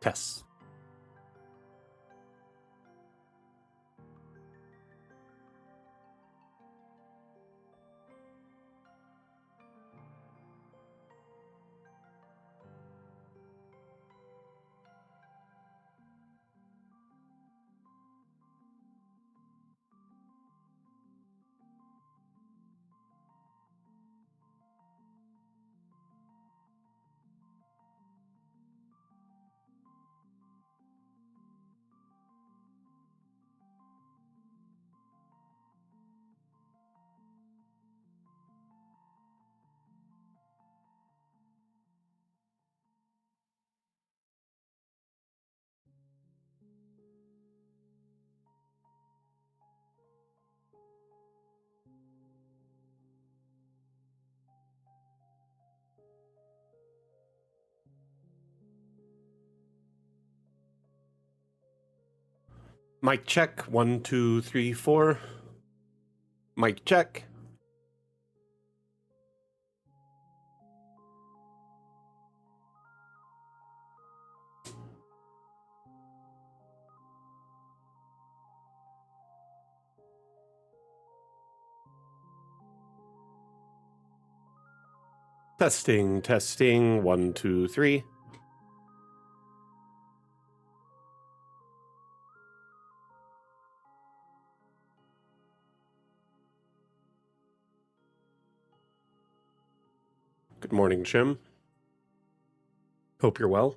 Tests. Mic check. 1, 2, 3, 4. Mic check. Testing, testing. 1, 2, 3. Good morning, Jim. Hope you're well.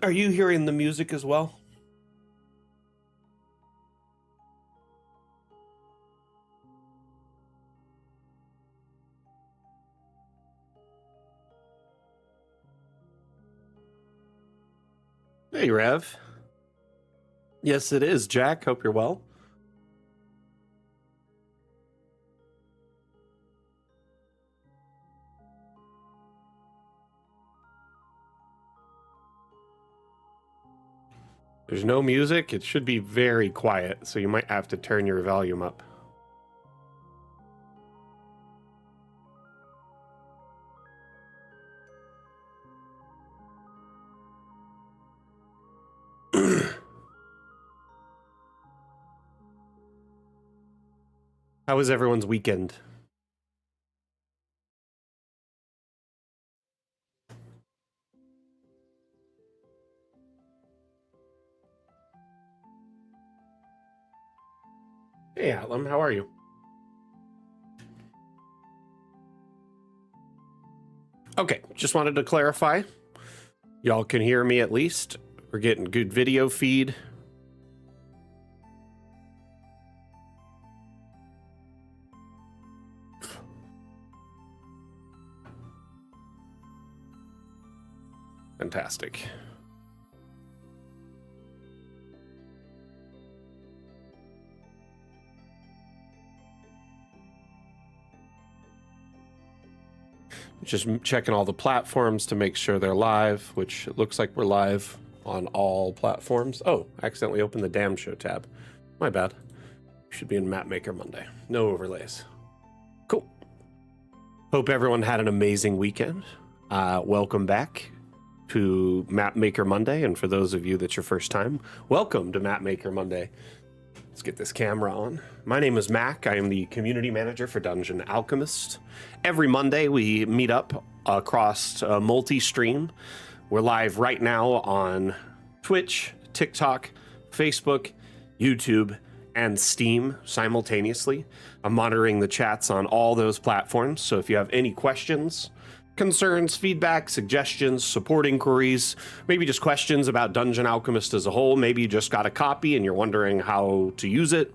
Are you hearing the music as well? Hey, Rev. Yes, it is, Jack. Hope you're well. There's no music. It should be very quiet, so you might have to turn your volume up. How was everyone's weekend? Hey, Atlam, how are you? Okay, just wanted to clarify. Y'all can hear me at least. We're getting good video feed. Fantastic. Just checking all the platforms to make sure they're live, which it looks like we're live on all platforms. Oh, I accidentally opened the damn show tab. My bad. Should be in Mapmaker Monday. No overlays. Cool. Hope everyone had an amazing weekend. Welcome back to Mapmaker Monday, and for those of you that's your first time, welcome to Mapmaker Monday. Let's get this camera on. My name is Mac. I am the community manager for Dungeon Alchemist. Every Monday we meet up across multi-stream. We're live right now on Twitch, TikTok, Facebook, YouTube, and Steam simultaneously. I'm monitoring the chats on all those platforms, so if you have any questions, concerns, feedback, suggestions, support inquiries, maybe just questions about Dungeon Alchemist as a whole, maybe you just got a copy and you're wondering how to use it,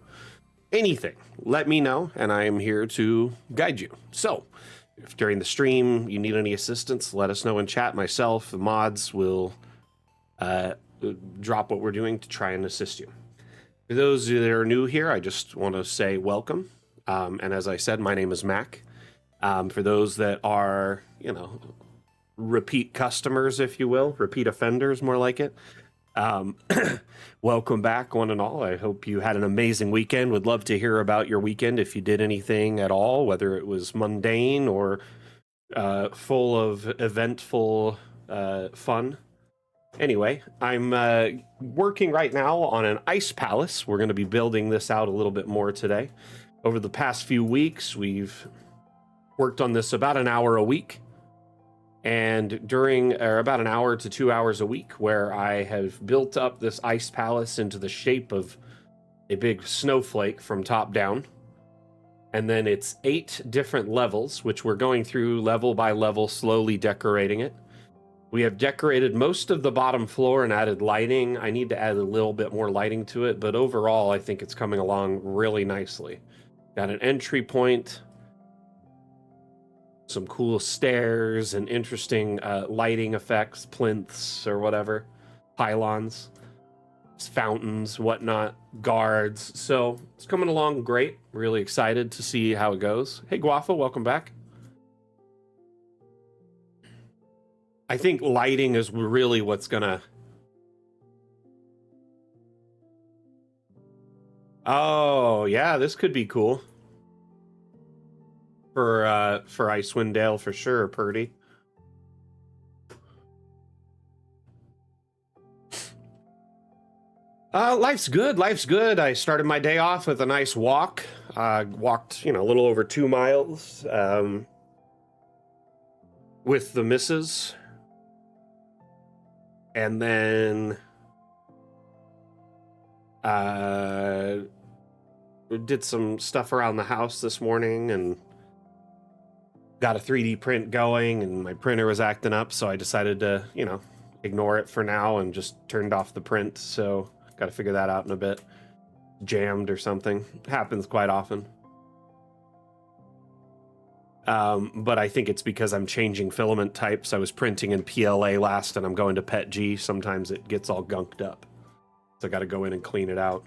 anything, let me know and I am here to guide you. So if during the stream you need any assistance, let us know in chat. Myself, the mods will drop what we're doing to try and assist you. For those that are new here, I just want to say welcome. And as I said, my name is Mac. For those that are, repeat customers, if you will, repeat offenders, more like it, Um, welcome back, one and all. I hope you had an amazing weekend. Would love to hear about your weekend if you did anything at all, whether it was mundane or full of eventful fun. Anyway, I'm working right now on an ice palace. We're going to be building this out a little bit more today. Over the past few weeks, we've worked on this about an hour a week. And during about an hour to 2 hours a week, where I have built up this ice palace into the shape of a big snowflake from top down. And then it's 8 different levels, which we're going through level by level, slowly decorating it. We have decorated most of the bottom floor and added lighting. I need to add a little bit more lighting to it, but overall, I think it's coming along really nicely. Got an entry point, some cool stairs and interesting lighting effects, plinths or whatever, pylons, fountains, whatnot, guards. So it's coming along great. Really excited to see how it goes. Hey, Guafa, welcome back. I think lighting is really what's gonna... Oh, yeah, this could be cool. For Icewind Dale, for sure, Purdy. Life's good. Life's good. I started my day off with a nice walk. Walked, a little over 2 miles with the missus. And then did some stuff around the house this morning and got a 3D print going, and my printer was acting up, so I decided to, ignore it for now and just turned off the print. So got to figure that out in a bit. Jammed or something. Happens quite often. But I think it's because I'm changing filament types. I was printing in PLA last and I'm going to PETG. Sometimes it gets all gunked up. So I got to go in and clean it out.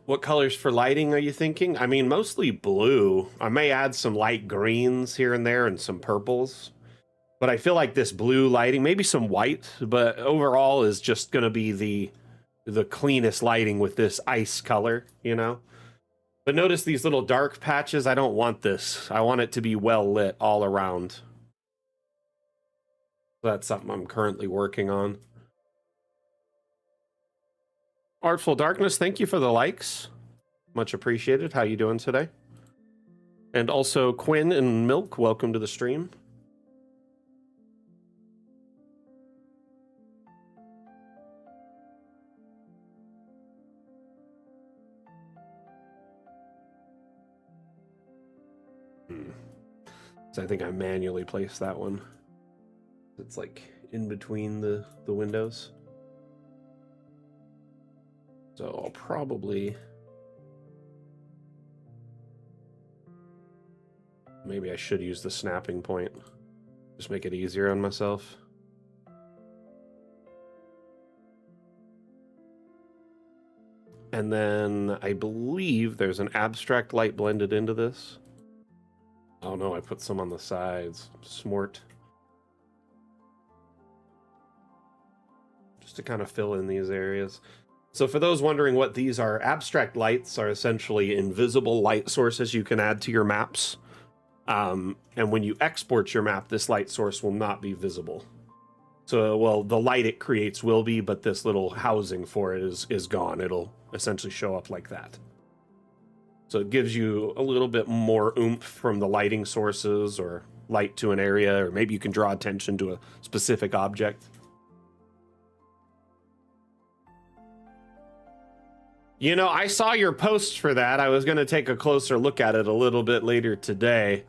What colors for lighting are you thinking? I mean, mostly blue. I may add some light greens here and there and some purples. But I feel like this blue lighting, maybe some white, but overall is just going to be the cleanest lighting with this ice color, But notice these little dark patches. I don't want this. I want it to be well lit all around. That's something I'm currently working on. Artful Darkness, thank you for the likes. Much appreciated. How you doing today? And also Quinn and Milk, welcome to the stream. So I think I manually placed that one. It's like in between the windows. So I'll probably... Maybe I should use the snapping point. Just make it easier on myself. And then I believe there's an abstract light blended into this. Oh no, I put some on the sides. Smart. Just to kind of fill in these areas. So for those wondering what these are, abstract lights are essentially invisible light sources you can add to your maps. And when you export your map, this light source will not be visible. So, well, the light it creates will be, but this little housing for it is gone. It'll essentially show up like that. So it gives you a little bit more oomph from the lighting sources or light to an area, or maybe you can draw attention to a specific object. I saw your post for that. I was going to take a closer look at it a little bit later today.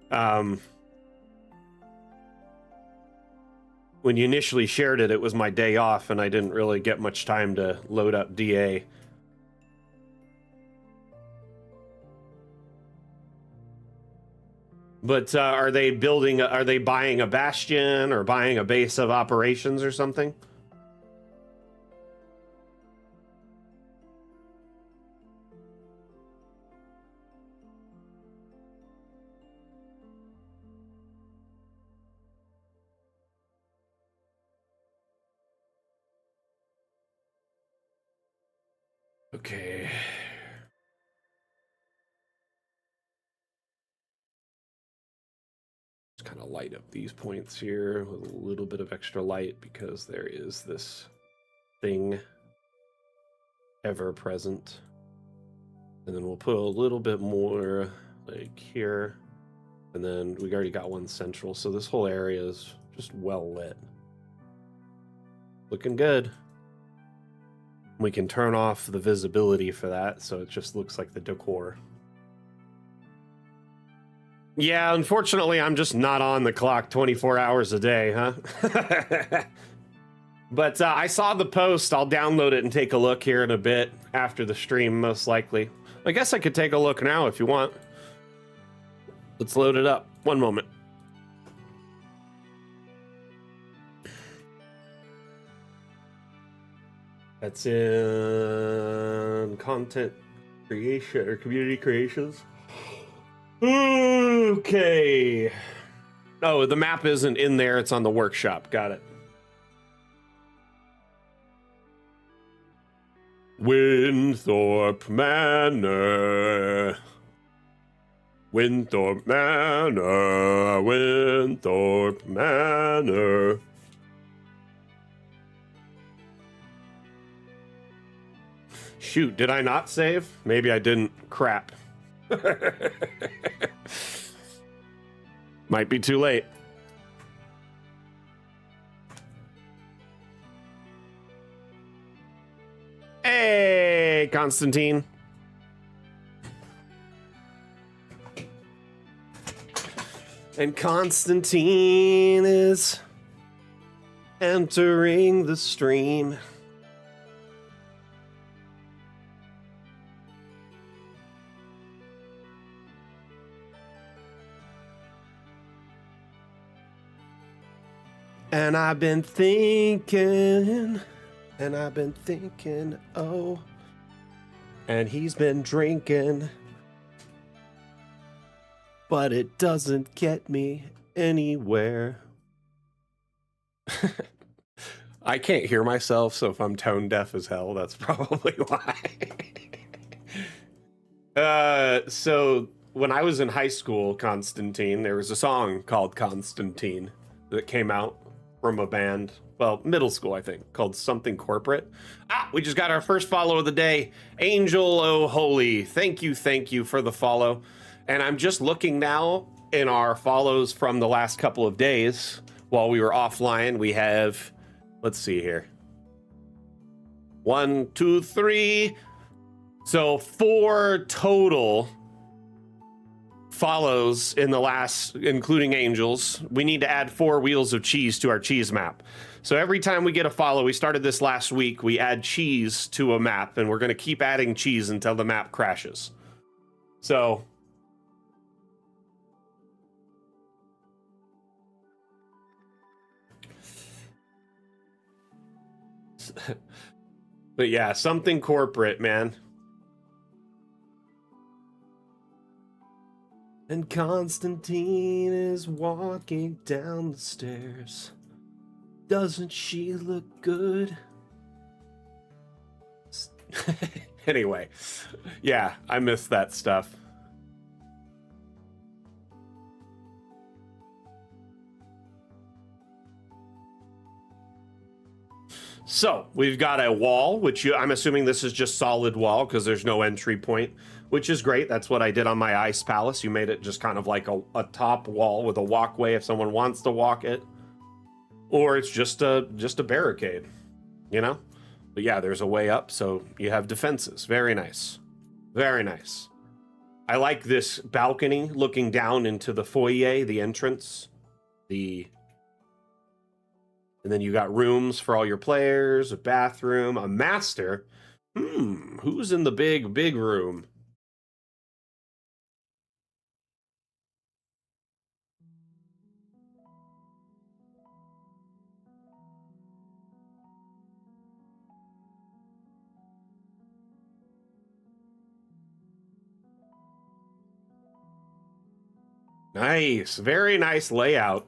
When you initially shared it, it was my day off, and I didn't really get much time to load up DA. But are they buying a bastion or buying a base of operations or something? Okay. Just kind of light up these points here with a little bit of extra light because there is this thing ever present. And then we'll put a little bit more like here. And then we already got one central. So this whole area is just well lit. Looking good. We can turn off the visibility for that, so it just looks like the decor. Yeah, unfortunately, I'm just not on the clock 24 hours a day, huh? But I saw the post. I'll download it and take a look here in a bit after the stream, most likely. I guess I could take a look now if you want. Let's load it up. One moment. That's in content creation or community creations. Okay. Oh, the map isn't in there. It's on the workshop. Got it. Winthorpe Manor. Winthorpe Manor. Winthorpe Manor. Shoot, did I not save? Maybe I didn't. Crap. Might be too late. Hey, Constantine. And Constantine is entering the stream. And I've been thinking, oh, and he's been drinking, but it doesn't get me anywhere. I can't hear myself, so if I'm tone deaf as hell, that's probably why. So when I was in high school, Constantine, there was a song called Constantine that came out from a band, well, middle school, I think, called something corporate. We just got our first follow of the day. Angel O'Holy, thank you for the follow. And I'm just looking now in our follows from the last couple of days while we were offline. We have, let's see here. 1, 2, 3. So 4 total follows in the last, including Angels. We need to add 4 wheels of cheese to our cheese map. So every time we get a follow, we started this last week, we add cheese to a map, and we're going to keep adding cheese until the map crashes. So but yeah, something corporate, man. And Constantine is walking down the stairs. Doesn't she look good? Anyway, yeah, I miss that stuff. So we've got a wall, which I'm assuming this is just solid wall because there's no entry point, which is great. That's what I did on my Ice Palace. You made it just kind of like a top wall with a walkway if someone wants to walk it. Or it's just a barricade, you know? But yeah, there's a way up, so you have defenses. Very nice. Very nice. I like this balcony looking down into the foyer, the entrance. And then you got rooms for all your players, a bathroom, a master. Who's in the big room? Nice, very nice layout.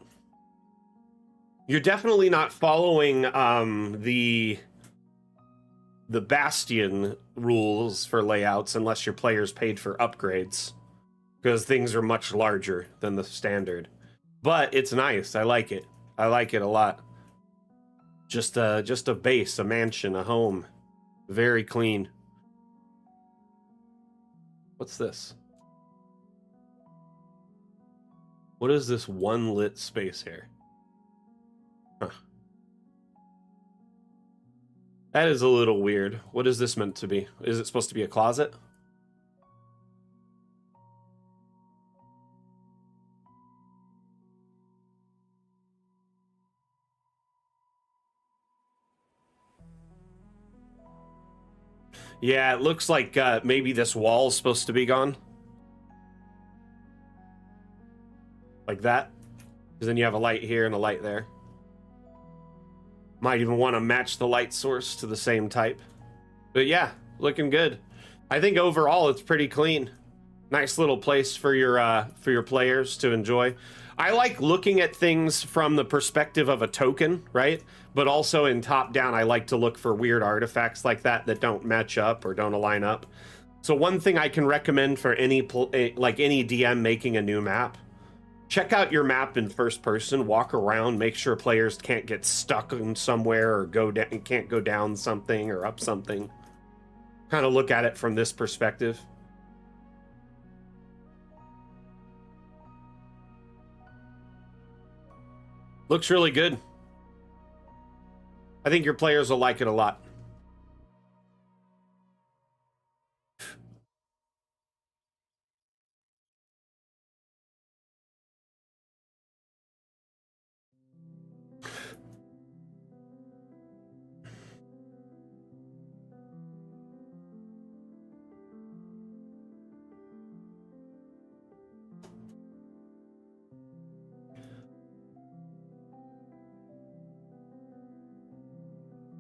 You're definitely not following the the Bastion rules for layouts unless your players paid for upgrades, because things are much larger than the standard. But it's nice. I like it. I like it a lot. Just a base, a mansion, a home. Very clean. What's this? What is this one lit space here? Huh. That is a little weird. What is this meant to be? Is it supposed to be a closet? Yeah, it looks like maybe this wall's supposed to be gone. Like that. Because then you have a light here and a light there. Might even want to match the light source to the same type. But yeah, looking good. I think overall it's pretty clean. Nice little place for your players to enjoy. I like looking at things from the perspective of a token, right? But also in top down, I like to look for weird artifacts like that that don't match up or don't align up. So one thing I can recommend for any DM making a new map, check out your map in first person, walk around, make sure players can't get stuck in somewhere or can't go down something or up something. Kind of look at it from this perspective. Looks really good. I think your players will like it a lot.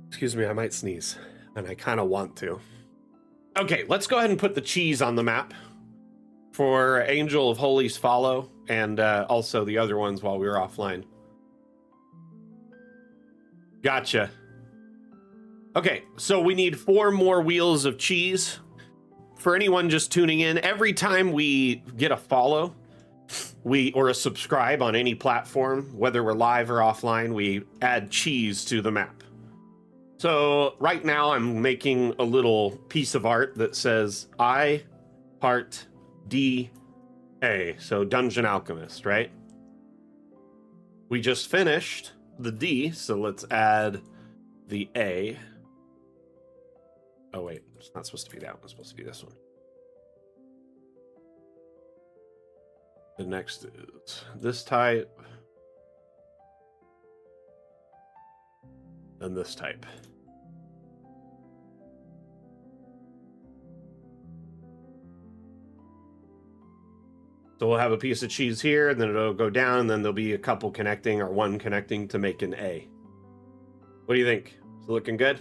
Excuse me, I might sneeze, and I kind of want to. Okay, let's go ahead and put the cheese on the map for Angel of Holy's follow, and also the other ones while we were offline. Gotcha. Okay, so we need 4 more wheels of cheese. For anyone just tuning in, every time we get a follow, or a subscribe on any platform, whether we're live or offline, we add cheese to the map. So right now I'm making a little piece of art that says I Heart D A. So Dungeon Alchemist, right? We just finished the D, so let's add the A. Oh wait, it's not supposed to be that one, it's supposed to be this one. The next is this type. And this type. So we'll have a piece of cheese here, and then it'll go down, and then there'll be a couple connecting, or one connecting to make an A. What do you think? Is it looking good?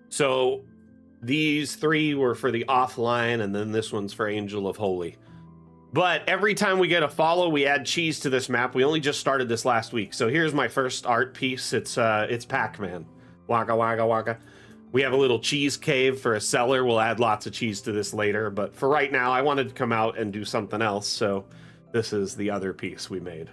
So these 3 were for the offline, and then this one's for Angel of Holy. But every time we get a follow, we add cheese to this map. We only just started this last week. So here's my first art piece. It's Pac-Man. Waka, waka, waka. We have a little cheese cave for a cellar. We'll add lots of cheese to this later. But for right now, I wanted to come out and do something else. So this is the other piece we made.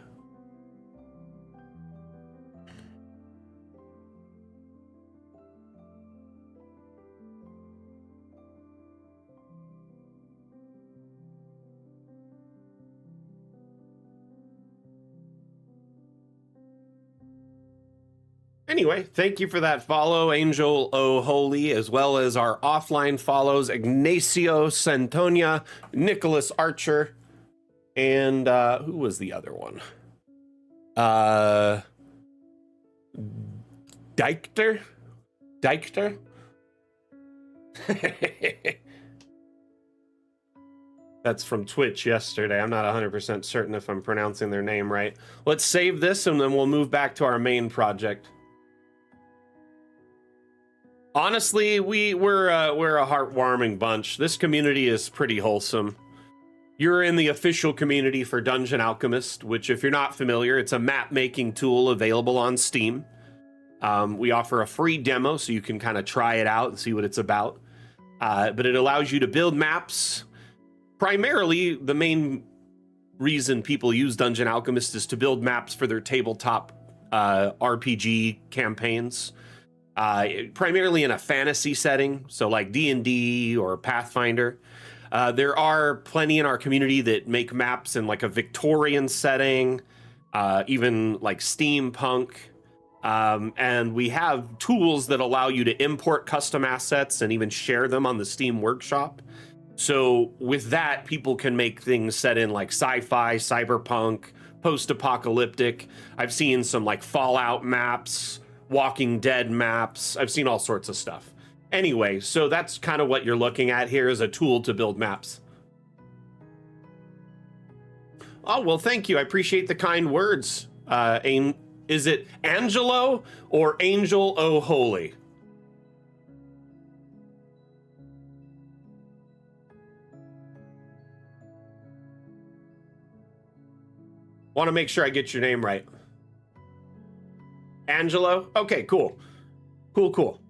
Anyway, thank you for that follow, Angel O Holy, as well as our offline follows, Ignacio Santonia, Nicholas Archer, and who was the other one? Dykter? That's from Twitch yesterday. I'm not 100% certain if I'm pronouncing their name right. Let's save this, and then we'll move back to our main project. Honestly, we're a heartwarming bunch. This community is pretty wholesome. You're in the official community for Dungeon Alchemist, which, if you're not familiar, it's a map-making tool available on Steam. We offer a free demo so you can kind of try it out and see what it's about. But it allows you to build maps. Primarily, the main reason people use Dungeon Alchemist is to build maps for their tabletop RPG campaigns. Primarily in a fantasy setting, so like D&D or Pathfinder. There are plenty in our community that make maps in like a Victorian setting, even like steampunk. And we have tools that allow you to import custom assets and even share them on the Steam Workshop. So with that, people can make things set in like sci-fi, cyberpunk, post-apocalyptic. I've seen some like Fallout maps, Walking Dead maps. I've seen all sorts of stuff. Anyway, so that's kind of what you're looking at here, is a tool to build maps. Oh, well, thank you. I appreciate the kind words. Is it Angelo or Angel O Holy? Want to make sure I get your name right. Angelo? Okay, cool. Cool.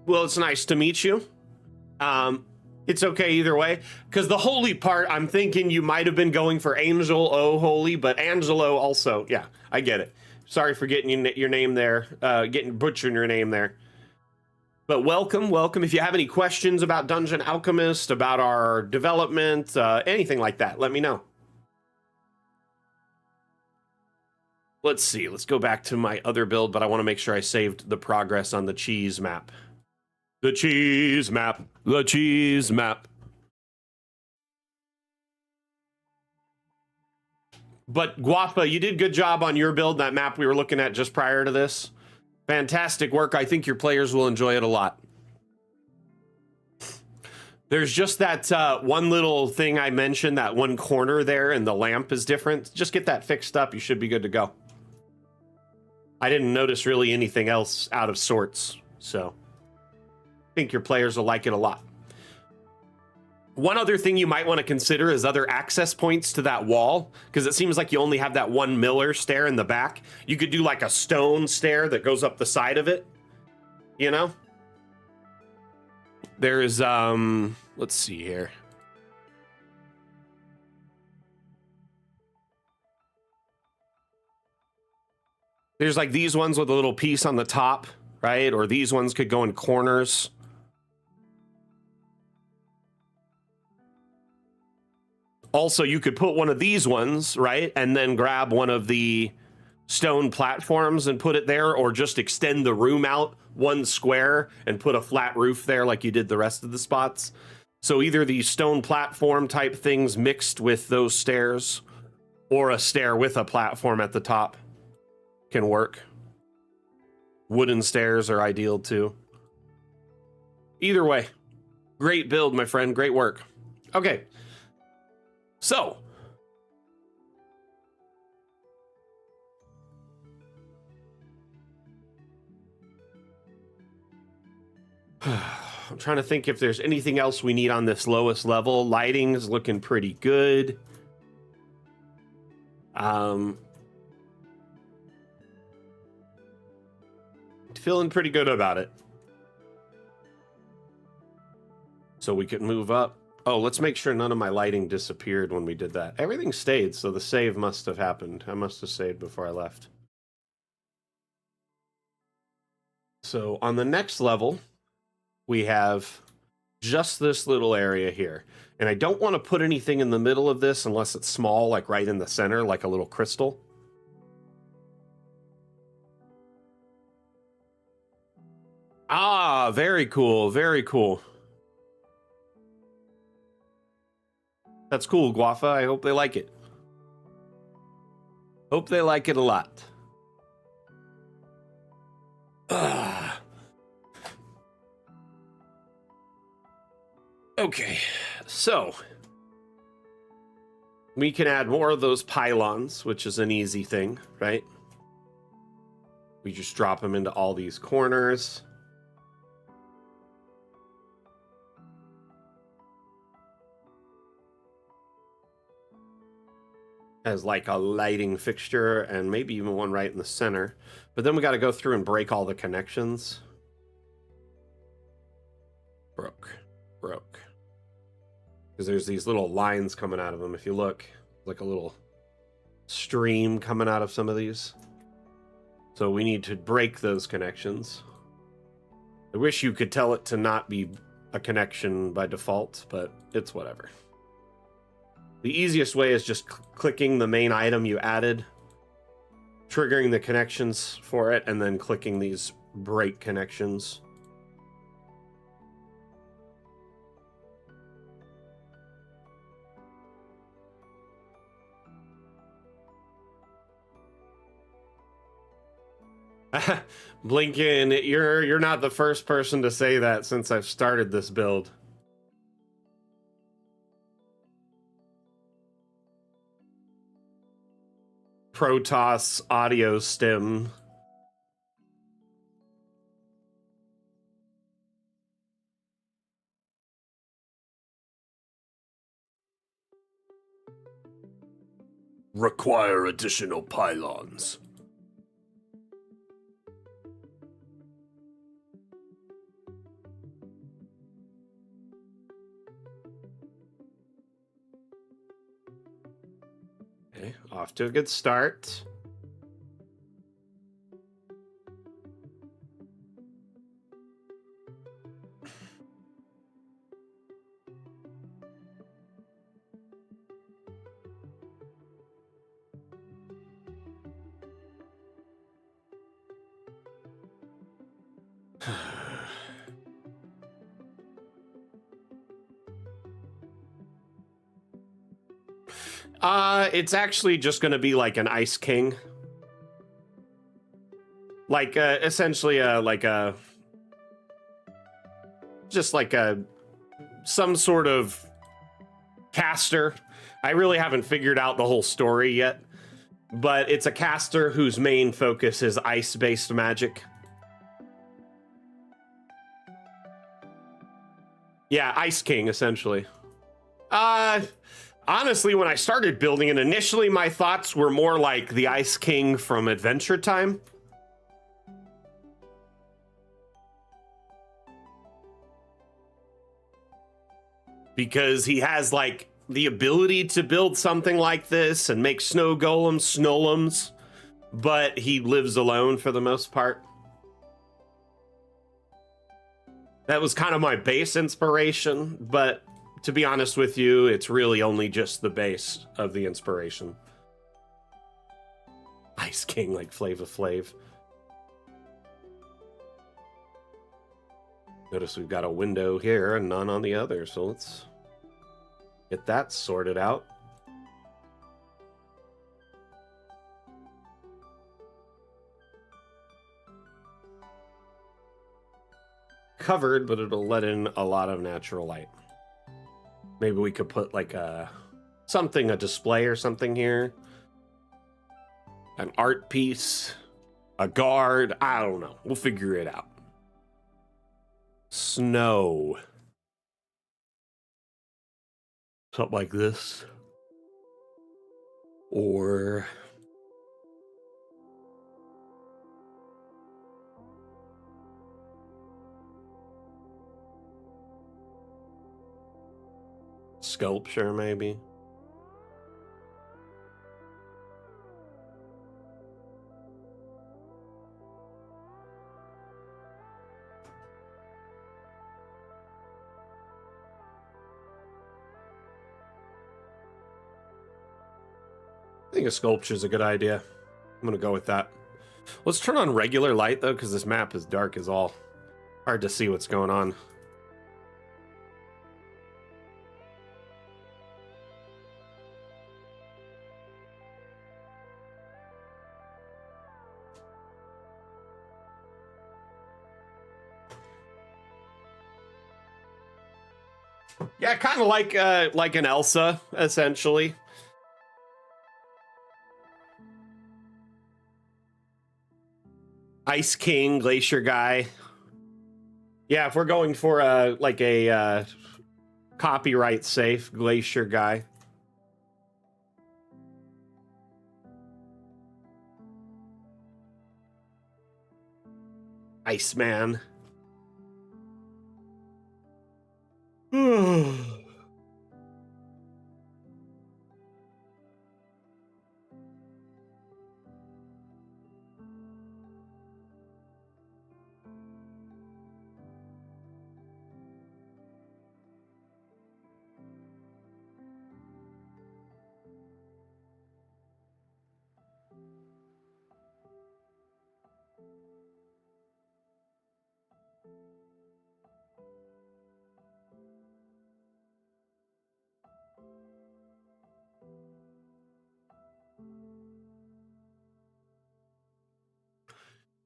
Well, it's nice to meet you. It's okay either way, because the holy part, I'm thinking you might have been going for Angel O Holy, but Angelo also, yeah, I get it. Sorry for getting your name there, butchering your name there. But welcome. If you have any questions about Dungeon Alchemist, about our development, anything like that, let me know. Let's see, let's go back to my other build, but I want to make sure I saved the progress on the cheese map. The cheese map. But Guapa, you did good job on your build, that map we were looking at just prior to this. Fantastic work. I think your players will enjoy it a lot. There's just that one little thing I mentioned, that one corner there, and the lamp is different. Just get that fixed up. You should be good to go. I didn't notice really anything else out of sorts, so I think your players will like it a lot. One other thing you might want to consider is other access points to that wall, because it seems like you only have that one Miller stair in the back. You could do like a stone stair that goes up the side of it, you know? There's, let's see here. There's like these ones with a little piece on the top, right? Or these ones could go in corners. Also, you could put one of these ones, right? And then grab one of the stone platforms and put it there, or just extend the room out one square and put a flat roof there like you did the rest of the spots. So either these stone platform type things mixed with those stairs, or a stair with a platform at the top can work. Wooden stairs are ideal too. Either way, great build, my friend. Great work. Okay. So, I'm trying to think if there's anything else we need on this lowest level. Lighting is looking pretty good. Feeling pretty good about it. So we can move up. Oh, let's make sure none of my lighting disappeared when we did that. Everything stayed, so the save must have happened. I must have saved before I left. So on the next level, we have just this little area here. And I don't want to put anything in the middle of this unless it's small, like right in the center, like a little crystal. Ah, very cool, very cool. That's cool, Guafa. I hope they like it. Hope they like it a lot. Okay, so we can add more of those pylons, which is an easy thing, right? We just drop them into all these corners. as like a lighting fixture, and maybe even one right in the center. But then we got to go through and break all the connections. Broke. Because there's these little lines coming out of them. If you look, like a little stream coming out of some of these. So we need to break those connections. I wish you could tell it to not be a connection by default, but it's whatever. The easiest way is just clicking the main item you added, triggering the connections for it, and then clicking these break connections. Blinken, you're not the first person to say that since I've started this build. Protoss audio stem. Require additional pylons. Okay, off to a good start. It's actually just going to be like an Ice King. Like, essentially, some sort of caster. I really haven't figured out the whole story yet, but it's a caster whose main focus is ice-based magic. Yeah, Ice King, essentially. Honestly, when I started building it, initially my thoughts were more like the Ice King from Adventure Time. Because he has, like, the ability to build something like this and make snow golems, snowlems, but he lives alone for the most part. That was kind of my base inspiration, but to be honest with you, it's really only just the base of the inspiration. Ice King like Flava Flav. Notice we've got a window here and none on the other, so let's get that sorted out. Covered, but it'll let in a lot of natural light. Maybe we could put like a display or something here. An art piece, a guard, I don't know. We'll figure it out. Snow. Something like this. Or sculpture, maybe. I think a sculpture is a good idea. I'm gonna go with that. Let's turn on regular light though, because this map is dark as all. Hard to see what's going on. Yeah, kind of like an Elsa, essentially. Ice King, Glacier Guy. Yeah, if we're going for a copyright safe Glacier Guy. Iceman.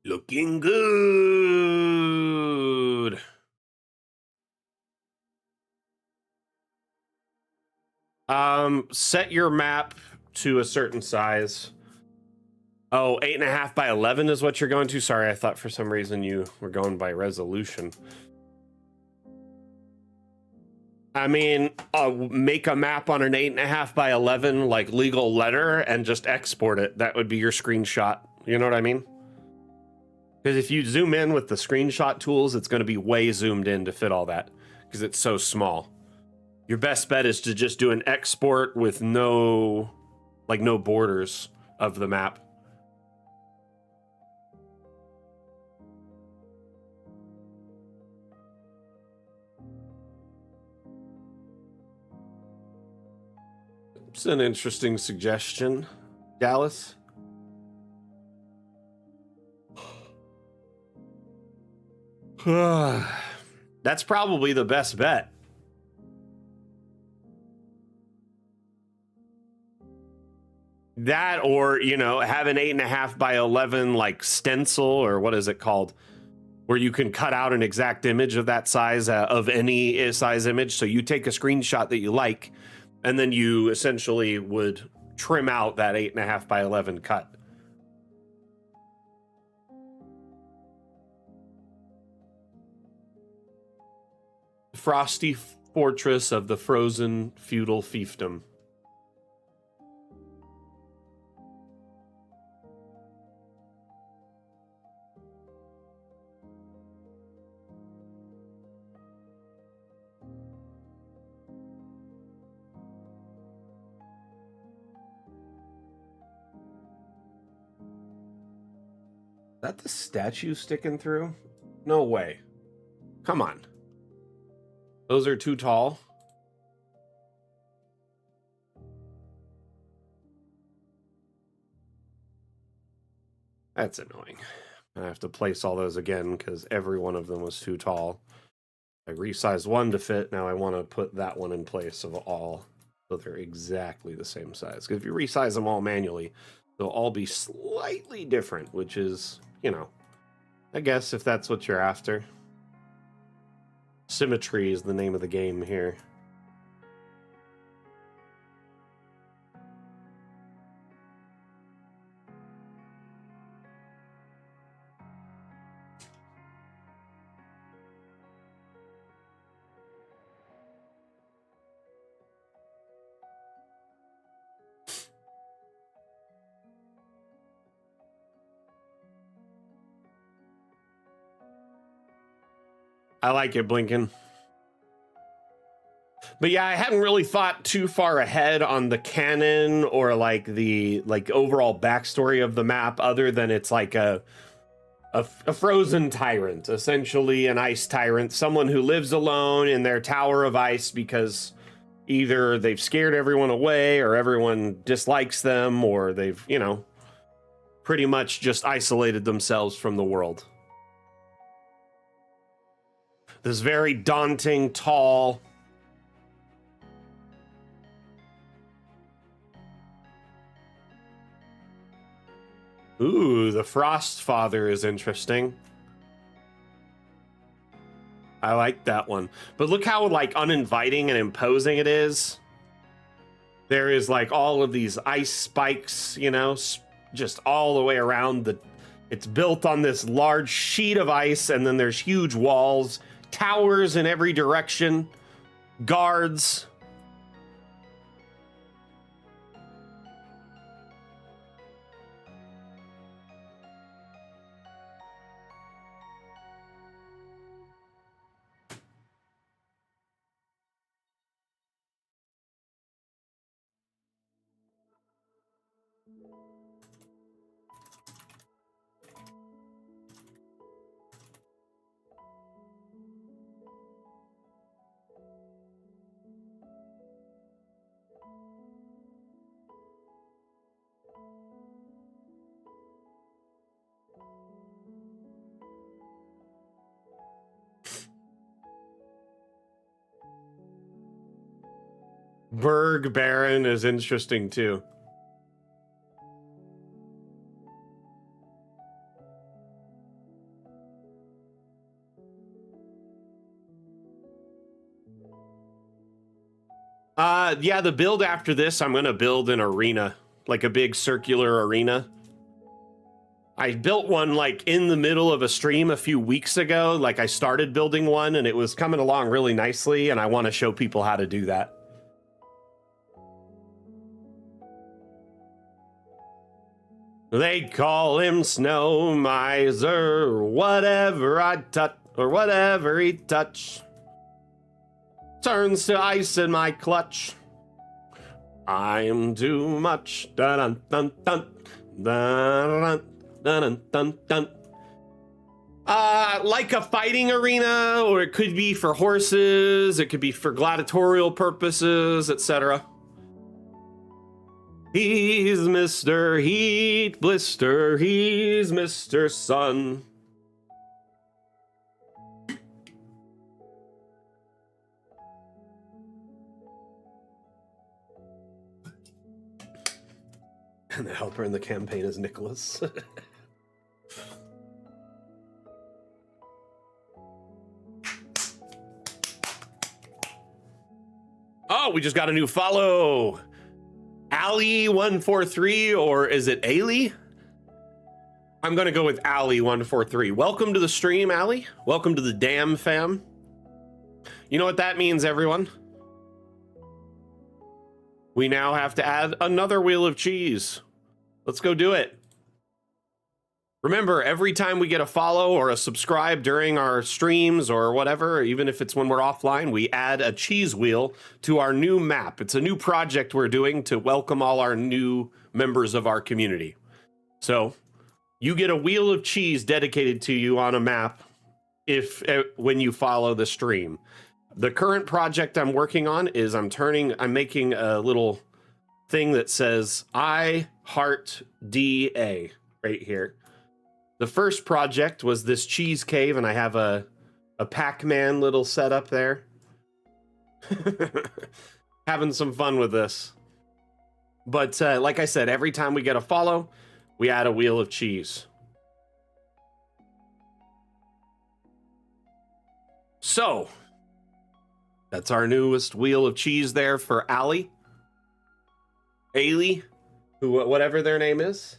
Looking good. Set your map to a certain size. Oh, 8.5 by 11 is what you're going to? Sorry, I thought for some reason you were going by resolution. I mean, make a map on an 8.5 by 11, like legal letter, and just export it. That would be your screenshot. You know what I mean? Because if you zoom in with the screenshot tools, it's going to be way zoomed in to fit all that because it's so small. Your best bet is to just do an export with no borders of the map. It's an interesting suggestion, Dallas. That's probably the best bet. That, or, you know, have an 8.5 by 11 like stencil, or what is it called, where you can cut out an exact image of that size, of any size image. So you take a screenshot that you like, and then you essentially would trim out that 8.5 by 11 cut. Frosty Fortress of the Frozen Feudal Fiefdom. Is that the statue sticking through? No way. Come on. Those are too tall. That's annoying. I have to place all those again because every one of them was too tall. I resized one to fit. Now I want to put that one in place of all, so they're exactly the same size. Because if you resize them all manually, they'll all be slightly different, which is, you know, I guess if that's what you're after. Symmetry is the name of the game here. I like it, Blinken. But yeah, I hadn't really thought too far ahead on the canon or like the overall backstory of the map, other than it's like a frozen tyrant, essentially an ice tyrant, someone who lives alone in their tower of ice because either they've scared everyone away or everyone dislikes them, or they've, you know, pretty much just isolated themselves from the world. This very daunting, tall, ooh, the Frost Father is interesting. I like that one. But look how like uninviting and imposing it is. There is like all of these ice spikes, you know, just all the way around the. It's built on this large sheet of ice, and then there's huge walls, towers in every direction, guards. Berg Baron is interesting too. Yeah, the build after this, I'm gonna build an arena, like a big circular arena. I built one like in the middle of a stream a few weeks ago. Like I started building one and it was coming along really nicely, and I want to show people how to do that. They call him Snow Miser, whatever I touch, or whatever he touch, turns to ice in my clutch. I'm too much. Dun dun dun dun dun dun dun. Like a fighting arena, or it could be for horses, it could be for gladiatorial purposes, etc. He's Mr. Heat Blister, he's Mr. Sun. And the helper in the campaign is Nicholas. Oh, we just got a new follow. Ali143, or is it Ali? I'm going to go with Ali143. Welcome to the stream, Ali. Welcome to the Damn Fam. You know what that means, everyone? We now have to add another wheel of cheese. Let's go do it. Remember, every time we get a follow or a subscribe during our streams or whatever, even if it's when we're offline, we add a cheese wheel to our new map. It's a new project we're doing to welcome all our new members of our community. So you get a wheel of cheese dedicated to you on a map when you follow the stream. The current project I'm working on is I'm making a little thing that says I heart DA right here. The first project was this cheese cave, and I have a Pac-Man little setup there. Having some fun with this. But like I said, every time we get a follow, we add a wheel of cheese. So, that's our newest wheel of cheese there for Ali. Ailey, whatever their name is.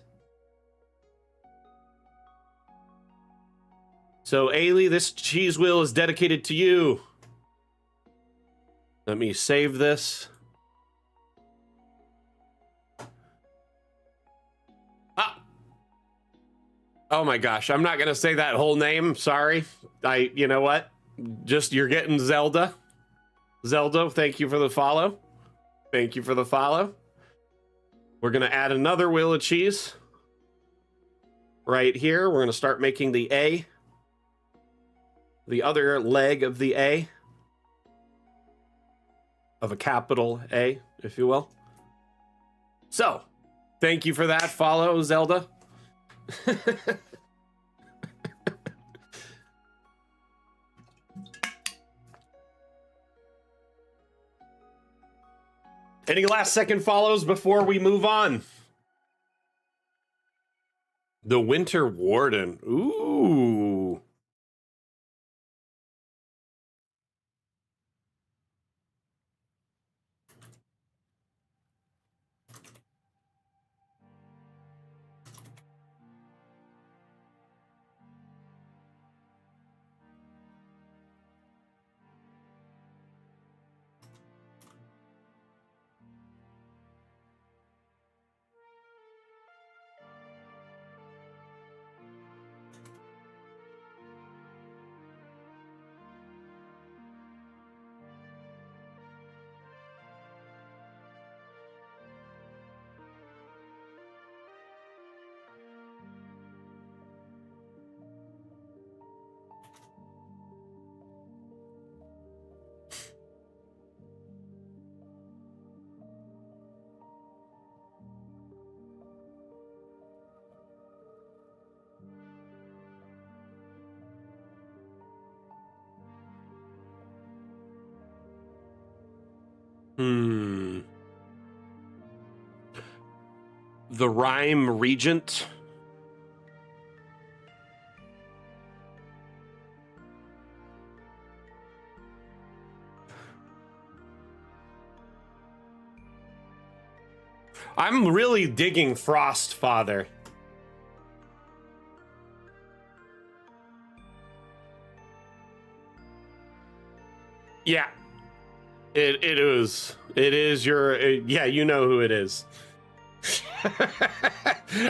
So, Ailey, this cheese wheel is dedicated to you. Let me save this. Ah! Oh my gosh, I'm not going to say that whole name. Sorry. You know what? Just, you're getting Zelda. Zelda, thank you for the follow. Thank you for the follow. We're going to add another wheel of cheese. Right here, we're going to start making the A. The other leg of the A. Of a capital A, if you will. So, thank you for that follow, Zelda. Any last second follows before we move on? The Winter Warden. Ooh. the Rhyme Regent. I'm really digging Frost Father. Yeah. It is your yeah, you know who it is.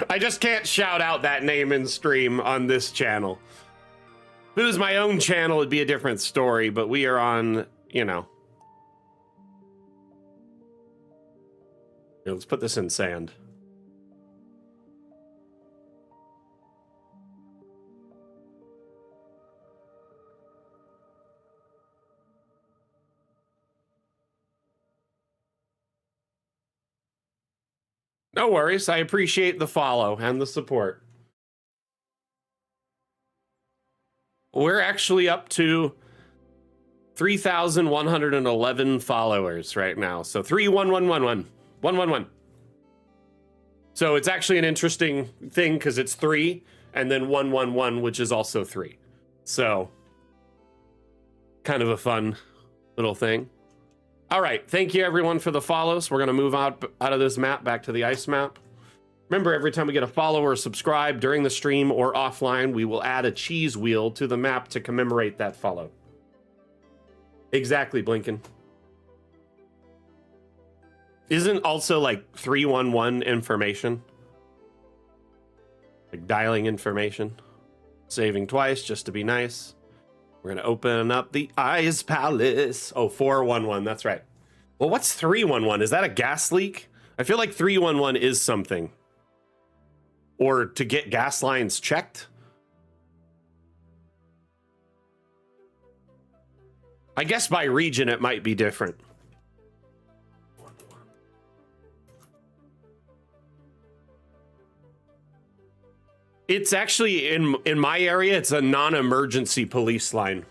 I just can't shout out that name in stream on this channel. If it was my own channel, it'd be a different story, but we are on, you know. Here, let's put this in sand. No worries. I appreciate the follow and the support. We're actually up to 3,111 followers right now. So 31111. So it's actually an interesting thing because it's 3 and then 111, which is also 3. So kind of a fun little thing. All right, thank you everyone for the follows. We're gonna move out of this map back to the ice map. Remember, every time we get a follow or subscribe during the stream or offline, we will add a cheese wheel to the map to commemorate that follow. Exactly, Blinken. Isn't also like 311 information? Like dialing information. Saving twice just to be nice. We're gonna open up the Ice Palace. Oh, 411, that's right. Well, what's 311? Is that a gas leak? I feel like 311 is something. Or to get gas lines checked? I guess by region it might be different. It's actually, in my area, it's a non-emergency police line.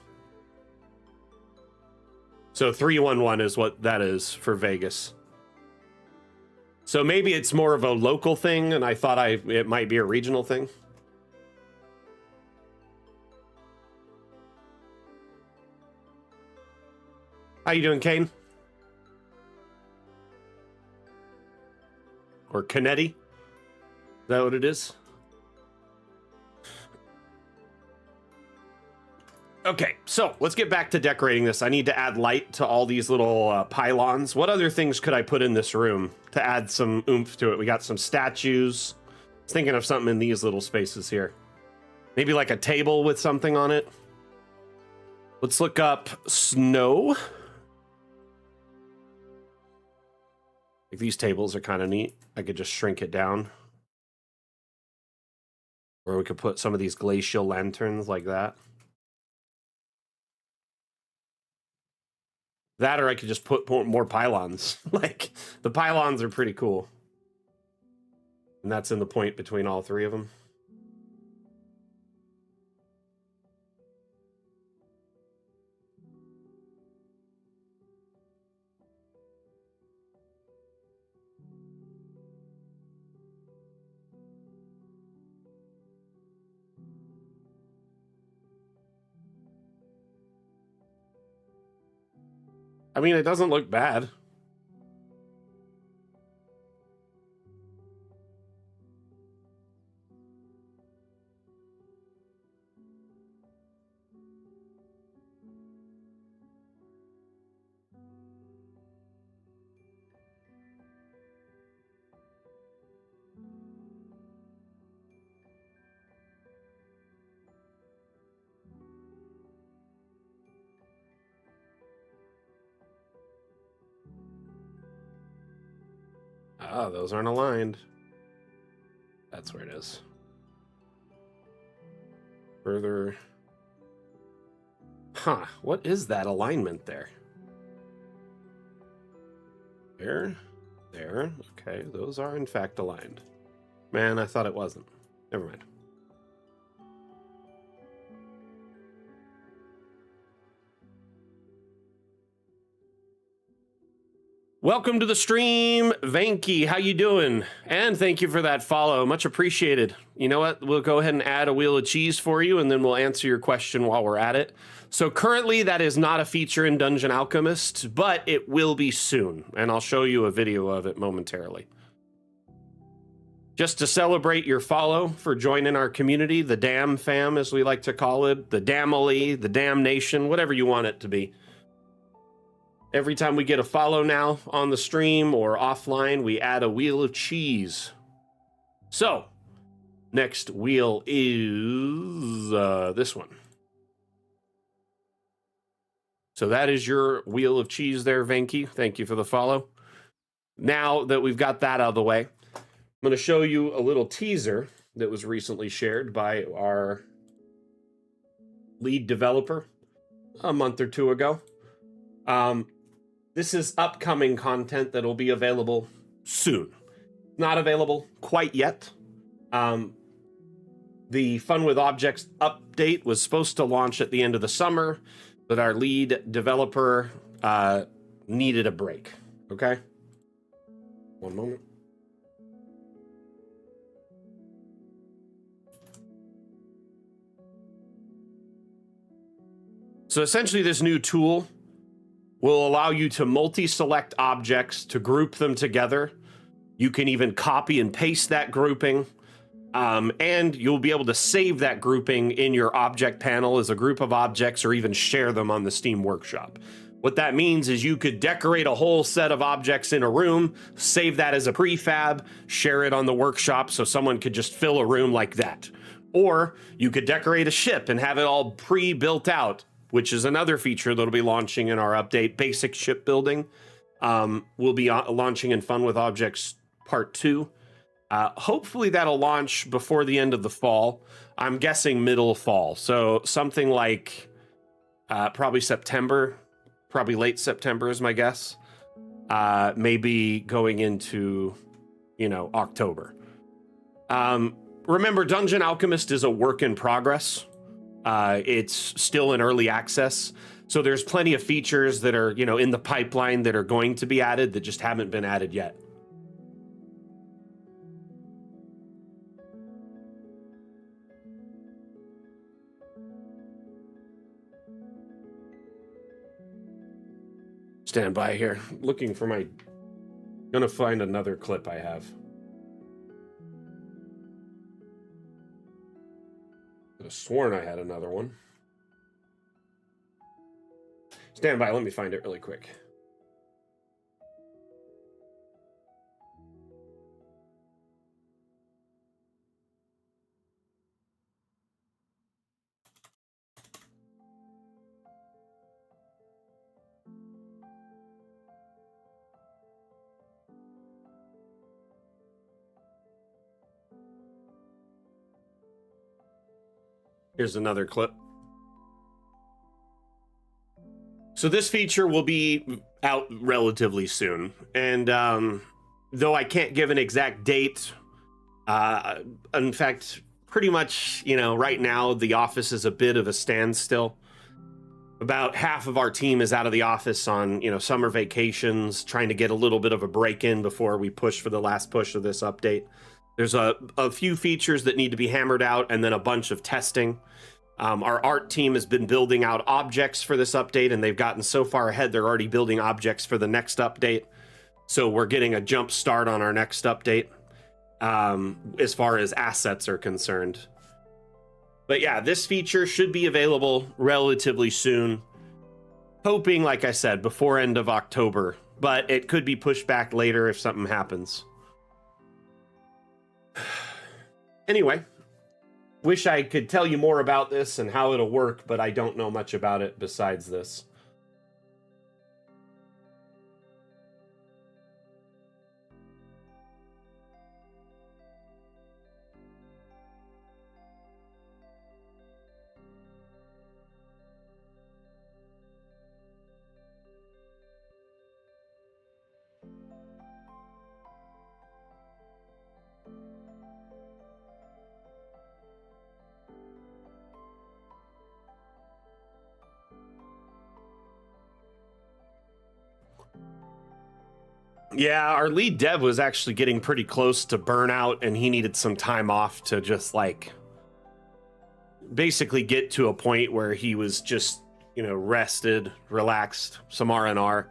So 311 is what that is for Vegas. So maybe it's more of a local thing, and I thought it might be a regional thing. How you doing, Kane? Or Canetti? Is that what it is? Okay, so let's get back to decorating this. I need to add light to all these little pylons. What other things could I put in this room to add some oomph to it? We got some statues. I was thinking of something in these little spaces here. Maybe like a table with something on it. Let's look up snow. Like these tables are kind of neat. I could just shrink it down. Or we could put some of these glacial lanterns like that. That, or I could just put more pylons. Like, the pylons are pretty cool. And that's in the point between all three of them. I mean, it doesn't look bad. Ah, those aren't aligned. That's where it is. Further. Huh, what is that alignment there? There, there. Okay, those are in fact aligned. Man, I thought it wasn't. Never mind. Welcome to the stream, Vanky. How you doing? And thank you for that follow. Much appreciated. You know what? We'll go ahead and add a wheel of cheese for you, and then we'll answer your question while we're at it. So currently, that is not a feature in Dungeon Alchemist, but it will be soon, and I'll show you a video of it momentarily. Just to celebrate your follow for joining our community, the Dam Fam, as we like to call it, the Damily, the Dam Nation, whatever you want it to be. Every time we get a follow now on the stream or offline, we add a wheel of cheese. So, next wheel is this one. So that is your wheel of cheese there, Venky. Thank you for the follow. Now that we've got that out of the way, I'm going to show you a little teaser that was recently shared by our lead developer a month or two ago. This is upcoming content that will be available soon. Not available quite yet. The Fun with Objects update was supposed to launch at the end of the summer, but our lead developer needed a break. Okay? One moment. So essentially, this new tool will allow you to multi-select objects to group them together. You can even copy and paste that grouping, and you'll be able to save that grouping in your object panel as a group of objects, or even share them on the Steam Workshop. What that means is you could decorate a whole set of objects in a room, save that as a prefab, share it on the workshop so someone could just fill a room like that. Or you could decorate a ship and have it all pre-built out, which is another feature that'll be launching in our update. Basic shipbuilding will be launching in Fun with Objects Part 2. Hopefully that'll launch before the end of the fall. I'm guessing middle fall. So something like probably September, probably late September is my guess. Maybe going into, October. Remember, Dungeon Alchemist is a work in progress. It's still in early access, so there's plenty of features that are, in the pipeline that are going to be added that just haven't been added yet. Stand by here, looking for gonna find another clip I have. I could have sworn I had another one. Stand by, let me find it really quick. Here's another clip. So this feature will be out relatively soon. And though I can't give an exact date, in fact, pretty much, right now the office is a bit of a standstill. About half of our team is out of the office on, summer vacations, trying to get a little bit of a break in before we push for the last push of this update. There's a few features that need to be hammered out, and then a bunch of testing. Our art team has been building out objects for this update, and they've gotten so far ahead, they're already building objects for the next update. So we're getting a jump start on our next update as far as assets are concerned. But yeah, this feature should be available relatively soon. Hoping, like I said, before end of October, but it could be pushed back later if something happens. Anyway, wish I could tell you more about this and how it'll work, but I don't know much about it besides this. Yeah, our lead dev was actually getting pretty close to burnout, and he needed some time off to just like basically get to a point where he was just, you know, rested, relaxed, some R&R.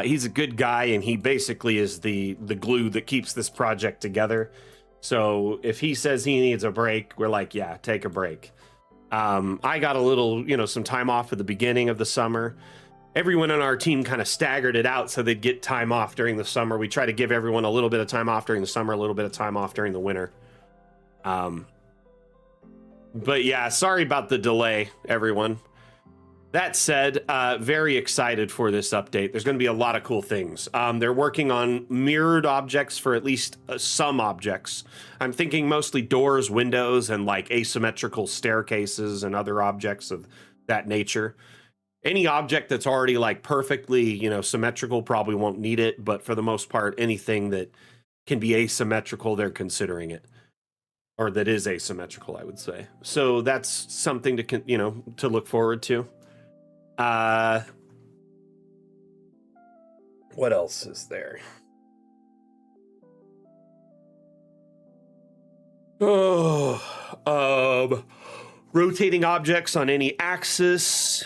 He's a good guy, and he basically is the glue that keeps this project together. So if he says he needs a break, we're like, yeah, take a break. I got a little, you know, some time off at the beginning of the summer. Everyone on our team kind of staggered it out so they'd get time off during the summer. We try to give everyone a little bit of time off during the summer, a little bit of time off during the winter. But yeah, sorry about the delay, everyone. That said, very excited for this update. There's going to be a lot of cool things. They're working on mirrored objects for at least some objects. I'm thinking mostly doors, windows, and like asymmetrical staircases and other objects of that nature. Any object that's already like perfectly, you know, symmetrical probably won't need it, but for the most part, anything that can be asymmetrical, they're considering it, or that is asymmetrical, I would say. So that's something to, you know, to look forward to. What else is there? Rotating objects on any axis.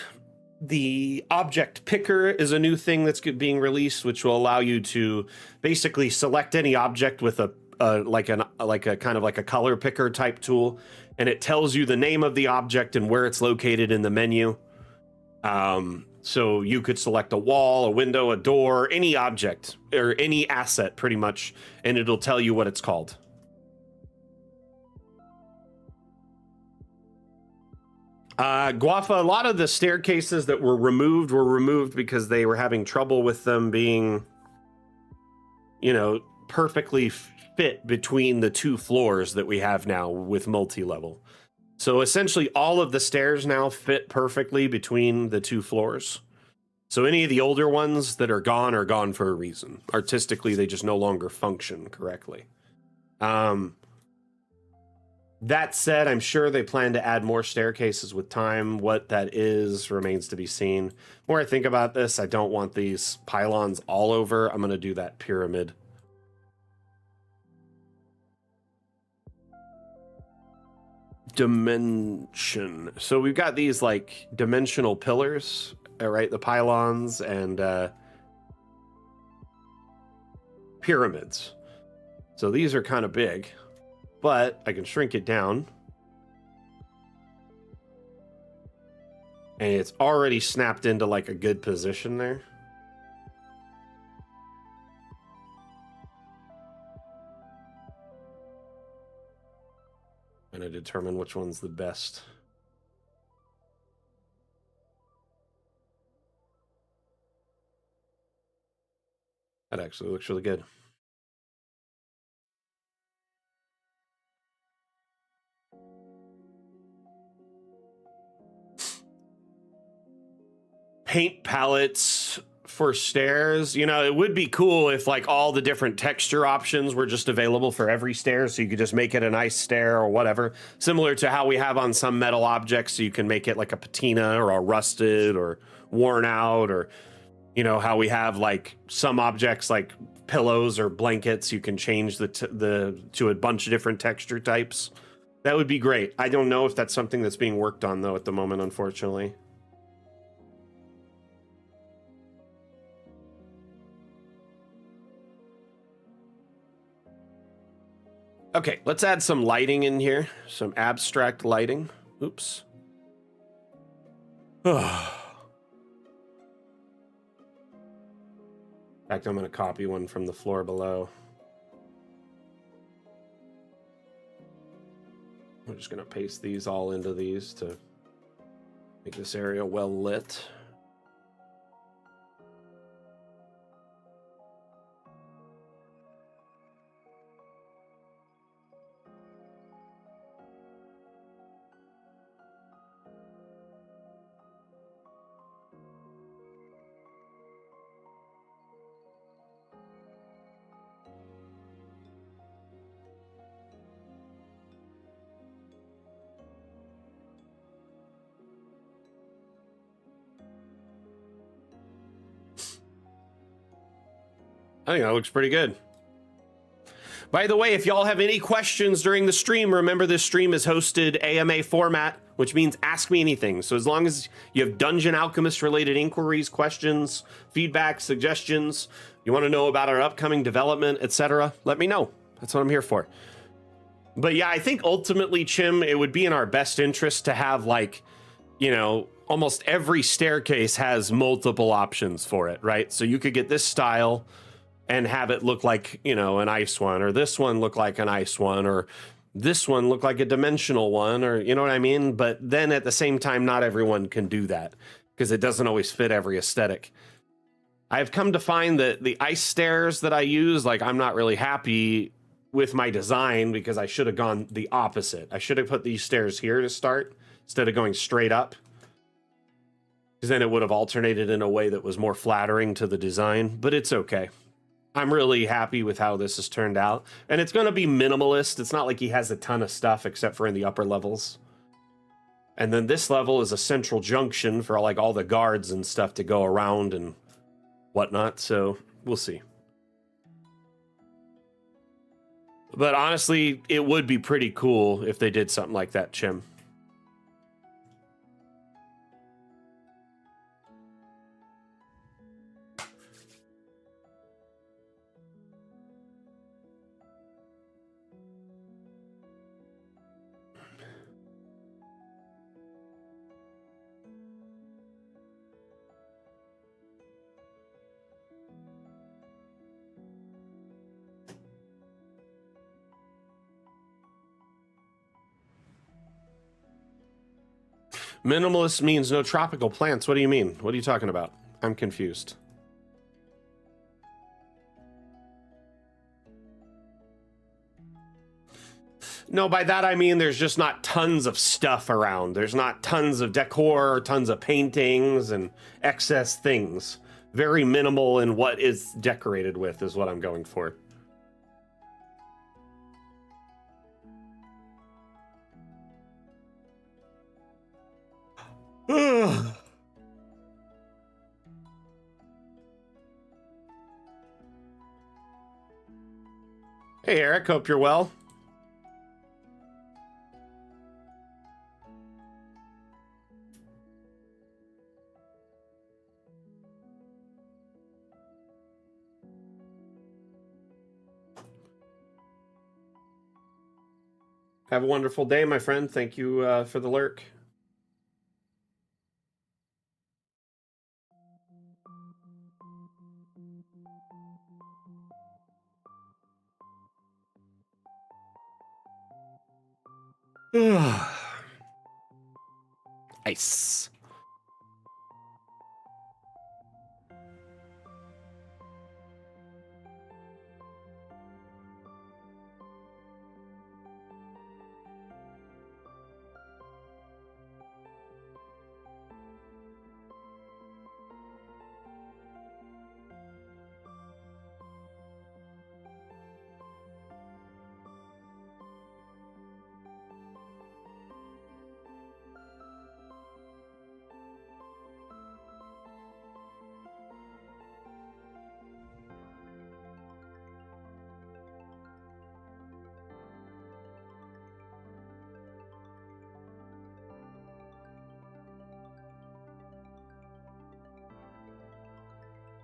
The object picker is a new thing that's being released, which will allow you to basically select any object with a kind of like a color picker type tool, and it tells you the name of the object and where it's located in the menu. So you could select a wall, a window, a door, any object or any asset pretty much, and it'll tell you what it's called. Guafa, a lot of the staircases that were removed because they were having trouble with them being, you know, perfectly fit between the two floors that we have now with multi-level. So essentially all of the stairs now fit perfectly between the two floors. So any of the older ones that are gone for a reason. Artistically, they just no longer function correctly. That said, I'm sure they plan to add more staircases with time. What that is remains to be seen. The more I think about this, I don't want these pylons all over. I'm going to do that pyramid. Dimension. So we've got these like dimensional pillars, right? The pylons and pyramids. So these are kind of big, but I can shrink it down. And it's already snapped into like a good position there. And I determine which one's the best. That actually looks really good. Paint palettes for stairs. You know, it would be cool if like all the different texture options were just available for every stair, so you could just make it a nice stair or whatever, similar to how we have on some metal objects. So you can make it like a patina or a rusted or worn out, or you know how we have like some objects like pillows or blankets, you can change the to a bunch of different texture types. That would be great. I don't know if that's something that's being worked on though at the moment, unfortunately. Okay, let's add some lighting in here. Some abstract lighting. Oops. In fact, I'm going to copy one from the floor below. We're just going to paste these all into these to make this area well lit. I think that looks pretty good. By the way, if y'all have any questions during the stream, remember this stream is hosted AMA format, which means ask me anything. So as long as you have Dungeon Alchemist related inquiries, questions, feedback, suggestions, you want to know about our upcoming development, etc., let me know. That's what I'm here for. But yeah, I think ultimately, Chim, it would be in our best interest to have, like, you know, almost every staircase has multiple options for it, right? So you could get this style and have it look like, you know, an ice one, or this one look like an ice one, or this one look like a dimensional one, or you know what I mean? But then at the same time, not everyone can do that because it doesn't always fit every aesthetic. I've come to find that the ice stairs that I use, like, I'm not really happy with my design because I should have gone the opposite. I should have put these stairs here to start instead of going straight up, because then it would have alternated in a way that was more flattering to the design, but it's okay. I'm really happy with how this has turned out. And it's going to be minimalist. It's not like he has a ton of stuff except for in the upper levels. And then this level is a central junction for like all the guards and stuff to go around and whatnot. So we'll see. But honestly, it would be pretty cool if they did something like that, Chim. Minimalist means no tropical plants. What do you mean? What are you talking about? I'm confused. No, by that I mean there's just not tons of stuff around. There's not tons of decor, or tons of paintings and excess things. Very minimal in what is decorated with is what I'm going for. Hey, Eric, hope you're well. Have a wonderful day, my friend. Thank you for the lurk. Ice.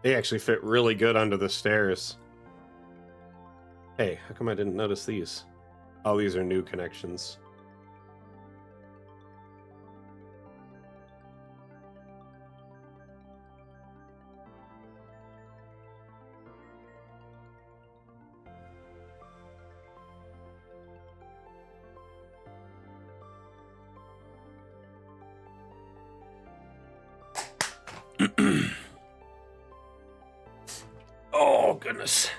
They actually fit really good under the stairs. Hey, how come I didn't notice these? Oh, these are new connections. Oh, goodness.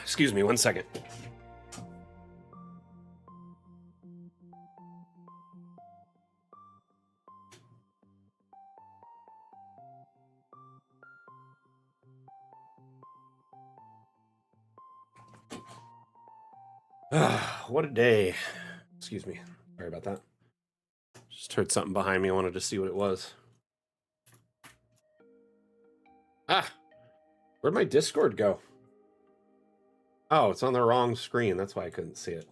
Excuse me, 1 second. What a day. Excuse me. Sorry about that. Just heard something behind me. I wanted to see what it was. Ah, where'd my Discord go? Oh, it's on the wrong screen. That's why I couldn't see it.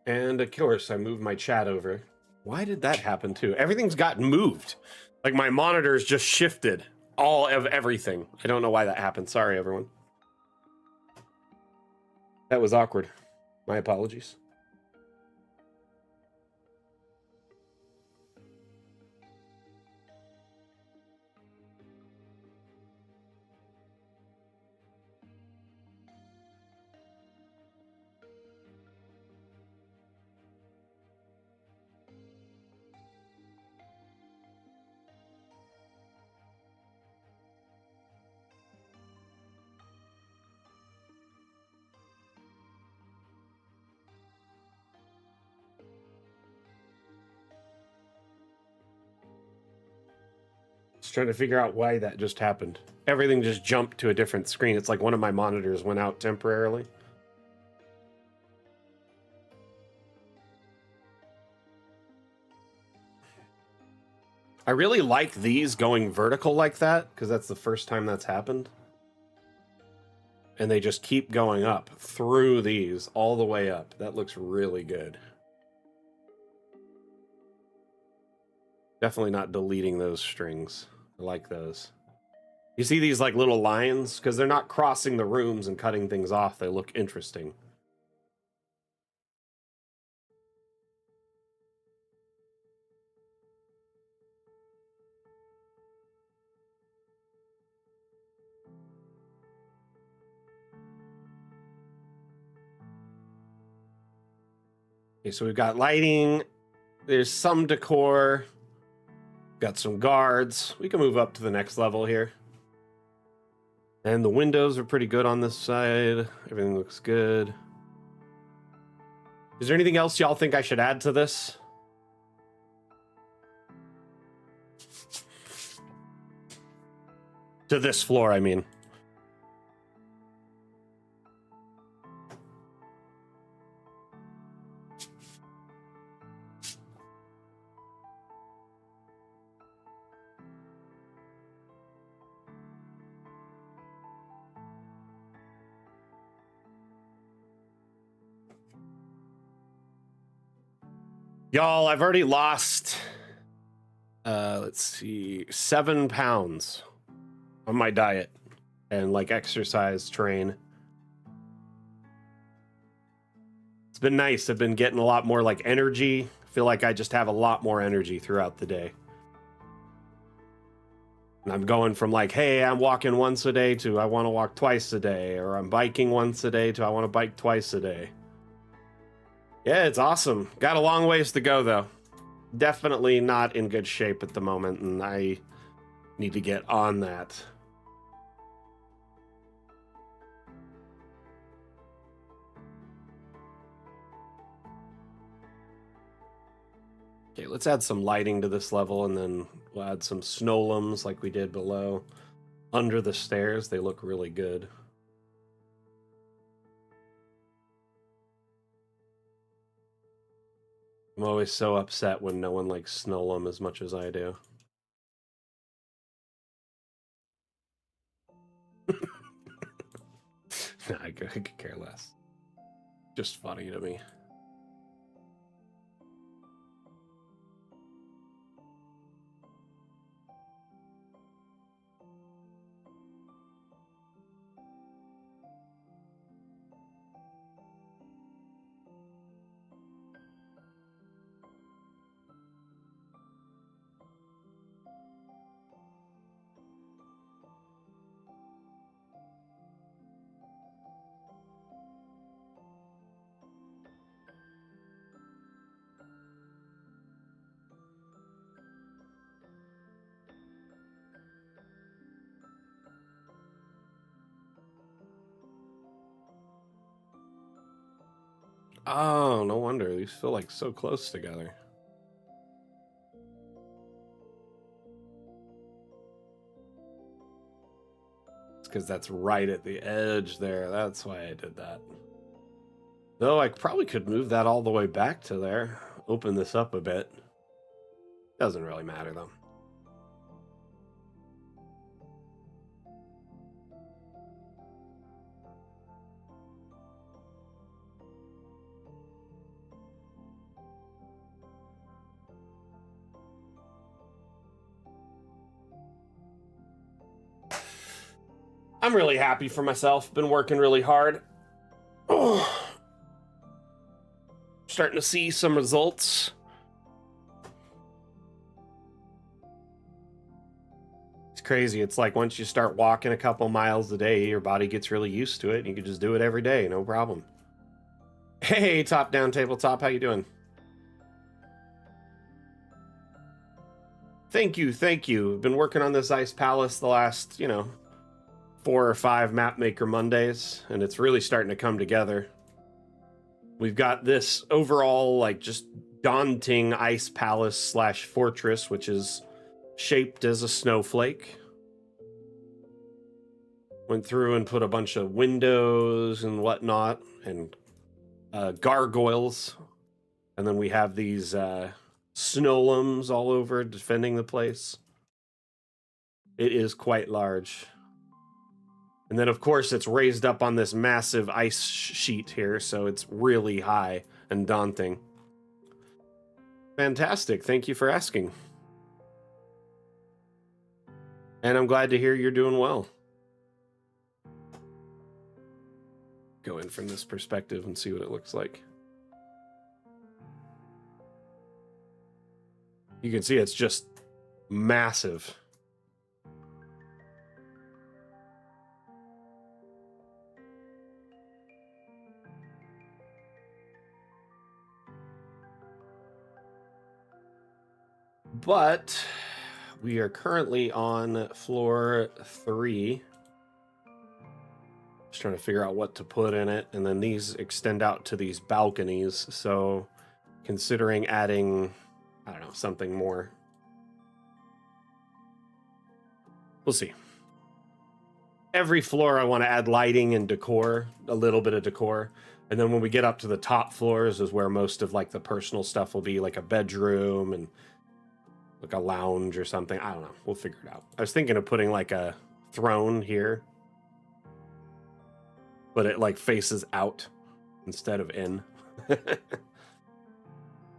And of course, I moved my chat over. Why did that happen too? Everything's gotten moved. Like my monitors just shifted all of everything. I don't know why that happened. Sorry, everyone. That was awkward. My apologies. Just trying to figure out why that just happened. Everything just jumped to a different screen. It's like one of my monitors went out temporarily. I really like these going vertical like that because that's the first time that's happened. And they just keep going up through these all the way up. That looks really good. Definitely not deleting those strings. I like those. You see these like little lines? Because they're not crossing the rooms and cutting things off. They look interesting. Okay, so we've got lighting. There's some decor. Got some guards. We can move up to the next level here. And the windows are pretty good on this side. Everything looks good. Is there anything else y'all think I should add to this? To this floor, I mean. Y'all, I've already lost, let's see, 7 pounds on my diet and like exercise, train. It's been nice. I've been getting a lot more like energy. I feel like I just have a lot more energy throughout the day. And I'm going from like, hey, I'm walking once a day to I want to walk twice a day, or I'm biking once a day to I want to bike twice a day. Yeah, it's awesome. Got a long ways to go though. Definitely not in good shape at the moment, and I need to get on that. Okay, let's add some lighting to this level, and then we'll add some snowlums like we did below. Under the stairs, they look really good. I'm always so upset when no one likes snowlum as much as I do. I could care less. Just funny to me. Oh, no wonder. These feel like so close together. It's because that's right at the edge there. That's why I did that. Though I probably could move that all the way back to there. Open this up a bit. Doesn't really matter, though. I'm really happy for myself. Been working really hard. Oh, starting to see some results. It's crazy. It's like once you start walking a couple miles a day, your body gets really used to it. And you can just do it every day, no problem. Hey, Top Down Tabletop, how you doing? Thank you, thank you. Been working on this Ice Palace the last, 4 or 5 Mapmaker Mondays, and it's really starting to come together. We've got this overall, like, just daunting Ice Palace / fortress, which is shaped as a snowflake. Went through and put a bunch of windows and whatnot, and gargoyles. And then we have these snowlums all over defending the place. It is quite large. And then, of course, it's raised up on this massive ice sheet here, so it's really high and daunting. Fantastic. Thank you for asking. And I'm glad to hear you're doing well. Go in from this perspective and see what it looks like. You can see it's just massive. But we are currently on floor 3. Just trying to figure out what to put in it. And then these extend out to these balconies. So considering adding, I don't know, something more. We'll see. Every floor I want to add lighting and decor, a little bit of decor. And then when we get up to the top floors is where most of like the personal stuff will be, like a bedroom and like a lounge or something. I don't know. We'll figure it out. I was thinking of putting like a throne here, but it like faces out instead of in.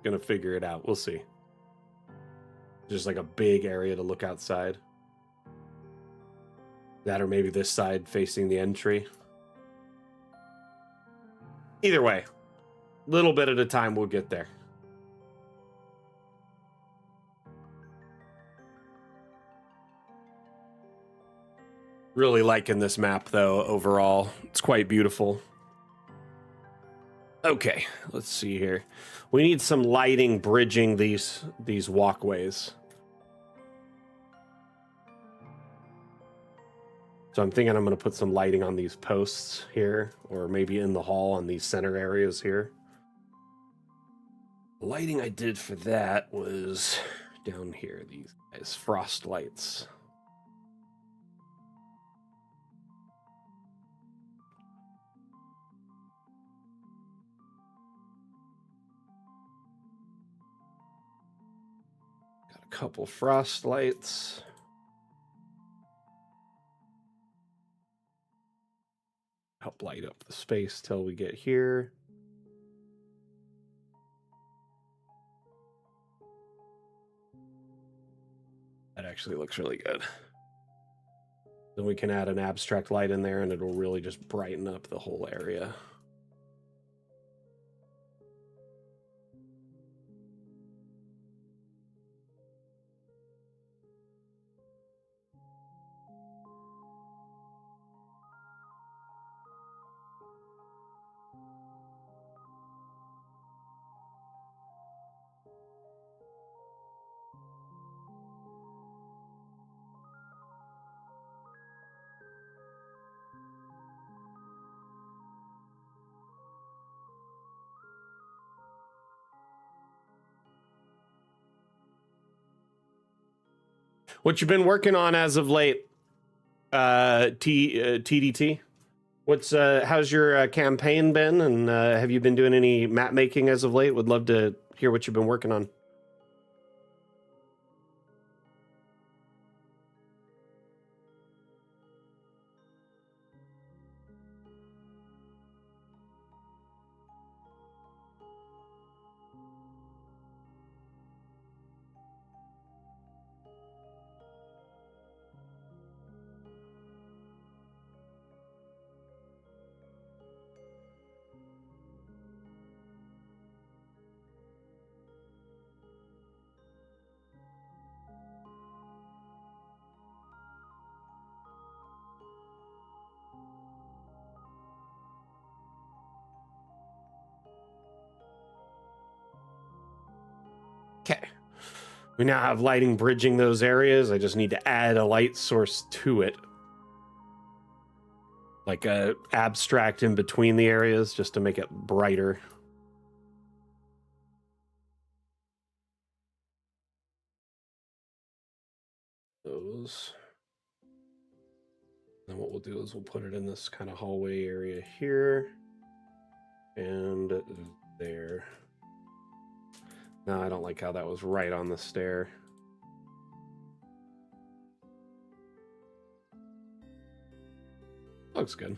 Gonna figure it out. We'll see. Just like a big area to look outside. That or maybe this side facing the entry. Either way, little bit at a time, we'll get there. Really liking this map, though, overall. It's quite beautiful. Okay, let's see here. We need some lighting bridging these walkways. So I'm thinking I'm going to put some lighting on these posts here, or maybe in the hall on these center areas here. The lighting I did for that was down here, these guys, frost lights. Got a couple frost lights. Help light up the space till we get here. That actually looks really good. Then we can add an abstract light in there and it'll really just brighten up the whole area. What you been working on as of late? TDT. What's how's your campaign been, and have you been doing any map making as of late? Would love to hear what you've been working on. Okay. We now have lighting bridging those areas. I just need to add a light source to it. Like a abstract in between the areas just to make it brighter. Those. Then what we'll do is we'll put it in this kind of hallway area here. And there. No, I don't like how that was right on the stair. Looks good.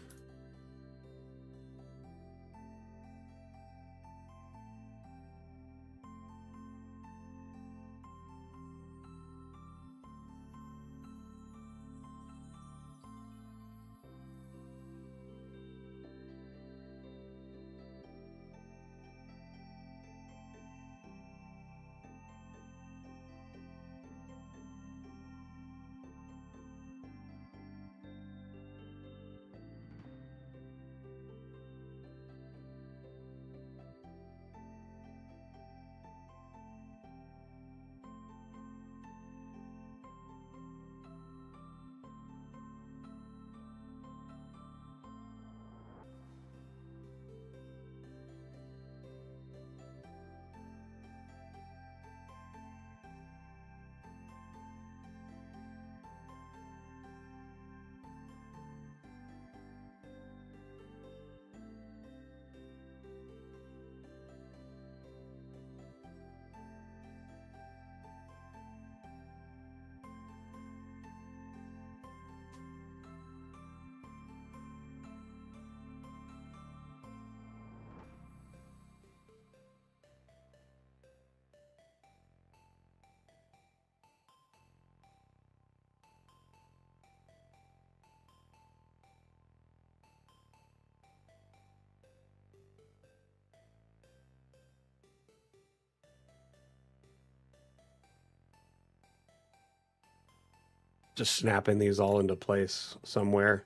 Just snapping these all into place somewhere.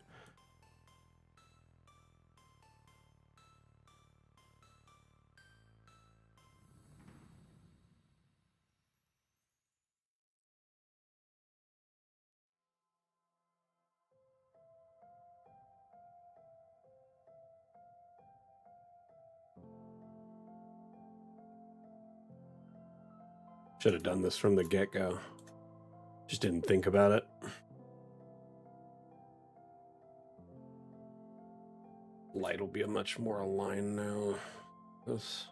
Should have done this from the get-go. Just didn't think about it. Light will be a much more aligned now. This.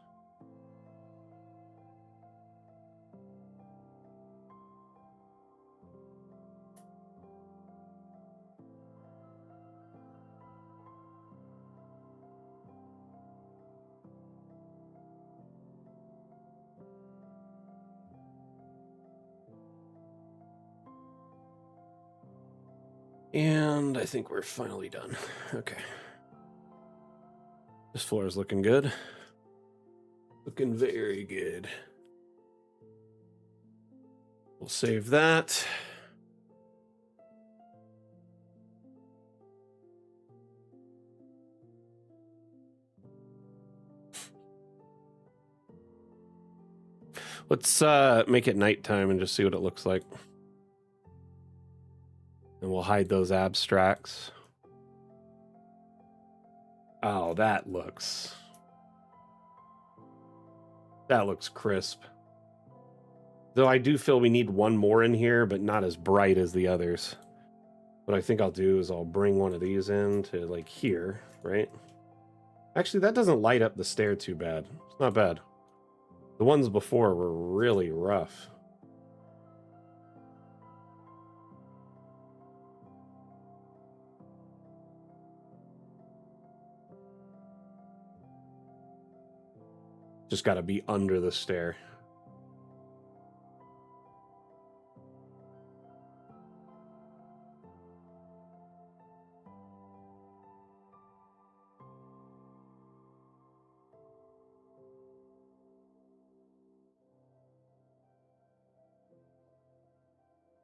And I think we're finally done. Okay. This floor is looking good. Looking very good. We'll save that. Let's make it nighttime and just see what it looks like. And we'll hide those abstracts. Oh, that looks crisp. Though I do feel we need one more in here, but not as bright as the others. What I think I'll do is I'll bring one of these in to like here, right? Actually, that doesn't light up the stair too bad. It's not bad. The ones before were really rough. Just got to be under the stair.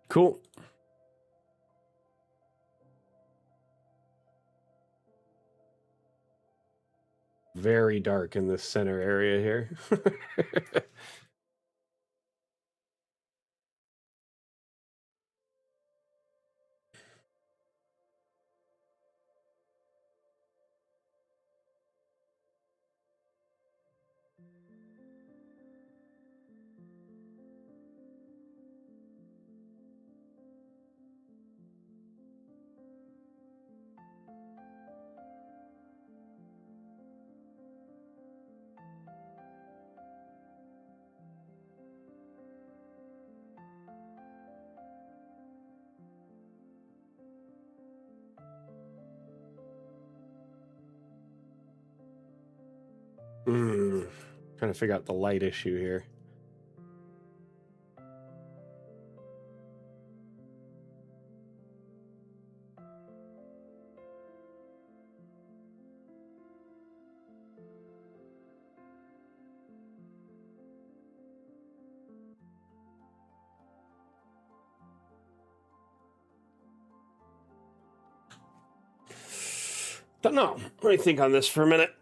Cool. Very dark in this center area here. Trying to figure out the light issue here. Don't know. Let me think on this for a minute.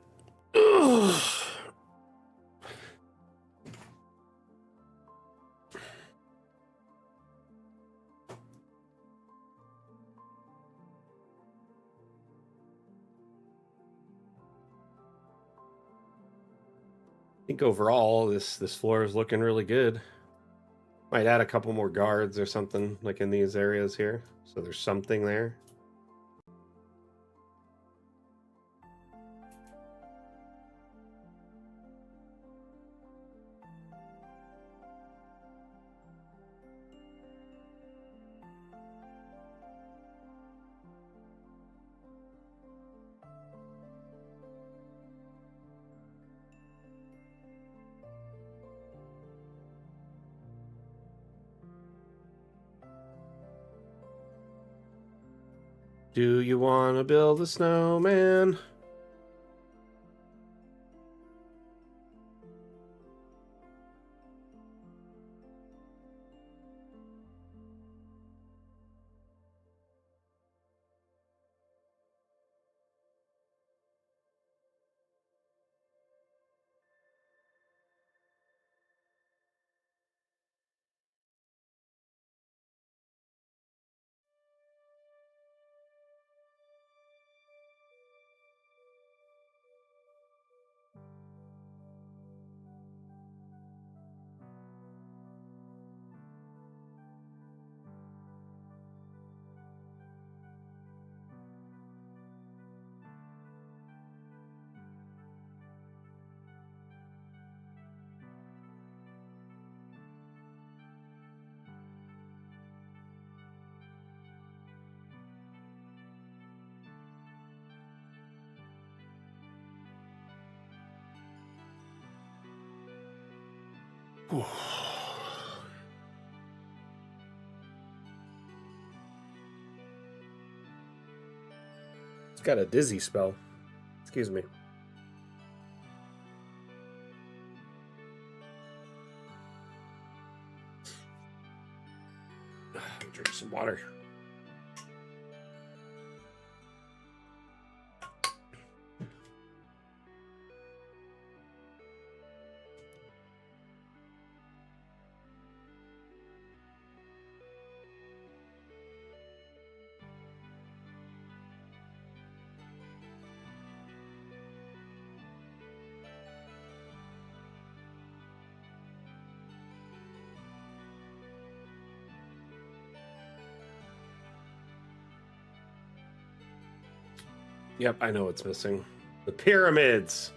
I think overall this floor is looking really good. Might add a couple more guards or something like in these areas here, so there's something there. Do you want to build a snowman? It's got a dizzy spell. Excuse me. Drink some water. Yep, I know what's missing. The pyramids.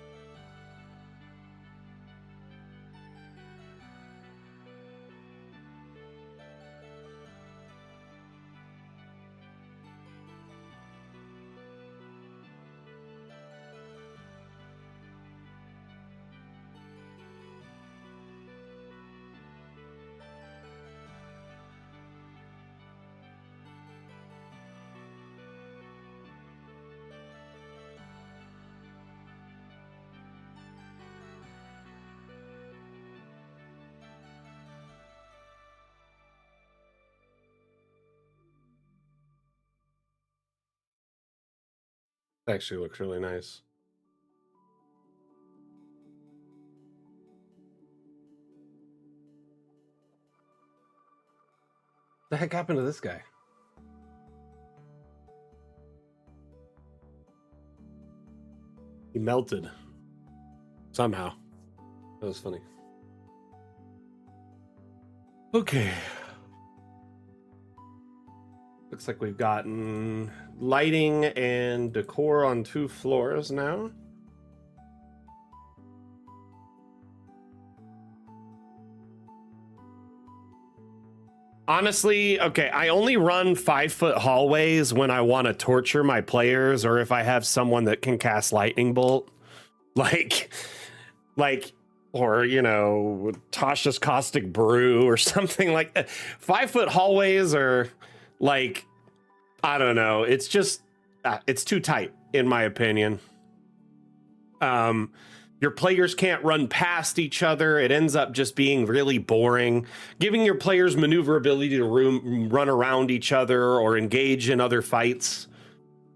Actually looks really nice. The heck happened to this guy? He melted. Somehow. That was funny. Okay. Looks like we've gotten lighting and decor on 2 floors now. Honestly, okay, I only run 5-foot hallways when I want to torture my players or if I have someone that can cast lightning bolt. Like, or, you know, Tasha's Caustic Brew or something like that. 5-foot hallways are like, I don't know. It's just, it's too tight, in my opinion. Your players can't run past each other. It ends up just being really boring. Giving your players maneuverability to run around each other or engage in other fights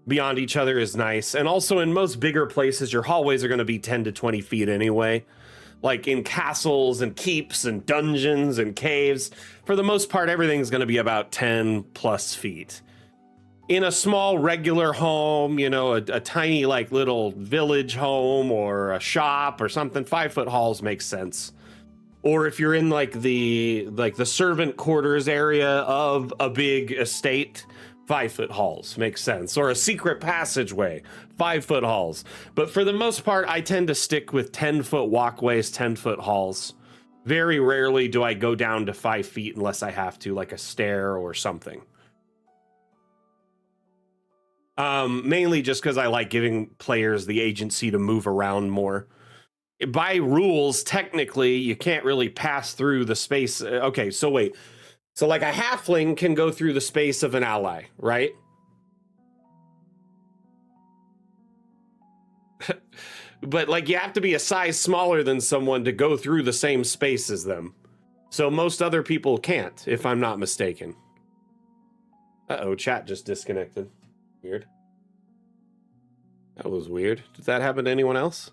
beyond each other is nice. And also in most bigger places, your hallways are going to be 10 to 20 feet anyway. Like in castles and keeps and dungeons and caves, for the most part, everything's going to be about 10 plus feet. In a small regular home, you know, a tiny like little village home or a shop or something, 5-foot halls makes sense. Or if you're in like the servant quarters area of a big estate, 5-foot halls makes sense. Or a secret passageway, 5-foot halls. But for the most part, I tend to stick with 10-foot walkways, 10-foot halls. Very rarely do I go down to 5 feet unless I have to, like a stair or something. Mainly just because I like giving players the agency to move around more. By rules, technically, you can't really pass through the space. Okay, so wait. So like a halfling can go through the space of an ally, right? But like you have to be a size smaller than someone to go through the same space as them. So most other people can't, if I'm not mistaken. Uh-oh, chat just disconnected. Weird. That was weird. Did that happen to anyone else?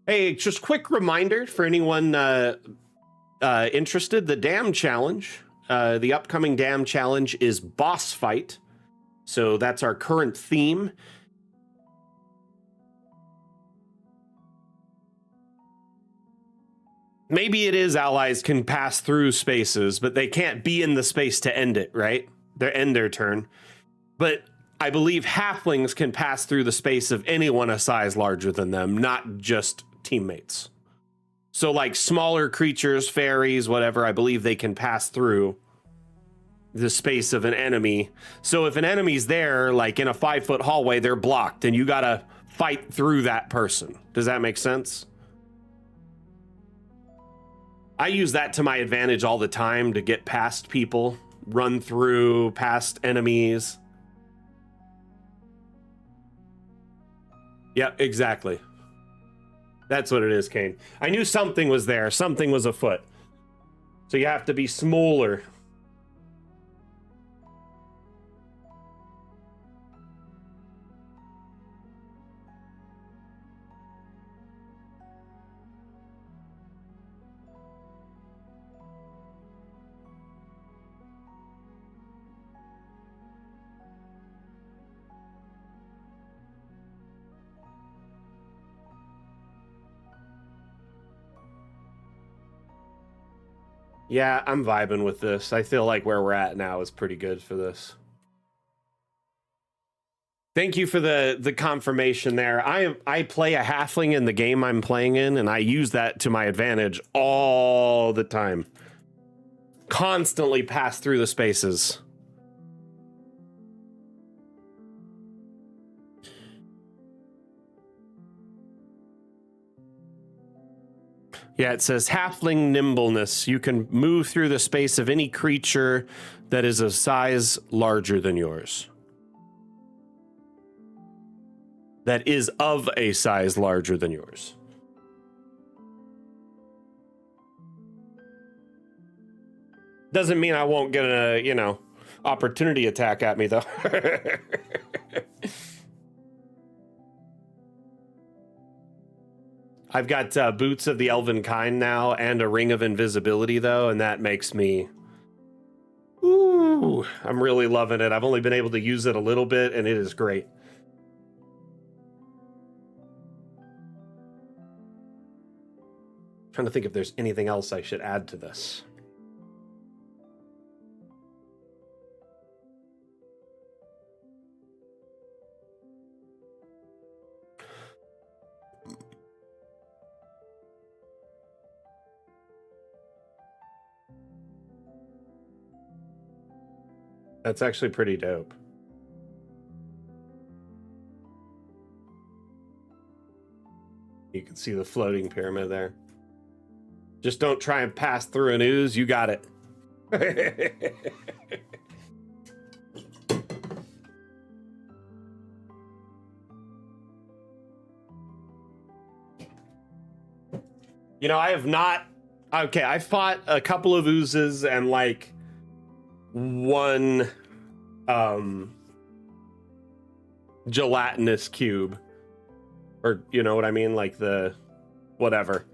Hey, just quick reminder for anyone interested, the Dam Challenge, the upcoming Dam Challenge is boss fight. So that's our current theme. Maybe it is allies can pass through spaces, but they can't be in the space to end it, right? They end their turn. But I believe halflings can pass through the space of anyone a size larger than them, not just teammates. So like smaller creatures, fairies, whatever, I believe they can pass through the space of an enemy. So if an enemy's there, like in a 5-foot hallway, they're blocked and you gotta fight through that person. Does that make sense? I use that to my advantage all the time to get past people, run through past enemies. Yeah, exactly. That's what it is, Kane. I knew something was there. Something was afoot. So you have to be smaller. Yeah, I'm vibing with this. I feel like where we're at now is pretty good for this. Thank you for the confirmation there. I play a halfling in the game I'm playing in, and I use that to my advantage all the time. Constantly pass through the spaces. Yeah, it says halfling nimbleness. You can move through the space of any creature that is a size larger than yours. That is of a size larger than yours. Doesn't mean I won't get a, opportunity attack at me, though. I've got boots of the elven kind now and a ring of invisibility, though, and that makes me... Ooh, I'm really loving it. I've only been able to use it a little bit, and it is great. Trying to think if there's anything else I should add to this. That's actually pretty dope. You can see the floating pyramid there. Just don't try and pass through an ooze. You got it. I have not... Okay, I fought a couple of oozes and, like, one gelatinous cube. Or, you know what I mean? Like the... whatever.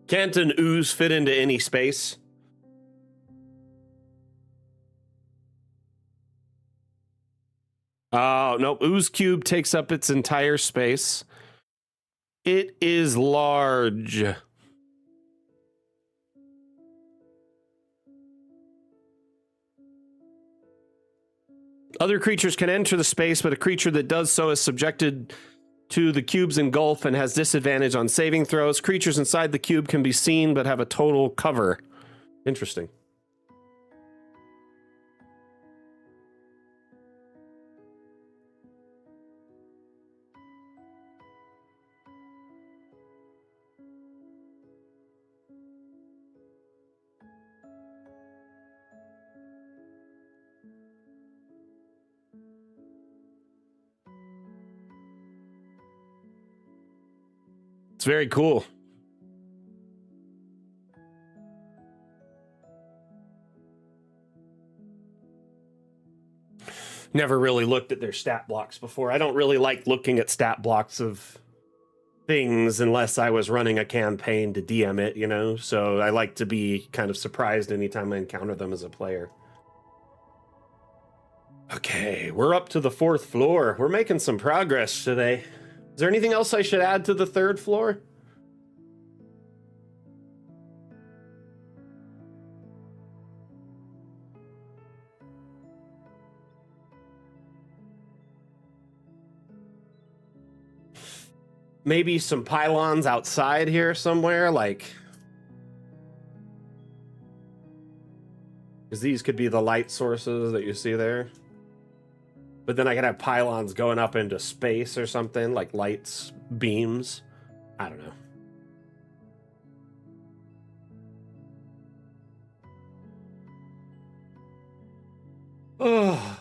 Can't an ooze fit into any space? Oh, no. Ooze cube takes up its entire space. It is large. Other creatures can enter the space, but a creature that does so is subjected to the cube's engulf and has disadvantage on saving throws. Creatures inside the cube can be seen, but have a total cover. Interesting. It's very cool. Never really looked at their stat blocks before. I don't really like looking at stat blocks of things unless I was running a campaign to DM it, So I like to be kind of surprised anytime I encounter them as a player. Okay, we're up to the 4th floor. We're making some progress today. Is there anything else I should add to the 3rd floor? Maybe some pylons outside here somewhere, like... Because these could be the light sources that you see there. But then I could have pylons going up into space or something, like lights, beams. I don't know. Oh.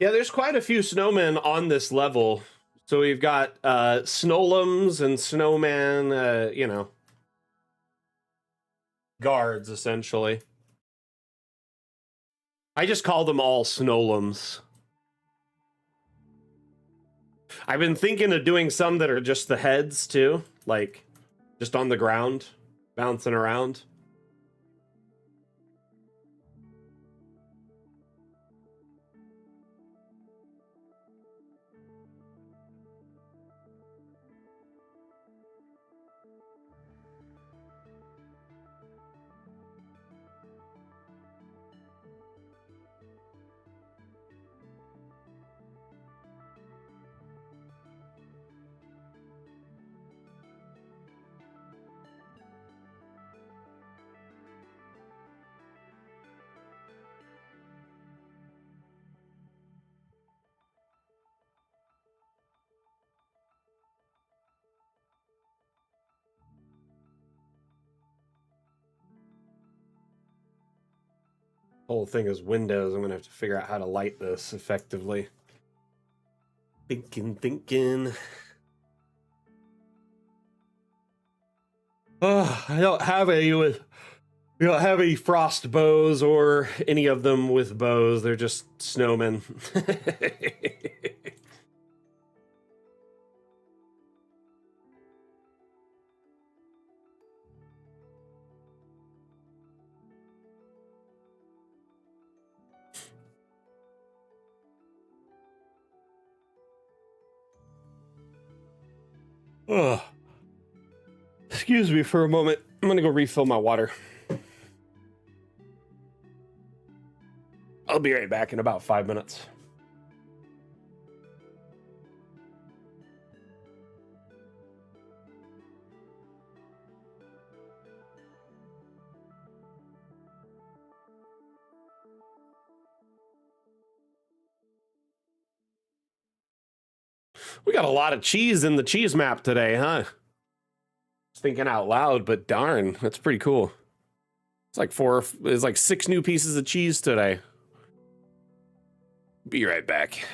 Yeah, there's quite a few snowmen on this level. So we've got snowlums and snowman, you know, guards essentially. I just call them all snowlums. I've been thinking of doing some that are just the heads too, like just on the ground, bouncing around. Whole thing is windows. I'm gonna have to figure out how to light this effectively. Thinking. Oh, I don't have any with. We don't have any frost bows or any of them with bows. They're just snowmen. Oh, excuse me for a moment. I'm gonna go refill my water. I'll be right back in about 5 minutes. We got a lot of cheese in the cheese map today, huh? Just thinking out loud, but darn, that's pretty cool. It's like 6 new pieces of cheese today. Be right back.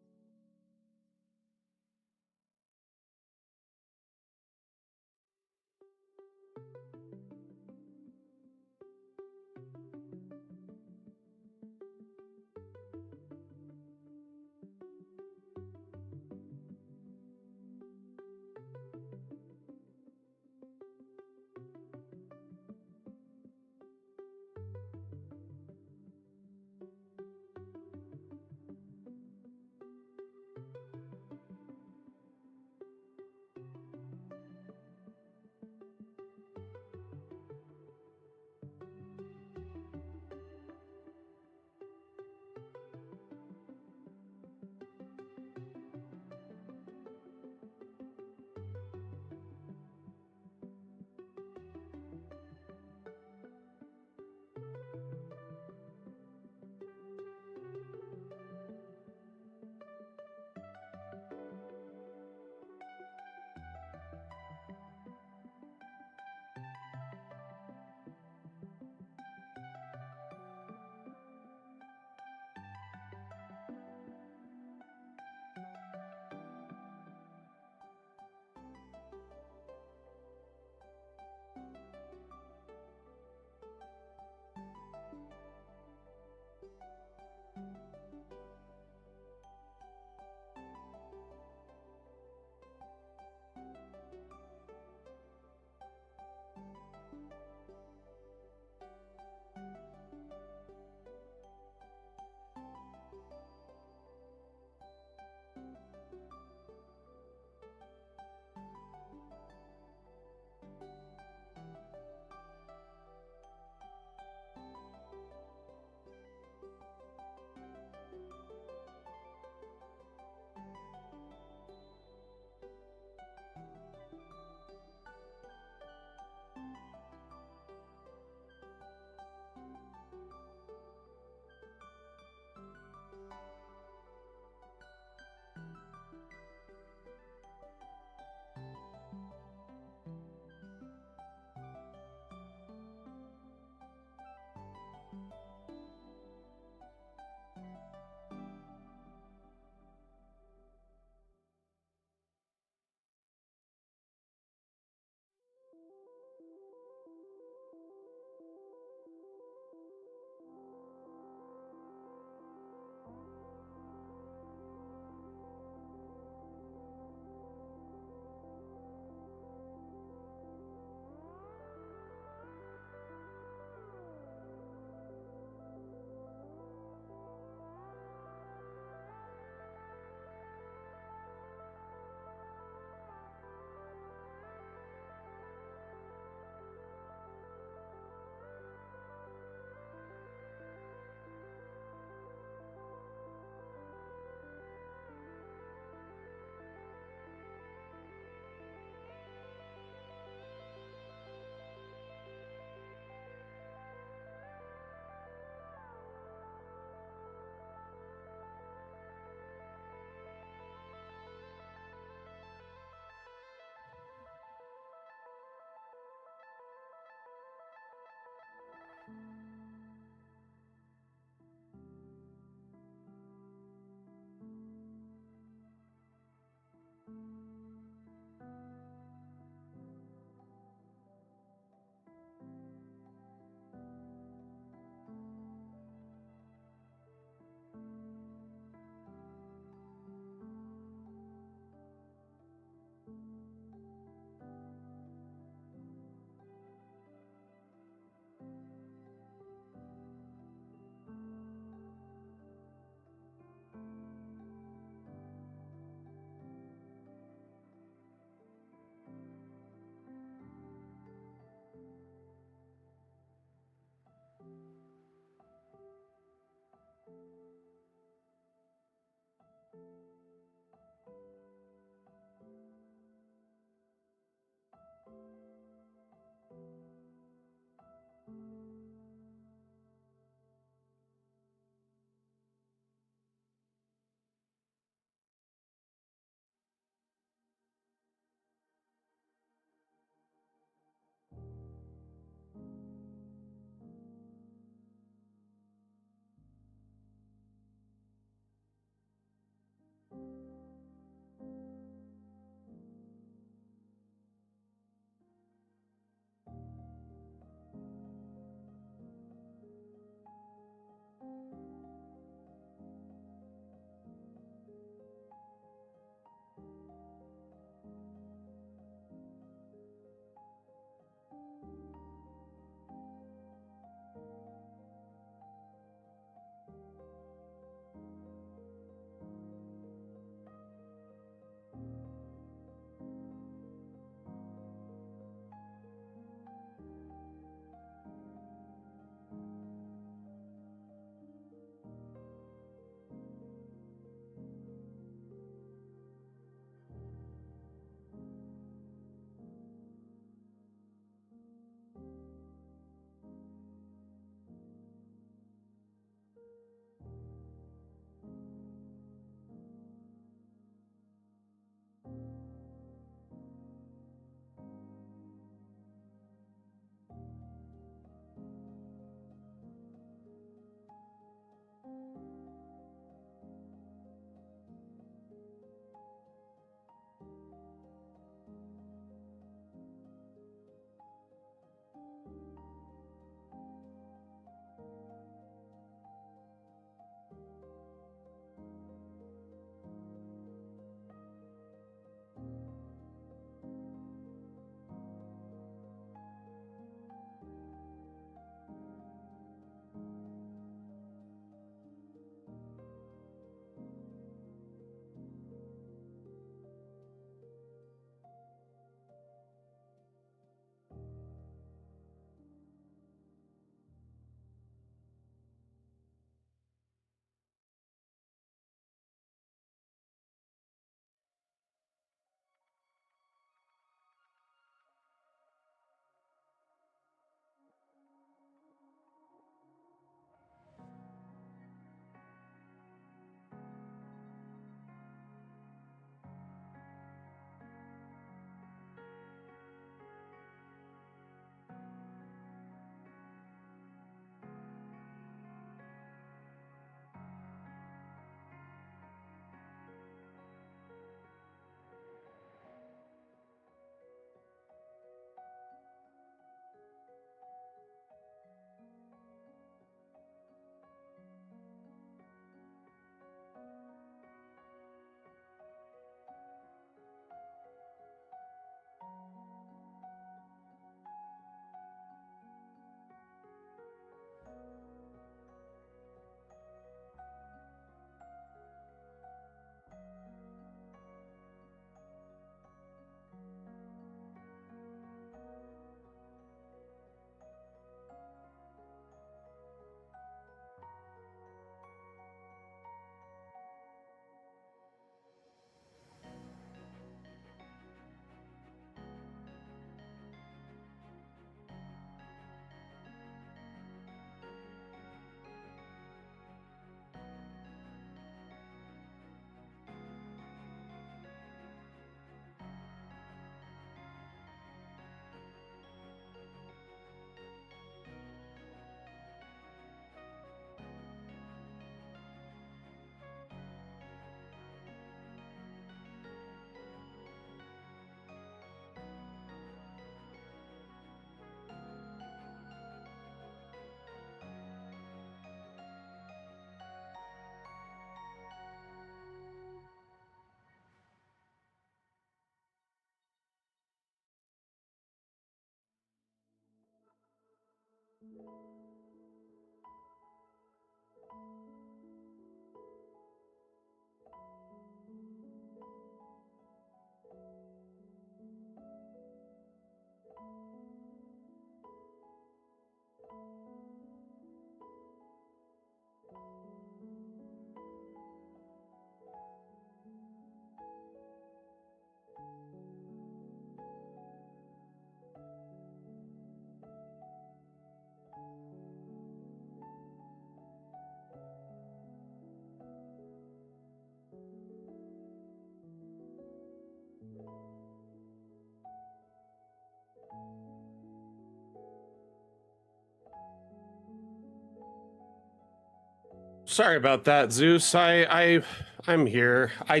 Sorry about that, Zeus. I'm here. I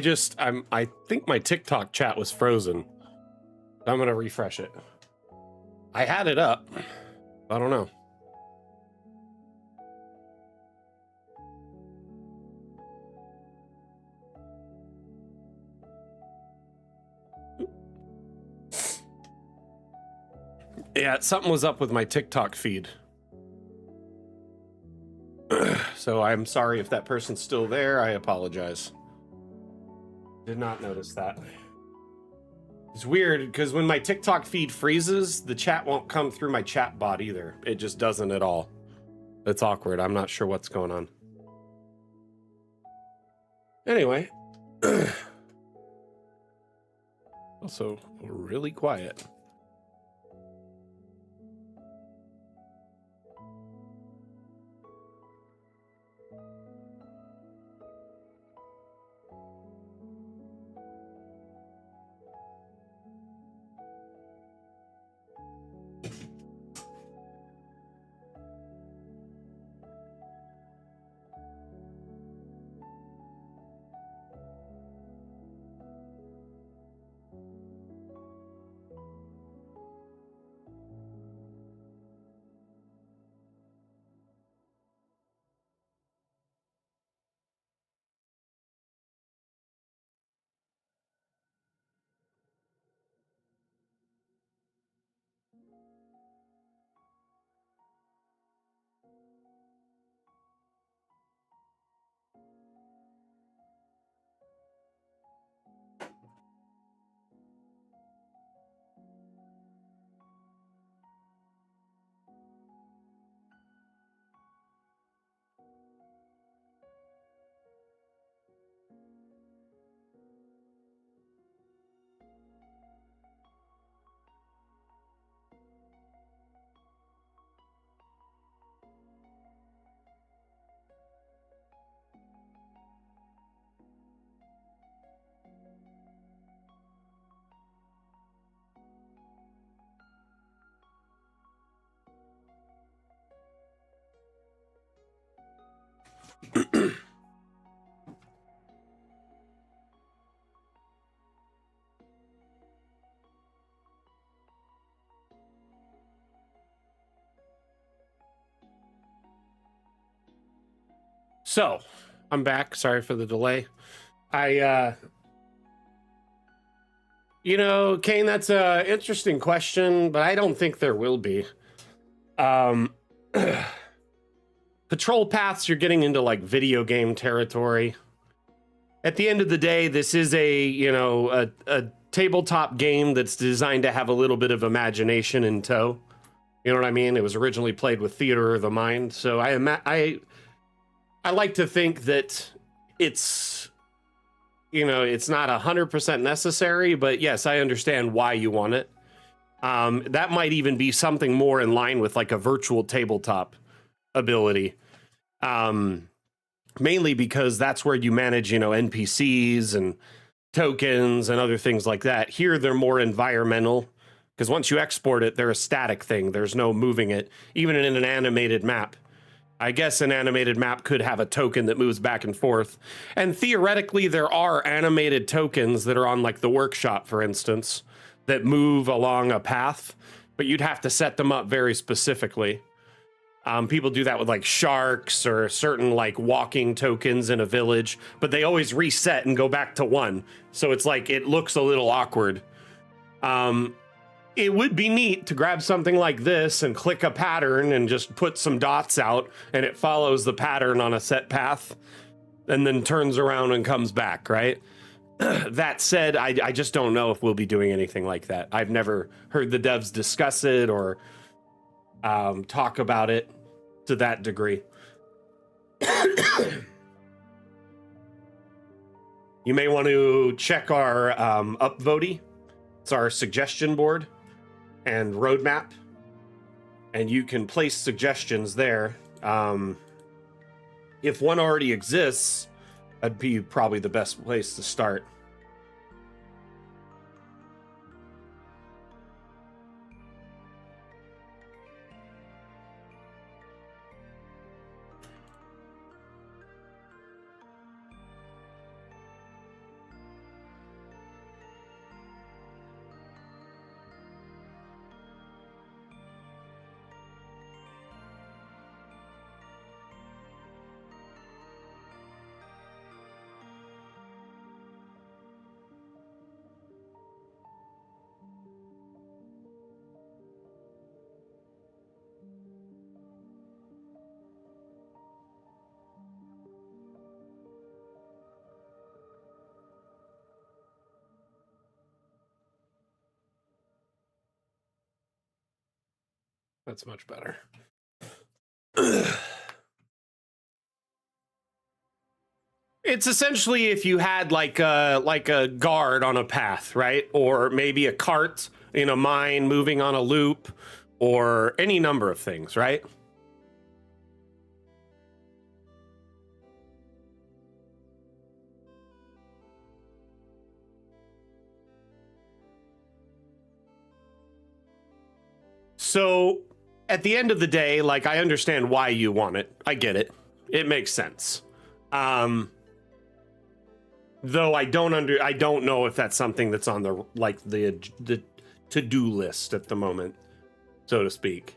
think my TikTok chat was frozen. I'm gonna refresh it. I had it up. I don't know. Yeah, something was up with my TikTok feed. So I'm sorry if that person's still there. I apologize. Did not notice that. It's weird because when my TikTok feed freezes, the chat won't come through my chat bot either. It just doesn't at all. It's awkward. I'm not sure what's going on. Anyway. Also, really quiet. So, I'm back. Sorry for the delay. You know, Kane, that's a interesting question, but I don't think there will be. Patrol paths, you're getting into like video game territory. At the end of the day, this is a tabletop game that's designed to have a little bit of imagination in tow. You know what I mean? It was originally played with theater of the mind, so I like to think that it's not 100% necessary, but yes, I understand why you want it. That might even be something more in line with like a virtual tabletop ability. Mainly because that's where you manage, NPCs and tokens and other things like that. Here, they're more environmental because once you export it, they're a static thing. There's no moving it, even in an animated map. I guess an animated map could have a token that moves back and forth. And theoretically, there are animated tokens that are on like the workshop, for instance, that move along a path, but you'd have to set them up very specifically. People do that with like sharks or certain like walking tokens in a village, but they always reset and go back to one. So it's like, it looks a little awkward. It would be neat to grab something like this and click a pattern and just put some dots out and it follows the pattern on a set path and then turns around and comes back, right? That said, I just don't know if we'll be doing anything like that. I've never heard the devs discuss it or talk about it to that degree. You may want to check our upvote. It's our suggestion board and roadmap, and you can place suggestions there. If one already exists, that'd be probably the best place to start. That's much better. It's essentially if you had like a guard on a path, right? Or maybe a cart in a mine moving on a loop, or any number of things, right? So at the end of the day, like, I understand why you want it. I get it. It makes sense. Though I don't know if that's something that's on the to-do list at the moment, so to speak.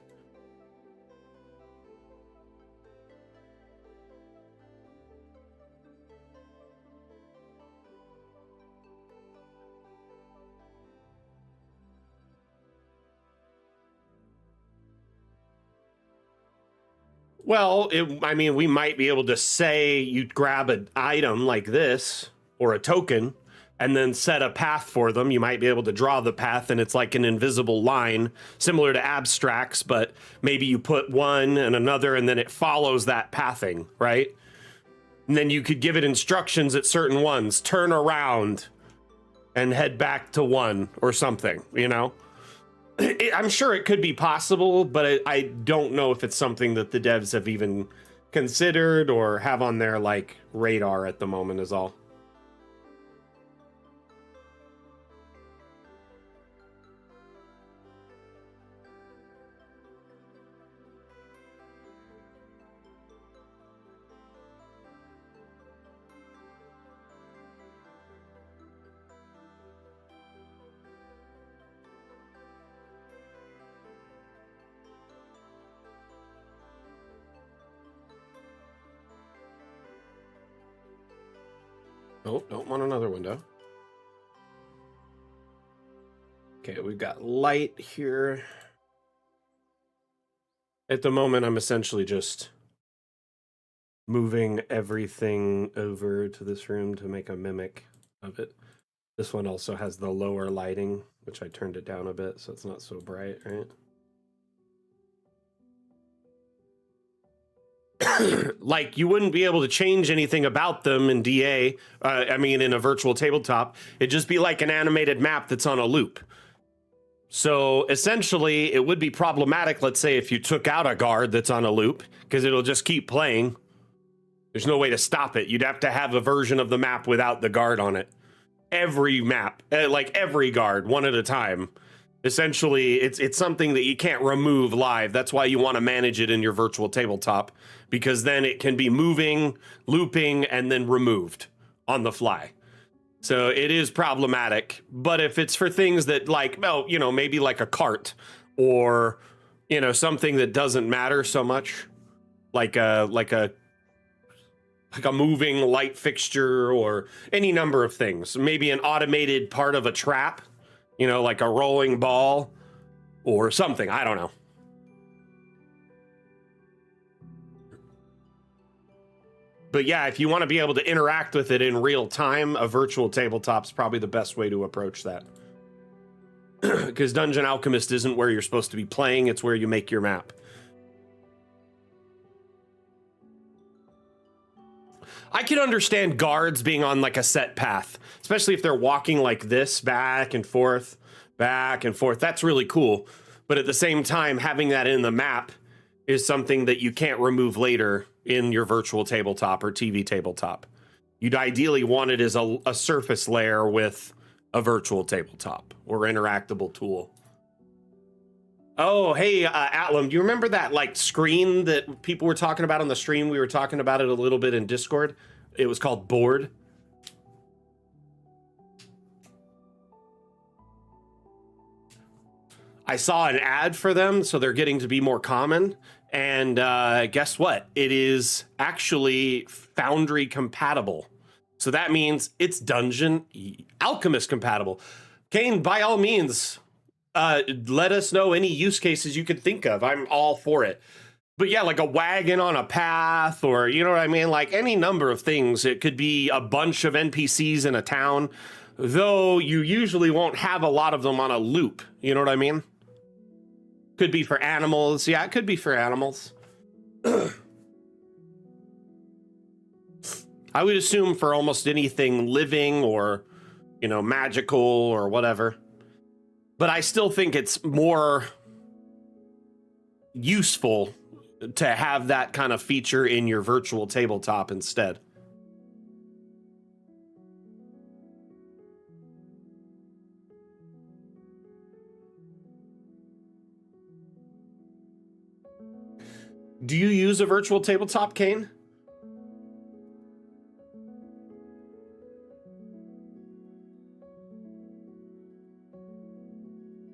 Well, I mean, we might be able to say you grab an item like this or a token and then set a path for them. You might be able to draw the path, and it's like an invisible line, similar to abstracts, but maybe you put one and another, and then it follows that pathing, right? And then you could give it instructions at certain ones, turn around and head back to one or something, you know? I'm sure it could be possible, but I don't know if it's something that the devs have even considered or have on their like radar at the moment is all. Oh, don't want another window. Okay, we've got light here. At the moment, I'm essentially just moving everything over to this room to make a mimic of it. This one also has the lower lighting, which I turned it down a bit so it's not so bright, right? Like, you wouldn't be able to change anything about them in DA. I mean, in a virtual tabletop, it'd just be like an animated map that's on a loop. So essentially, it would be problematic, let's say, if you took out a guard that's on a loop, because it'll just keep playing. There's no way to stop it. You'd have to have a version of the map without the guard on it. Every map, like every guard, one at a time. Essentially, it's something that you can't remove live. That's why you want to manage it in your virtual tabletop, because then it can be moving, looping, and then removed on the fly. So it is problematic. But if it's for things that, like, well, you know, maybe like a cart or, you know, something that doesn't matter so much, like a moving light fixture or any number of things, maybe an automated part of a trap, you know, like a rolling ball or something. I don't know. But yeah, if you want to be able to interact with it in real time, a virtual tabletop's probably the best way to approach that. Because Dungeon Alchemist isn't where you're supposed to be playing, it's where you make your map. I can understand guards being on like a set path, especially if they're walking like this, back and forth, back and forth. That's really cool. But at the same time, having that in the map is something that you can't remove later in your virtual tabletop or TV tabletop. You'd ideally want it as a surface layer with a virtual tabletop or interactable tool. Oh, hey, Atlam, do you remember that like screen that people were talking about on the stream? We were talking about it a little bit in Discord. It was called Board. I saw an ad for them, so they're getting to be more common. And guess what? It is actually Foundry compatible. So that means it's Dungeon Alchemist compatible. Kane, by all means, let us know any use cases you could think of. I'm all for it. But yeah, like a wagon on a path, or, you know what I mean? Like any number of things. It could be a bunch of NPCs in a town, though you usually won't have a lot of them on a loop. You know what I mean? Could be for animals. Yeah, it could be for animals. I would assume for almost anything living or, you know, magical or whatever. But I still think it's more useful to have that kind of feature in your virtual tabletop instead. Do you use a virtual tabletop, Kane?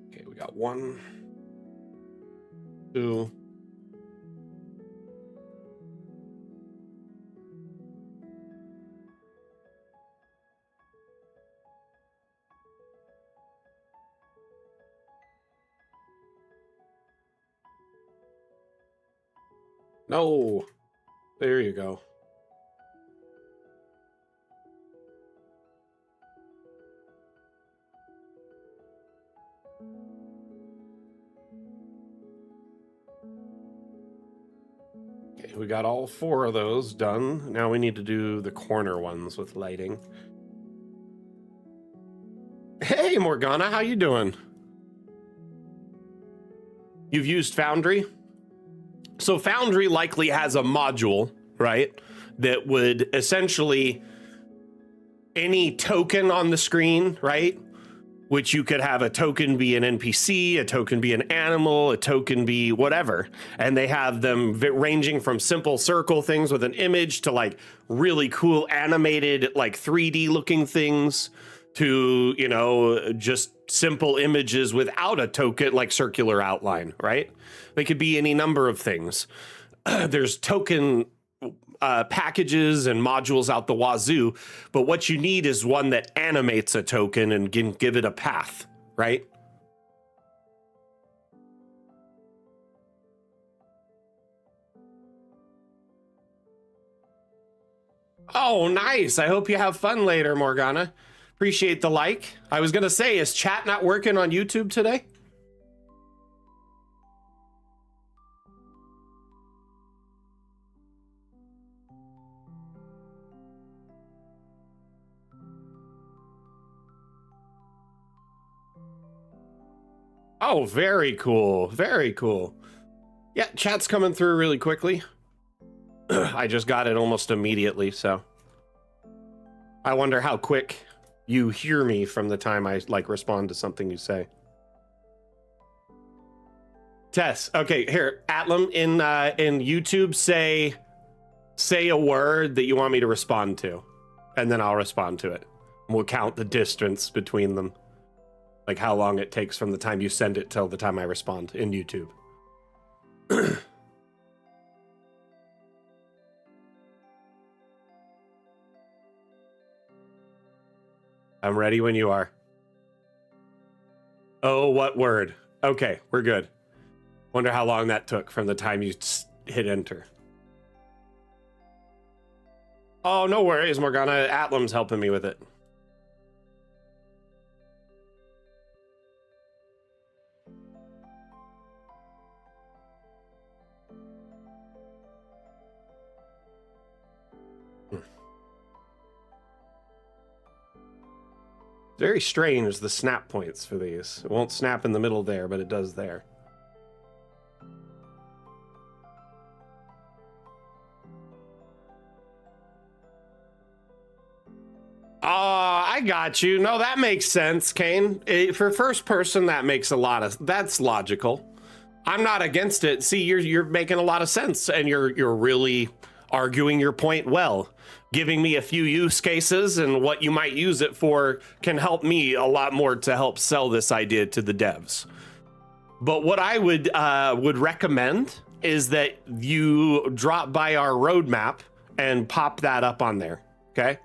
Okay, we got 1, 2. No. There you go. Okay, we got all 4 of those done. Now we need to do the corner ones with lighting. Hey, Morgana, how you doing? You've used Foundry? So Foundry likely has a module, right, that would essentially any token on the screen, right, which you could have a token be an NPC, a token be an animal, a token be whatever. And they have them ranging from simple circle things with an image to like really cool animated, like 3D looking things to, you know, just simple images without a token, like circular outline, right? They could be any number of things. There's token packages and modules out the wazoo, but what you need is one that animates a token and can give it a path, right? Oh, nice. I hope you have fun later, Morgana. Appreciate the like. I was going to say, is chat not working on YouTube today? Oh, very cool. Very cool. Yeah, chat's coming through really quickly. I just got it almost immediately, so I wonder how quick you hear me from the time I like respond to something you say. Tess, okay, here, Atlam in YouTube, say a word that you want me to respond to, and then I'll respond to it. We'll count the distance between them, like how long it takes from the time you send it till the time I respond in YouTube. I'm ready when you are. Oh, what word? Okay, we're good. Wonder how long that took from the time you hit enter. Oh, no worries, Morgana. Atlam's helping me with it. Very strange, the snap points for these. It won't snap in the middle there, but it does there. I got you. No, that makes sense, Kane. For first person, that makes a lot of... That's logical. I'm not against it. See, you're making a lot of sense, and you're really arguing your point well. Giving me a few use cases and what you might use it for can help me a lot more to help sell this idea to the devs. But what I would recommend is that you drop by our roadmap and pop that up on there, okay?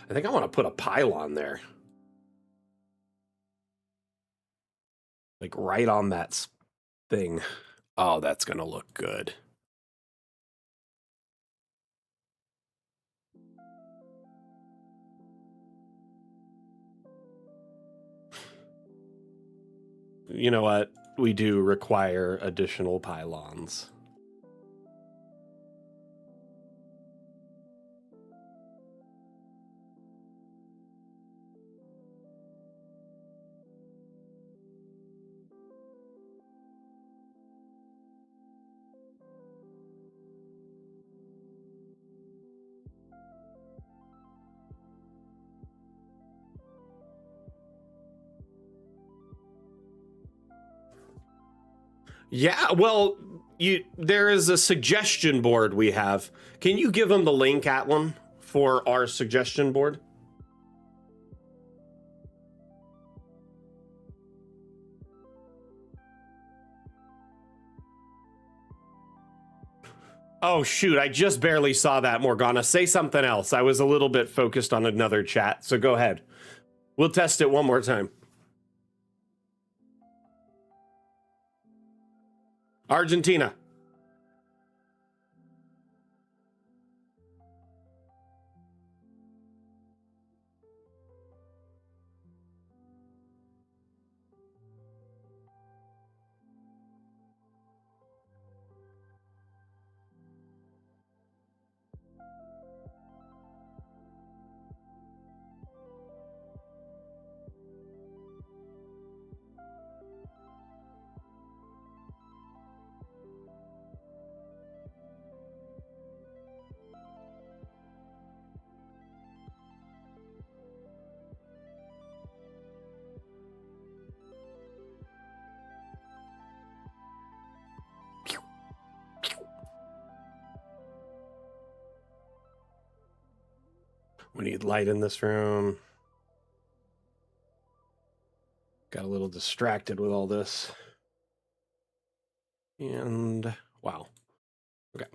I think I want to put a pylon there. Like right on that thing. Oh, that's going to look good. You know what? We do require additional pylons. Yeah, well, there is a suggestion board we have. Can you give them the link, Atlan, for our suggestion board? Oh, shoot, I just barely saw that, Morgana. Say something else. I was a little bit focused on another chat, so go ahead. We'll test it one more time. Argentina. We need light in this room. Got a little distracted with all this. And wow. Okay.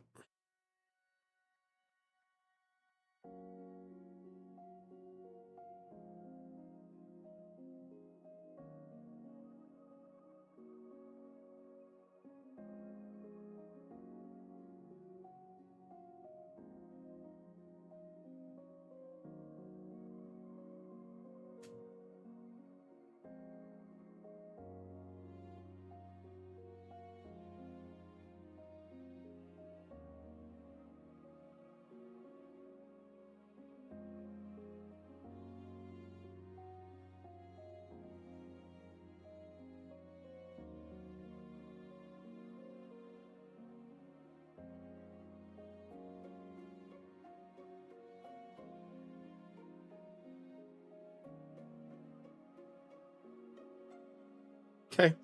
Okay.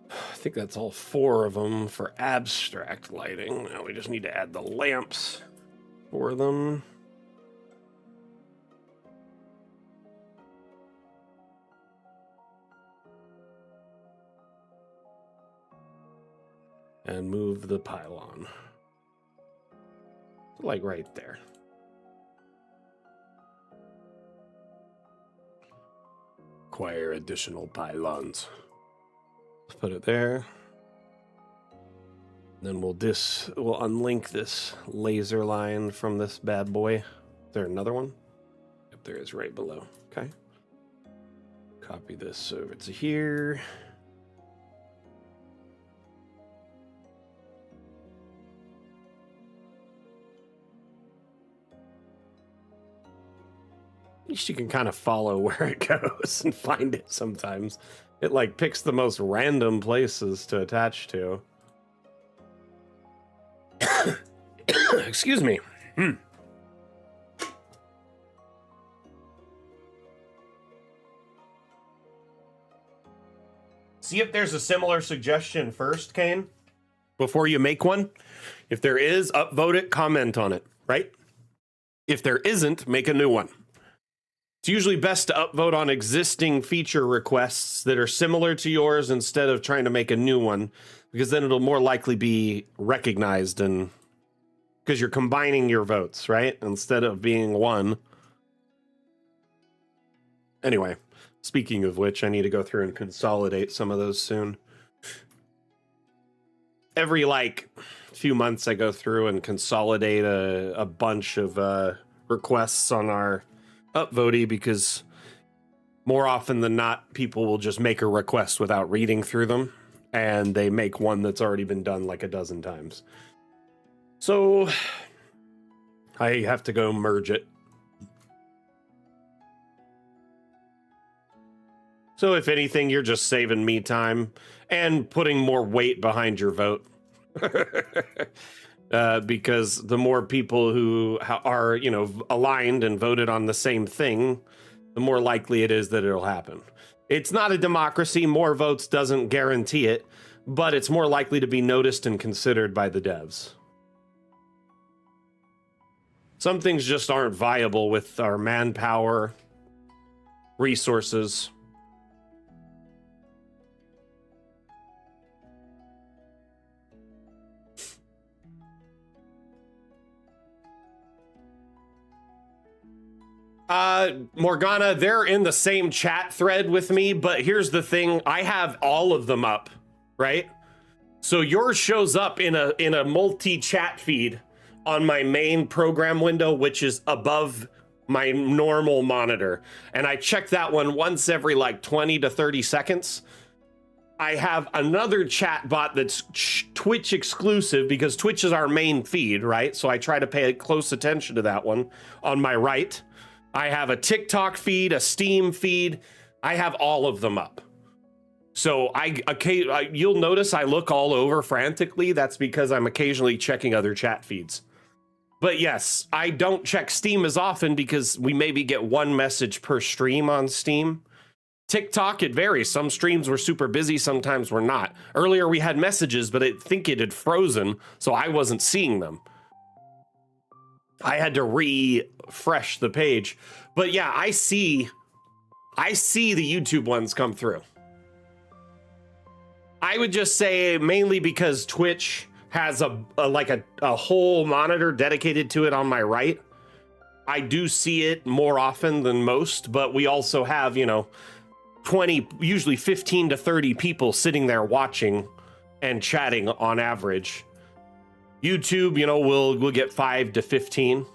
I think that's all 4 of them for abstract lighting. Now we just need to add the lamps for them. And move the pylon. Like right there. Acquire additional pylons. Let's put it there. Then we'll unlink this laser line from this bad boy. Is there another one? Yep, there is right below. Okay. Copy this over to here. At least you can kind of follow where it goes and find it sometimes. It like picks the most random places to attach to. Excuse me. See if there's a similar suggestion first, Kane, before you make one. If there is, upvote it, comment on it, right? If there isn't, make a new one. It's usually best to upvote on existing feature requests that are similar to yours instead of trying to make a new one, because then it'll more likely be recognized, and because you're combining your votes, right? Instead of being one. Anyway, speaking of which, I need to go through and consolidate some of those soon. every like few months I go through and consolidate a bunch of requests on our upvote, because more often than not, people will just make a request without reading through them, and they make one that's already been done like a dozen times. So I have to go merge it. So if anything, you're just saving me time and putting more weight behind your vote. Because the more people who are, aligned and voted on the same thing, the more likely it is that it'll happen. It's not a democracy. More votes doesn't guarantee it, but it's more likely to be noticed and considered by the devs. Some things just aren't viable with our manpower, resources. Morgana, they're in the same chat thread with me, but here's the thing. I have all of them up, right? So yours shows up in a multi-chat feed on my main program window, which is above my normal monitor. And I check that one once every like 20 to 30 seconds. I have another chat bot that's Twitch exclusive, because Twitch is our main feed, right? So I try to pay close attention to that one on my right. I have a TikTok feed, a Steam feed. I have all of them up. So you'll notice I look all over frantically. That's because I'm occasionally checking other chat feeds. But yes, I don't check Steam as often because we maybe get one message per stream on Steam. TikTok, it varies. Some streams were super busy, sometimes we're not. Earlier we had messages, but I think it had frozen, so I wasn't seeing them. I had to refresh the page. But yeah, I see the YouTube ones come through. I would just say mainly because Twitch has a whole monitor dedicated to it on my right. I do see it more often than most, but we also have, 20, usually 15 to 30 people sitting there watching and chatting on average. YouTube, we'll get 5 to 15,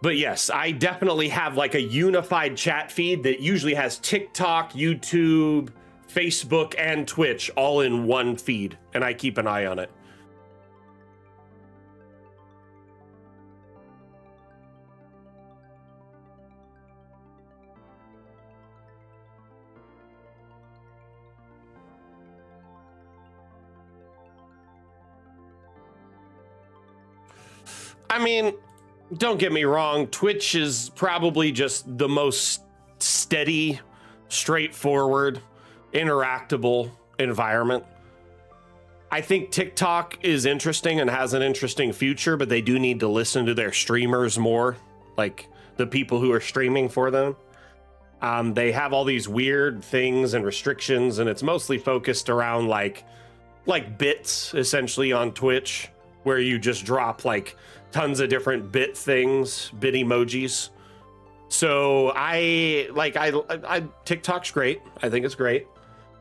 But yes, I definitely have like a unified chat feed that usually has TikTok, YouTube, Facebook, and Twitch all in one feed, and I keep an eye on it. I mean, don't get me wrong, Twitch is probably just the most steady, straightforward, interactable environment. I think TikTok is interesting and has an interesting future, but they do need to listen to their streamers more, like the people who are streaming for them. They have all these weird things and restrictions, and it's mostly focused around like bits, essentially, on Twitch, where you just drop like tons of different bit things, bit emojis. So I TikTok's great. I think it's great.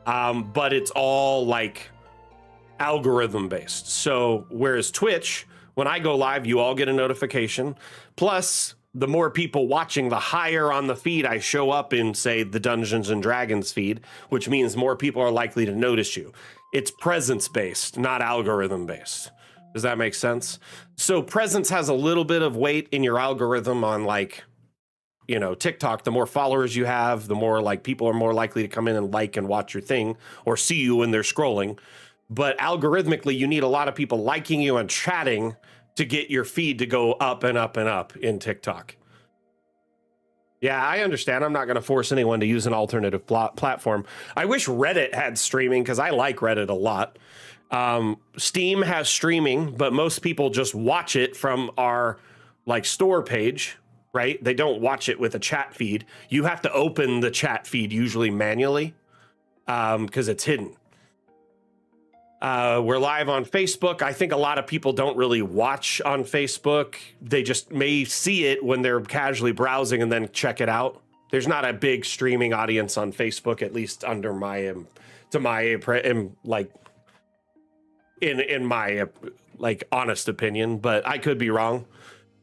But it's all like algorithm based. So whereas Twitch, when I go live, you all get a notification. Plus, the more people watching, the higher on the feed I show up in, say, the Dungeons and Dragons feed, which means more people are likely to notice you. It's presence based, not algorithm based. Does that make sense? So presence has a little bit of weight in your algorithm on TikTok. The more followers you have, the more like people are more likely to come in and like and watch your thing or see you when they're scrolling. But algorithmically, you need a lot of people liking you and chatting to get your feed to go up and up and up in TikTok. Yeah, I understand. I'm not going to force anyone to use an alternative platform. I wish Reddit had streaming, because I like Reddit a lot. Steam has streaming, but most people just watch it from our store page, right? They don't watch it with a chat feed. You have to open the chat feed usually manually, because it's hidden. We're live on Facebook. I think a lot of people don't really watch on Facebook. They just may see it when they're casually browsing and then check it out. There's not a big streaming audience on Facebook, at least under my, to to my in my like honest opinion, but I could be wrong.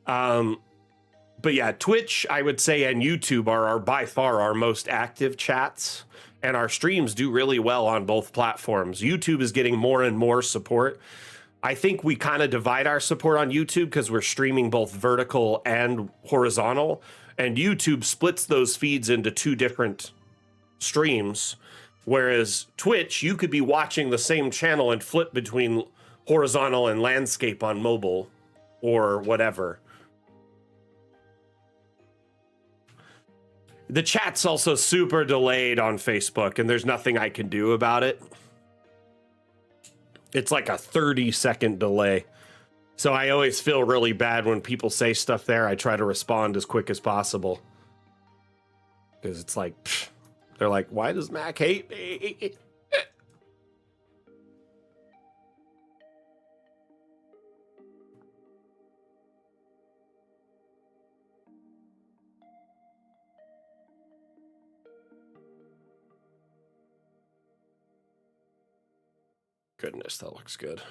But yeah, Twitch, I would say, and YouTube are by far our most active chats, and our streams do really well on both platforms. YouTube is getting more and more support. I think we kind of divide our support on YouTube because we're streaming both vertical and horizontal, and YouTube splits those feeds into two different streams. Whereas Twitch, you could be watching the same channel and flip between horizontal and landscape on mobile or whatever. The chat's also super delayed on Facebook, and there's nothing I can do about it. It's like a 30-second delay. So I always feel really bad when people say stuff there. I try to respond as quick as possible. Because it's like, pfft, they're like, why does Mac hate me? Goodness, that looks good.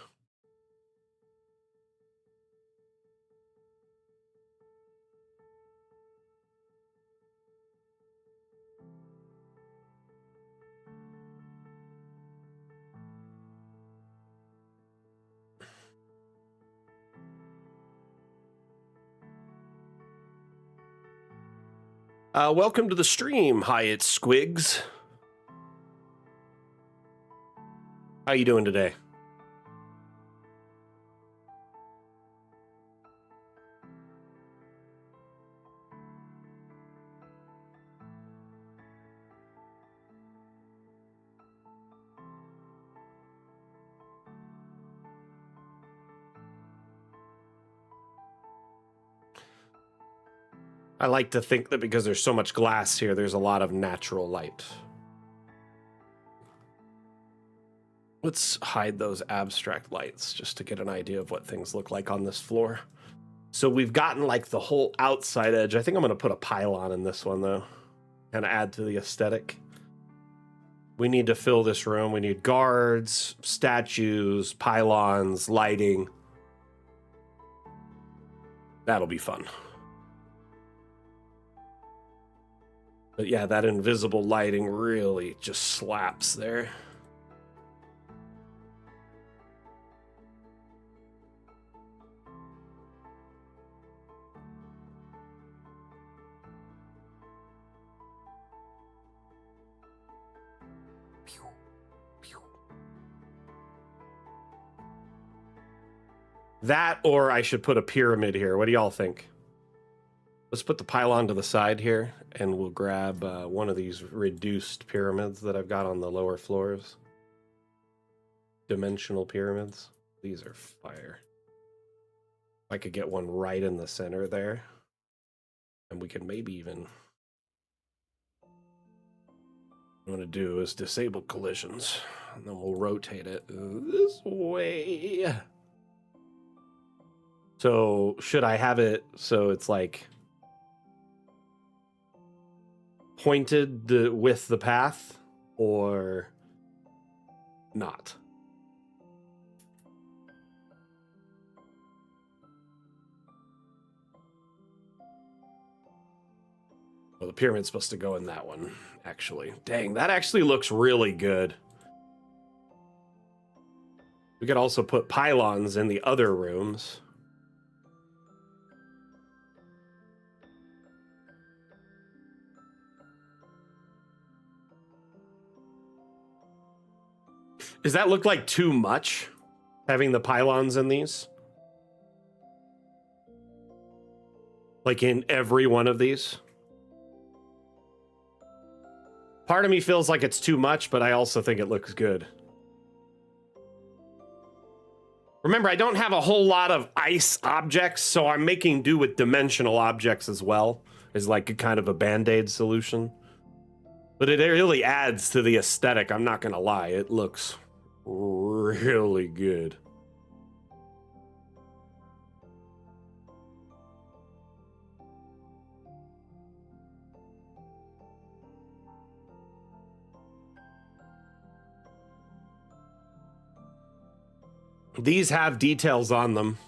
Welcome to the stream, Hyatt Squigs. How you doing today? I like to think that because there's so much glass here, there's a lot of natural light. Let's hide those abstract lights just to get an idea of what things look like on this floor. So we've gotten like the whole outside edge. I think I'm going to put a pylon in this one though, and add to the aesthetic. We need to fill this room. We need guards, statues, pylons, lighting. That'll be fun. But yeah, that invisible lighting really just slaps there. That, or I should put a pyramid here. What do y'all think? Let's put the pylon to the side here, and we'll grab one of these reduced pyramids that I've got on the lower floors. Dimensional pyramids. These are fire. If I could get one right in the center there, and we could maybe even... What I'm going to do is disable collisions, and then we'll rotate it this way. So should I have it so it's like pointed with the path or not? Well, the pyramid's supposed to go in that one, actually. Dang, that actually looks really good. We could also put pylons in the other rooms. Does that look like too much, having the pylons in these? Like in every one of these? Part of me feels like it's too much, but I also think it looks good. Remember, I don't have a whole lot of ice objects, so I'm making do with dimensional objects as well, as like a kind of a band-aid solution. But it really adds to the aesthetic, I'm not gonna lie. It looks really good. These have details on them.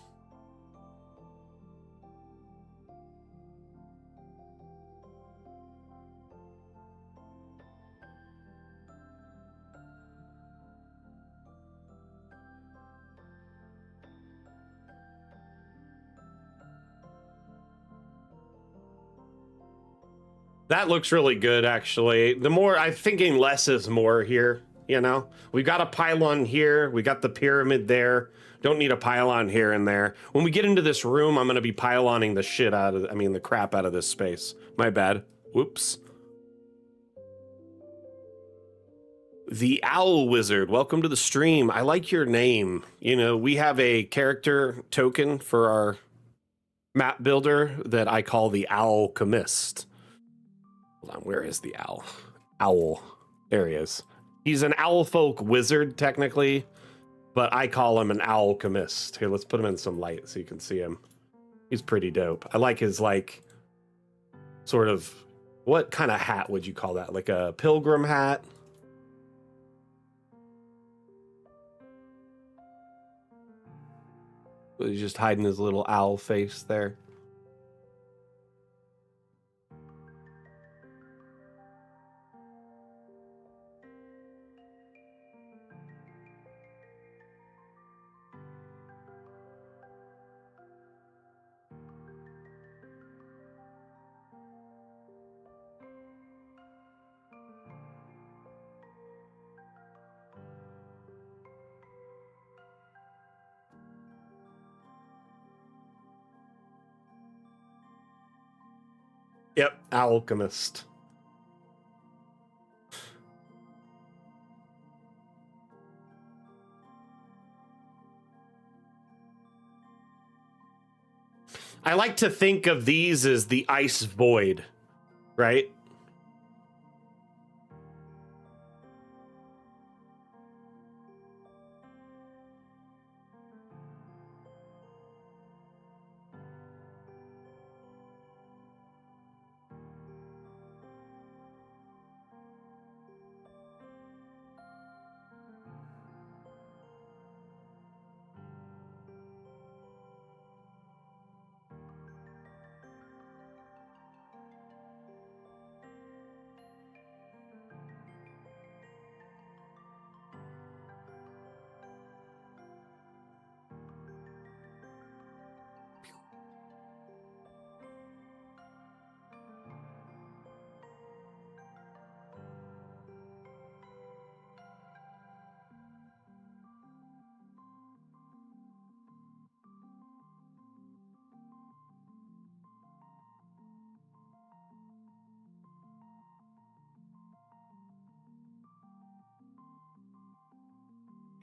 That looks really good, actually. The more I'm thinking, less is more here. You know, we've got a pylon here. We got the pyramid there. Don't need a pylon here and there. When we get into this room, I'm going to be pyloning the shit out of, I mean, the crap out of this space. My bad. Whoops. The Owl Wizard, welcome to the stream. I like your name. You know, we have a character token for our map builder that I call the Alchemist. Hold on, where is the owl? Owl. There he is. He's an owl folk wizard, technically, but I call him an alchemist. Here, let's put him in some light so you can see him. He's pretty dope. I like his, like, sort of, what kind of hat would you call that? Like a pilgrim hat? He's just hiding his little owl face there. Yep, alchemist. I like to think of these as the ice void, right?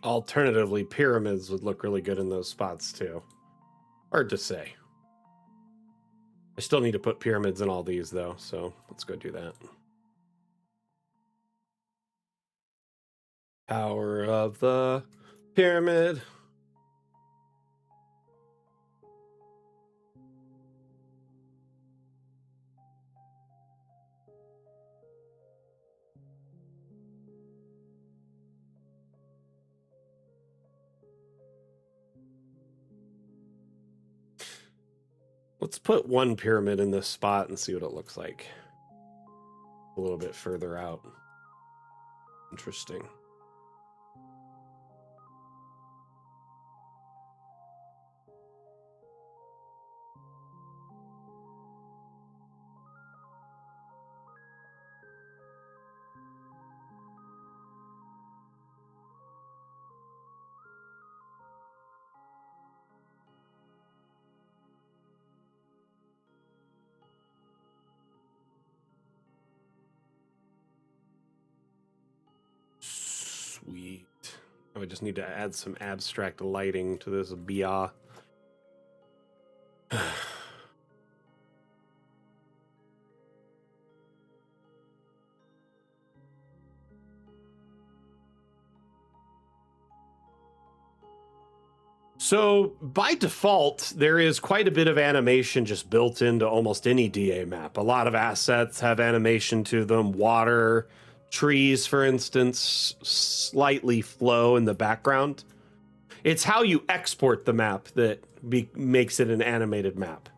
Alternatively, pyramids would look really good in those spots too. Hard to say. I still need to put pyramids in all these though, so let's go do that. Tower of the Pyramid. Let's put one pyramid in this spot and see what it looks like. A little bit further out. Interesting. Sweet. Oh, I just need to add some abstract lighting to this BR. So by default, there is quite a bit of animation just built into almost any DA map. A lot of assets have animation to them. Water, trees, for instance, slightly flow in the background. It's how you export the map that makes it an animated map.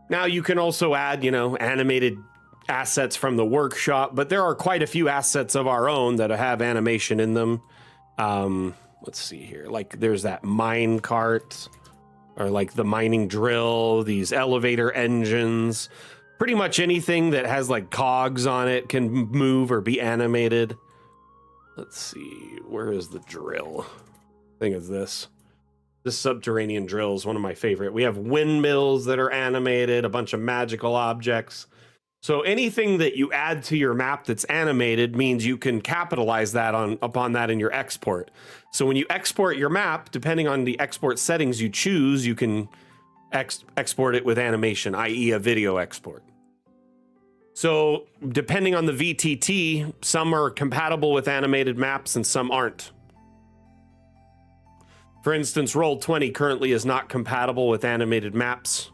Now you can also add, animated assets from the workshop, but there are quite a few assets of our own that have animation in them. Let's see here. Like there's that mine cart, or like the mining drill, these elevator engines. Pretty much anything that has like cogs on it can move or be animated. Let's see, where is the drill? I think it's this. This subterranean drill is one of my favorite. We have windmills that are animated, a bunch of magical objects. So anything that you add to your map that's animated means you can capitalize that upon that in your export. So when you export your map, depending on the export settings you choose, you can export it with animation, i.e. a video export. So depending on the VTT, some are compatible with animated maps and some aren't. For instance, Roll20 currently is not compatible with animated maps.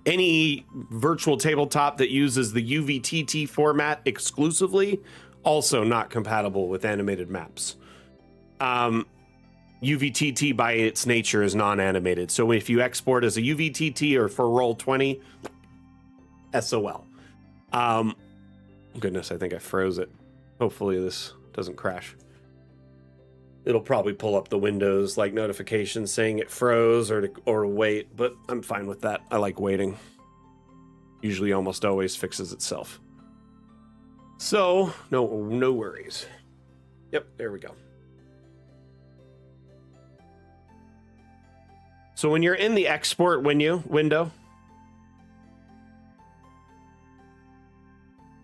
Any virtual tabletop that uses the UVTT format exclusively, also not compatible with animated maps. UVTT by its nature is non-animated. So if you export as a UVTT or for Roll20, SOL. Goodness, I think I froze it. Hopefully this doesn't crash. It'll probably pull up the Windows like notifications saying it froze or wait, but I'm fine with that. I like waiting. Usually almost always fixes itself. So, no worries. Yep, there we go. So when you're in the export window,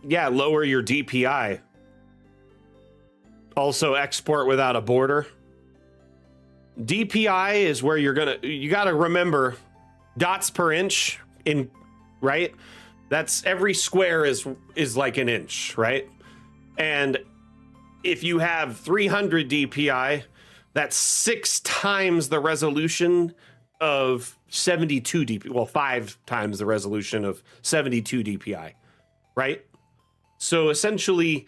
yeah, lower your DPI. Also export without a border. DPI is where you gotta remember dots per inch right? That's every square is like an inch, right? And if you have 300 DPI, that's 6 times the resolution of 72 DPI. Well, 5 times the resolution of 72 DPI, right? So essentially,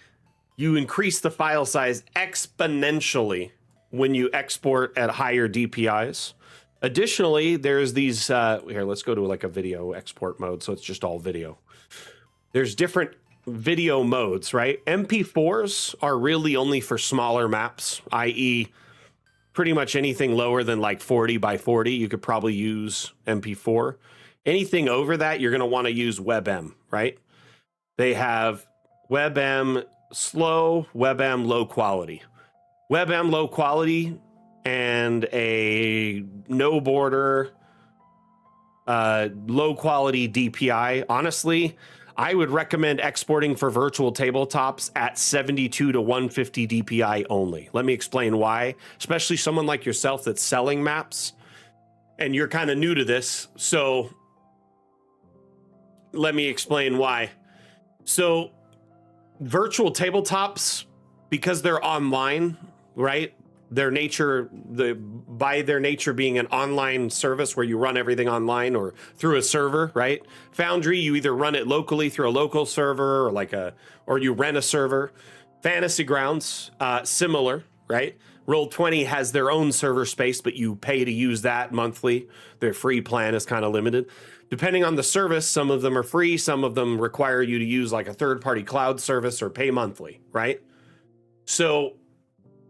you increase the file size exponentially when you export at higher DPIs. Additionally, there's these, here, let's go to like a video export mode, so it's just all video. There's different video modes, right? MP4s are really only for smaller maps, i.e. pretty much anything lower than like 40 by 40, you could probably use MP4. Anything over that, you're gonna wanna use WebM, right? They have WebM slow, WebM low quality. WebM low quality and a no border, low quality DPI. Honestly, I would recommend exporting for virtual tabletops at 72 to 150 DPI only. Let me explain why, especially someone like yourself that's selling maps and you're kind of new to this. So let me explain why. So virtual tabletops, because they're online, right? By their nature being an online service where you run everything online or through a server, right? Foundry, you either run it locally through a local server or you rent a server. Fantasy Grounds, similar, right? Roll20 has their own server space, but you pay to use that monthly. Their free plan is kind of limited. Depending on the service, some of them are free, some of them require you to use like a third-party cloud service or pay monthly, right? So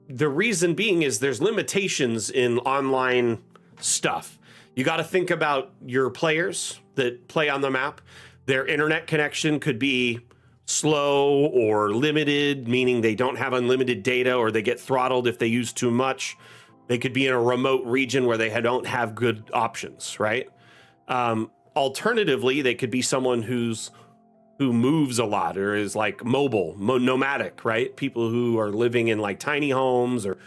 the reason being is there's limitations in online stuff. You got to think about your players that play on the map. Their internet connection could be slow or limited, meaning they don't have unlimited data or they get throttled if they use too much. They could be in a remote region where they don't have good options, right? Alternatively, they could be someone who moves a lot or is like mobile, nomadic, right? People who are living in like tiny homes or,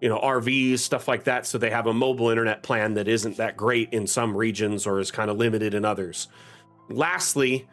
RVs, stuff like that. So they have a mobile internet plan that isn't that great in some regions or is kind of limited in others. Lastly,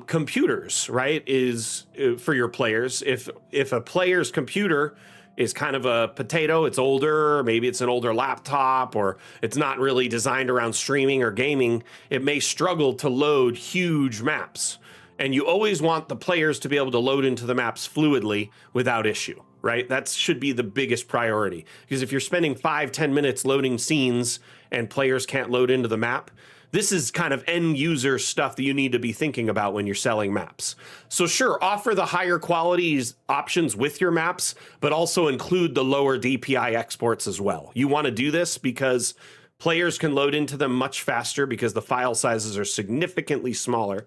computers, right, is for your players. If a player's computer is kind of a potato, it's older, maybe it's an older laptop, or it's not really designed around streaming or gaming, it may struggle to load huge maps. And you always want the players to be able to load into the maps fluidly without issue, right? That should be the biggest priority. Because if you're spending 5-10 minutes loading scenes and players can't load into the map, this is kind of end user stuff that you need to be thinking about when you're selling maps. So sure, offer the higher quality options with your maps, but also include the lower DPI exports as well. You want to do this because players can load into them much faster because the file sizes are significantly smaller.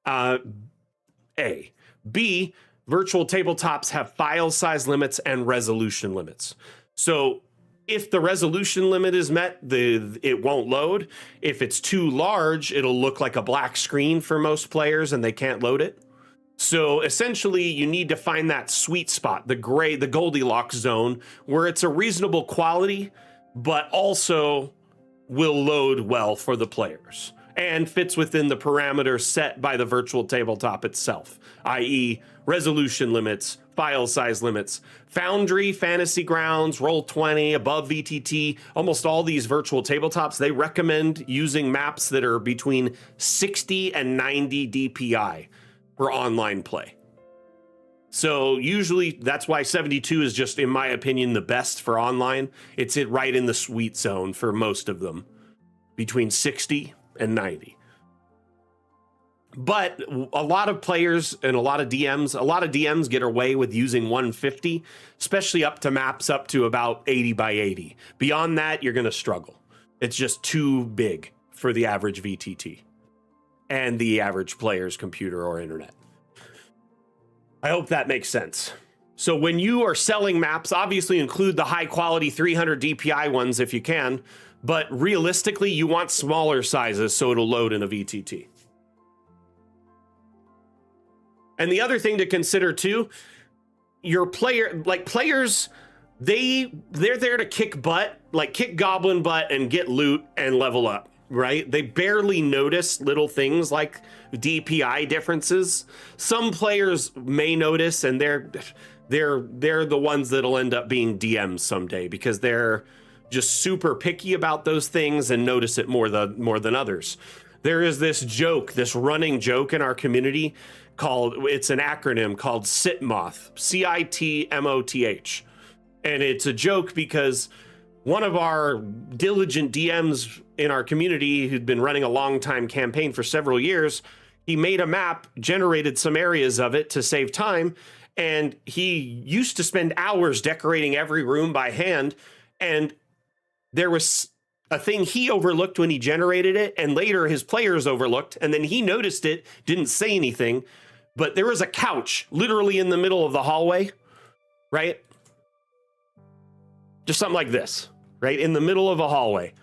A. B, virtual tabletops have file size limits and resolution limits. So if the resolution limit is met, it won't load. If it's too large, it'll look like a black screen for most players and they can't load it. So essentially, you need to find that sweet spot, the Goldilocks zone, where it's a reasonable quality, but also will load well for the players and fits within the parameters set by the virtual tabletop itself, i.e. resolution limits, file size limits. Foundry, Fantasy Grounds, Roll20, Above VTT, almost all these virtual tabletops, they recommend using maps that are between 60 and 90 DPI for online play. So usually that's why 72 is just, in my opinion, the best for online. It's right in the sweet zone for most of them, between 60 and 90. But a lot of players and a lot of DMs get away with using 150, especially up to maps up to about 80 by 80. Beyond that, you're going to struggle. It's just too big for the average VTT and the average player's computer or internet. I hope that makes sense. So when you are selling maps, obviously include the high quality 300 DPI ones if you can, but realistically, you want smaller sizes so it'll load in a VTT. And the other thing to consider too, your players, they're there to kick butt, like kick goblin butt and get loot and level up, right? They barely notice little things like DPI differences. Some players may notice, and they're the ones that'll end up being DMs someday because they're just super picky about those things and notice it more than others. There is this running joke in our community it's an acronym called CITMOTH, CITMOTH. And it's a joke because one of our diligent DMs in our community who'd been running a long time campaign for several years, he made a map, generated some areas of it to save time, and he used to spend hours decorating every room by hand, and there was a thing he overlooked when he generated it, and later his players overlooked, and then he noticed it, didn't say anything, but there was a couch literally in the middle of the hallway, right? Just something like this, right? In the middle of a hallway.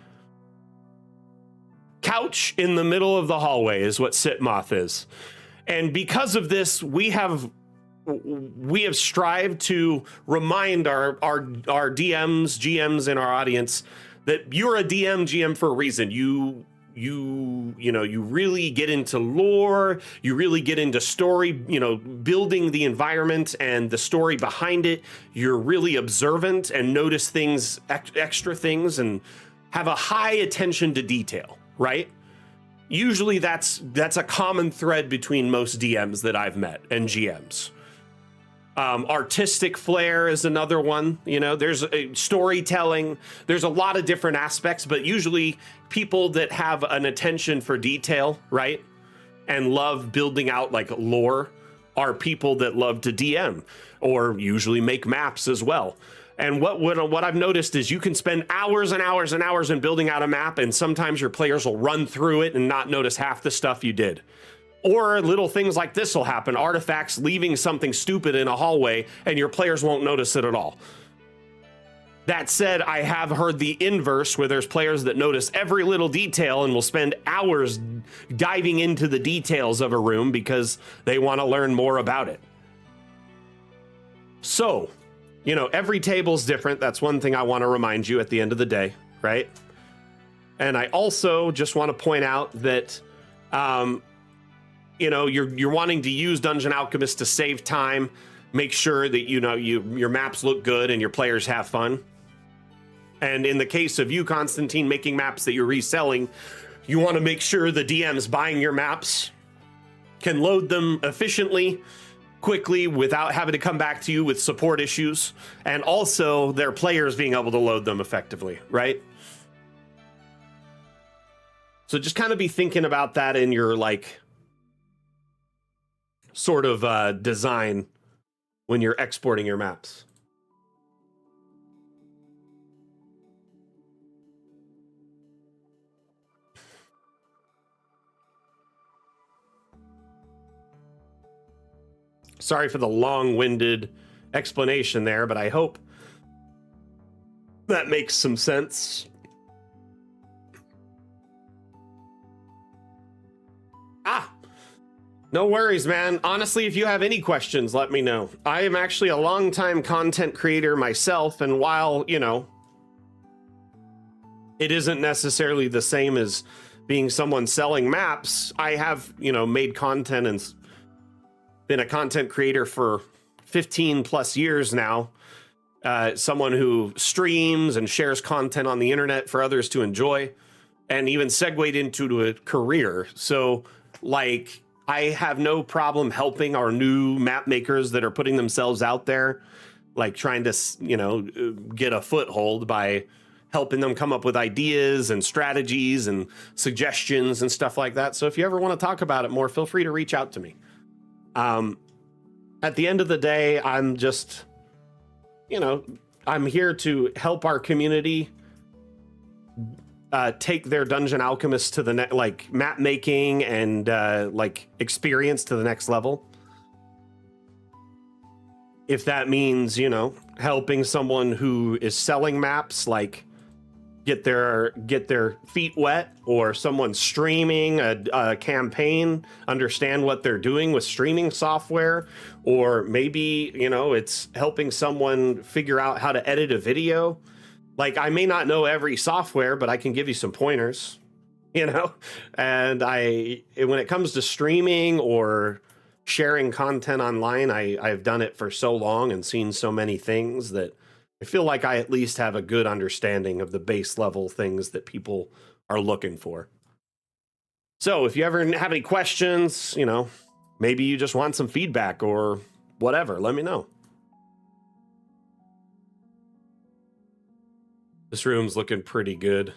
Couch in the middle of the hallway is what CITMOTH is. And because of this, we have strived to remind our DMs, GMs in our audience that you're a DM, GM for a reason. You really get into lore, you really get into story, building the environment and the story behind it. You're really observant and notice things, extra things, and have a high attention to detail, right? Usually that's a common thread between most DMs that I've met and GMs. Artistic flair is another one. There's storytelling. There's a lot of different aspects, but usually people that have an attention for detail, right, and love building out like lore are people that love to DM or usually make maps as well. And what I've noticed is you can spend hours and hours and hours in building out a map, and sometimes your players will run through it and not notice half the stuff you did. Or little things like this will happen, artifacts leaving something stupid in a hallway, and your players won't notice it at all. That said, I have heard the inverse, where there's players that notice every little detail and will spend hours diving into the details of a room because they want to learn more about it. So, every table's different. That's one thing I want to remind you at the end of the day, right? And I also just want to point out that you're wanting to use Dungeon Alchemist to save time, make sure that your maps look good and your players have fun. And in the case of you, Constantine, making maps that you're reselling, you want to make sure the DMs buying your maps can load them efficiently quickly without having to come back to you with support issues, and also their players being able to load them effectively, right? So just kind of be thinking about that in your like sort of design when you're exporting your maps. Sorry for the long-winded explanation there, but I hope that makes some sense. No worries, man. Honestly, if you have any questions, let me know. I am actually a longtime content creator myself, and while, you know, it isn't necessarily the same as being someone selling maps, I have, you know, made content and been a content creator for 15 plus years now. Someone who streams and shares content on the internet for others to enjoy, and even segued into a career. So, like, I have no problem helping our new map makers that are putting themselves out there, like trying to, you know, get a foothold by helping them come up with ideas and strategies and suggestions and stuff like that. So if you ever want to talk about it more, feel free to reach out to me. At the end of the day, I'm just, you know, I'm here to help our community take their dungeon alchemist to the like map making and like experience to the next level. If that means, you know, helping someone who is selling maps, like get their feet wet, or someone streaming a campaign, understand what they're doing with streaming software, or maybe, you know, it's helping someone figure out how to edit a video. Like, I may not know every software, but I can give you some pointers, you know? And when it comes to streaming or sharing content online, I've done it for so long and seen so many things that I feel like I at least have a good understanding of the base level things that people are looking for. So if you ever have any questions, you know, maybe you just want some feedback or whatever, let me know. This room's looking pretty good.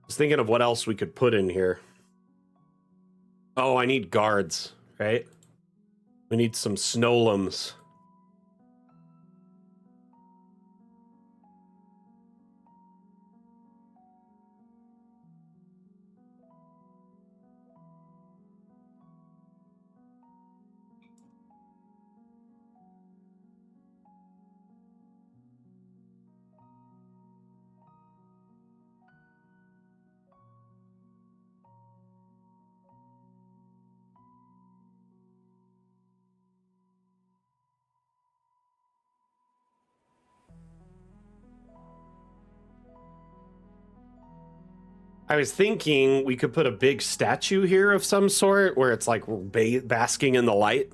I was thinking of what else we could put in here. Oh, I need guards, right? We need some snowlums. I was thinking we could put a big statue here of some sort where it's like basking in the light.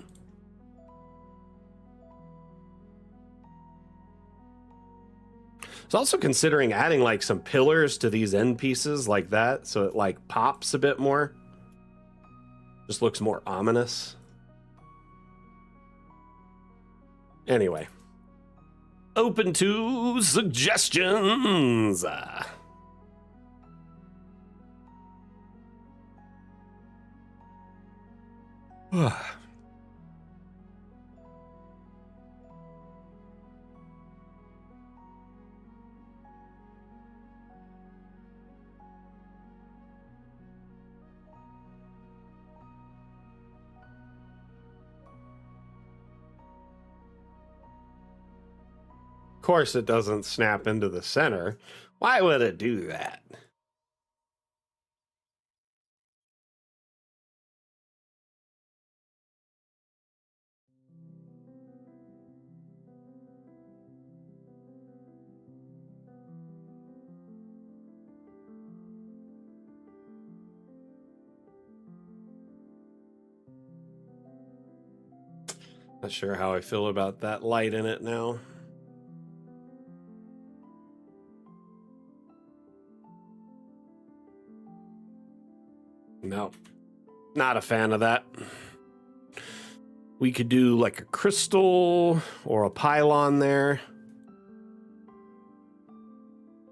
I was also considering adding like some pillars to these end pieces like that, so it like pops a bit more. Just looks more ominous. Anyway, open to suggestions. Of course it doesn't snap into the center. Why would it do that? Not sure how I feel about that light in it now. No, not a fan of that. We could do like a crystal or a pylon there.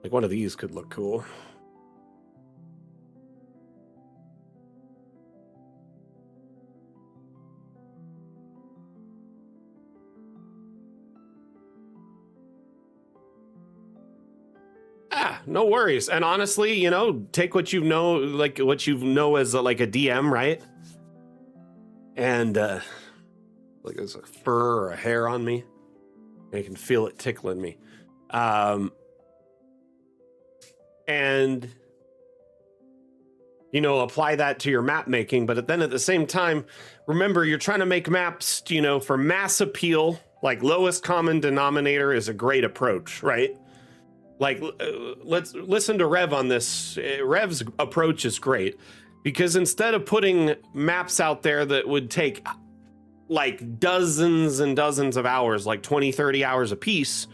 Like one of these could look cool. No worries. And honestly, you know, take what you know, like what you know as like a DM, right? And like there's a fur or a hair on me. I can feel it tickling me. And you know, apply that to your map making, but then at the same time, remember you're trying to make maps, you know, for mass appeal. Like lowest common denominator is a great approach, right? Like, let's listen to Rev on this. Rev's approach is great because instead of putting maps out there that would take like dozens and dozens of hours, like 20, 30 hours a piece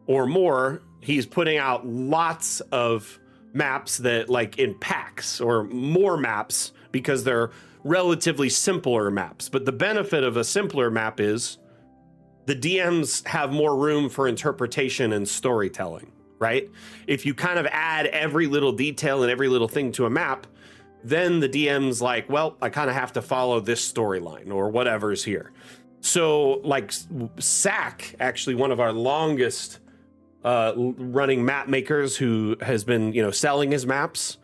or more, he's putting out lots of maps that like in packs or more maps because they're relatively simpler maps. But the benefit of a simpler map is the DMs have more room for interpretation and storytelling. Right? If you kind of add every little detail and every little thing to a map, then the DM's like, well, I kind of have to follow this storyline or whatever's here. So like Sack, actually one of our longest running map makers who has been, you know, selling his maps,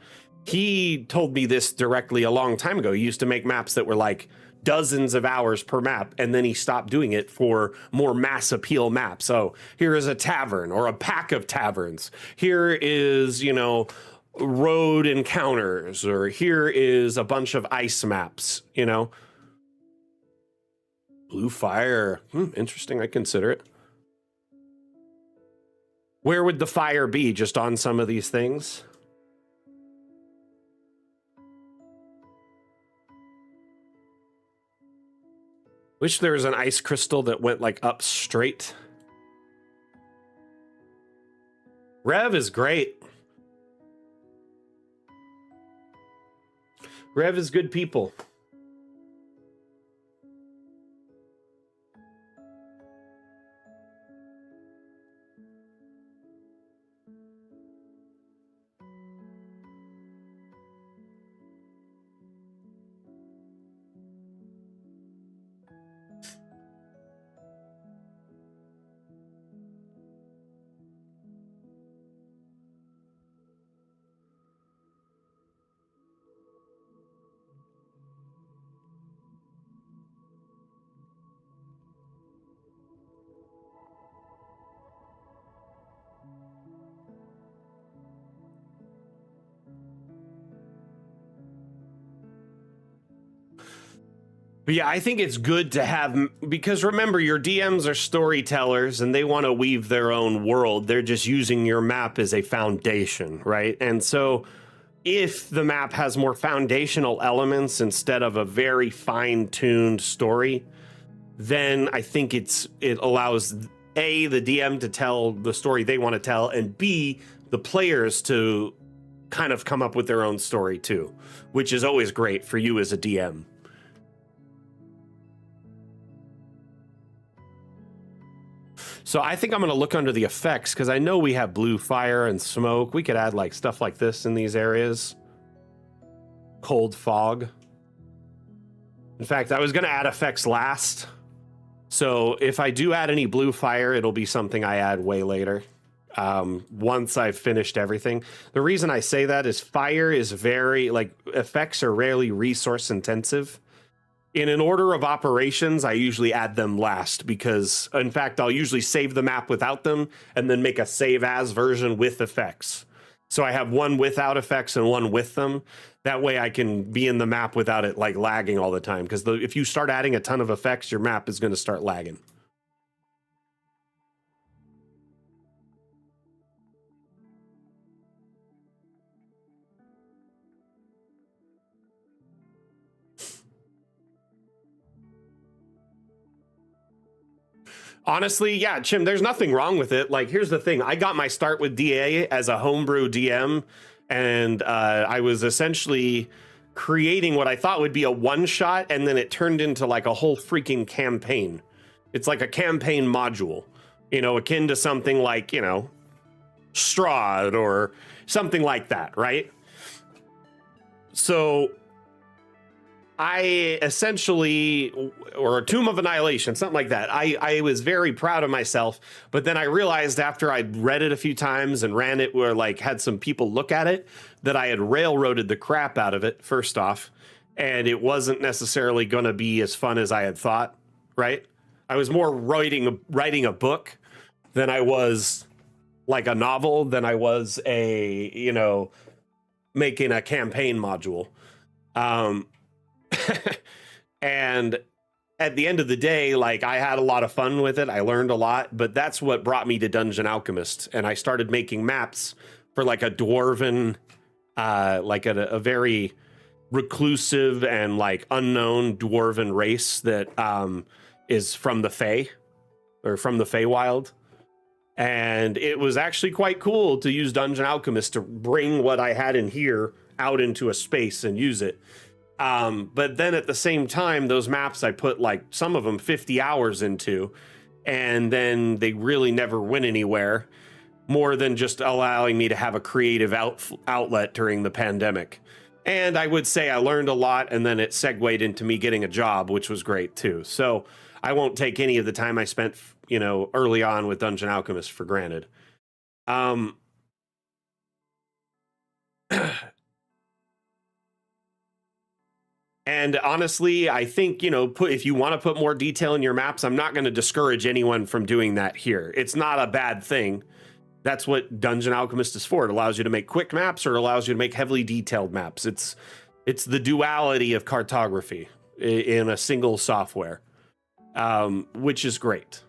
he told me this directly a long time ago. He used to make maps that were like dozens of hours per map, and then he stopped doing it for more mass appeal maps. So here is a tavern or a pack of taverns. Here is, you know, road encounters, or here is a bunch of ice maps, you know. Blue fire. Interesting. I consider it. Where would the fire be? Just on some of these things? Wish there was an ice crystal that went like up straight. Rev is great. Rev is good people. But yeah, I think it's good to have, because remember, your DMs are storytellers and they want to weave their own world. They're just using your map as a foundation, right? And so if the map has more foundational elements instead of a very fine-tuned story, then I think it allows A, the DM to tell the story they want to tell, and B, the players to kind of come up with their own story too, which is always great for you as a DM. So I think I'm going to look under the effects because I know we have blue fire and smoke. We could add like stuff like this in these areas. Cold fog. In fact, I was going to add effects last. So if I do add any blue fire, it'll be something I add way later. Once I've finished everything. The reason I say that is fire is very, like, effects are rarely resource intensive. In an order of operations, I usually add them last because, in fact, I'll usually save the map without them and then make a save as version with effects. So I have one without effects and one with them. That way I can be in the map without it like lagging all the time. Because if you start adding a ton of effects, your map is going to start lagging. Honestly, yeah, Chim, there's nothing wrong with it. Like, here's the thing. I got my start with DA as a homebrew DM, and I was essentially creating what I thought would be a one-shot, and then it turned into like a whole freaking campaign. It's like a campaign module, you know, akin to something like, you know, Strahd or something like that, right? So I essentially, or a Tomb of Annihilation, something like that. I was very proud of myself, but then I realized after I'd read it a few times and ran it, where like had some people look at it, that I had railroaded the crap out of it, first off, and it wasn't necessarily going to be as fun as I had thought, right? I was more writing a book than I was like a novel, than I was a, you know, making a campaign module. And at the end of the day, like, I had a lot of fun with it. I learned a lot, but that's what brought me to Dungeon Alchemist. And I started making maps for like a dwarven, like a very reclusive and like unknown dwarven race that is from the Fae, or from the Feywild. And it was actually quite cool to use Dungeon Alchemist to bring what I had in here out into a space and use it. But then at the same time, those maps I put like some of them 50 hours into, and then they really never went anywhere more than just allowing me to have a creative outlet during the pandemic. And I would say I learned a lot, and then it segued into me getting a job, which was great too. So I won't take any of the time I spent, you know, early on with Dungeon Alchemist for granted. And honestly, I think, you know, if you want to put more detail in your maps, I'm not going to discourage anyone from doing that here. It's not a bad thing. That's what Dungeon Alchemist is for. It allows you to make quick maps, or it allows you to make heavily detailed maps. It's the duality of cartography in a single software, which is great.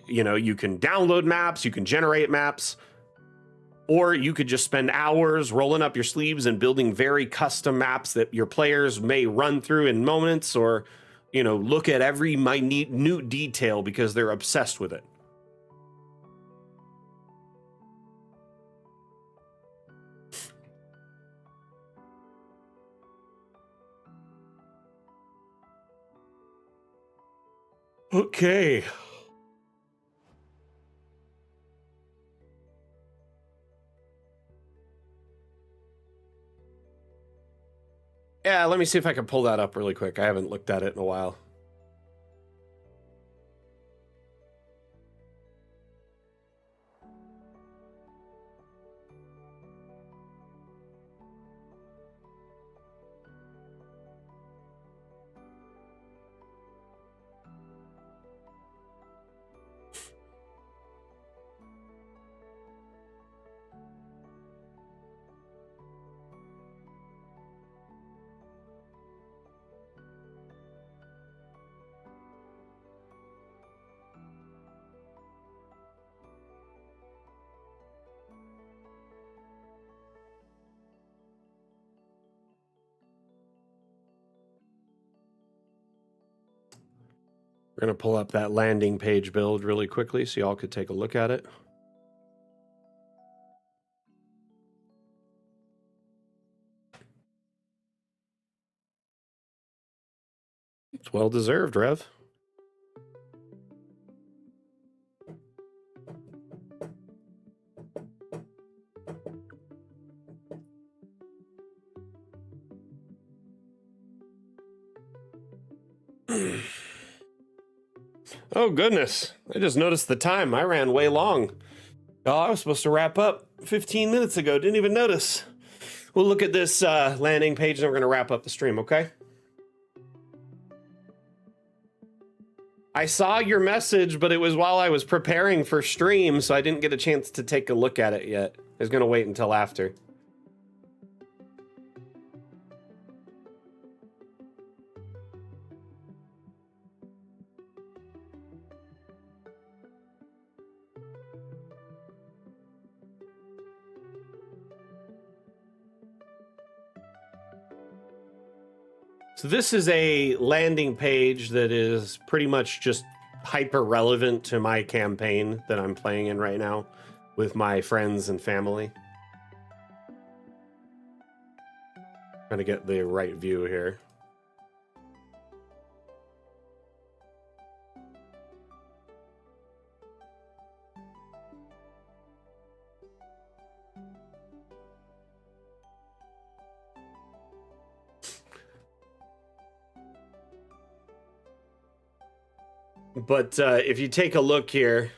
You know, you can download maps, you can generate maps, or you could just spend hours rolling up your sleeves and building very custom maps that your players may run through in moments, or, you know, look at every minute detail because they're obsessed with it. Okay. Yeah, let me see if I can pull that up really quick. I haven't looked at it in a while. We're going to pull up that landing page build really quickly so y'all could take a look at it. It's well deserved, Rev. Oh, goodness. I just noticed the time. I ran way long. Oh, I was supposed to wrap up 15 minutes ago. Didn't even notice. We'll look at this landing page and we're going to wrap up the stream, okay? I saw your message, but it was while I was preparing for stream, so I didn't get a chance to take a look at it yet. I was going to wait until after. So this is a landing page that is pretty much just hyper relevant to my campaign that I'm playing in right now with my friends and family. Trying to get the right view here. But if you take a look here,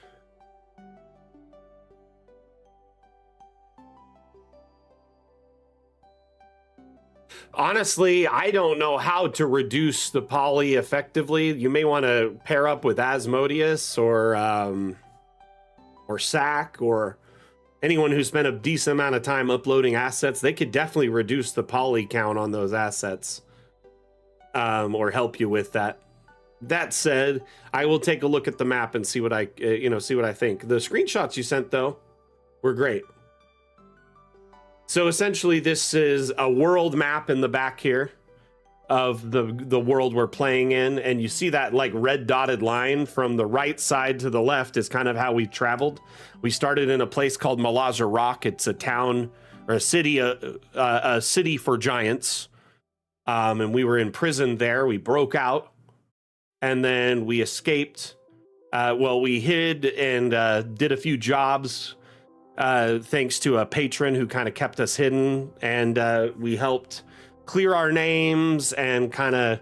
honestly, I don't know how to reduce the poly effectively. You may want to pair up with Asmodeus or Sack or anyone who spent a decent amount of time uploading assets. They could definitely reduce the poly count on those assets, or help you with that. That said, I will take a look at the map and see what I think. The screenshots you sent though were great. So essentially, this is a world map in the back here of the world we're playing in, and you see that like red dotted line from the right side to the left is kind of how we traveled. We started in a place called Malazar Rock. It's a town or a city for giants, and we were imprisoned there. We broke out, and then we escaped. We hid and did a few jobs. Thanks to a patron who kind of kept us hidden, and we helped clear our names and kind of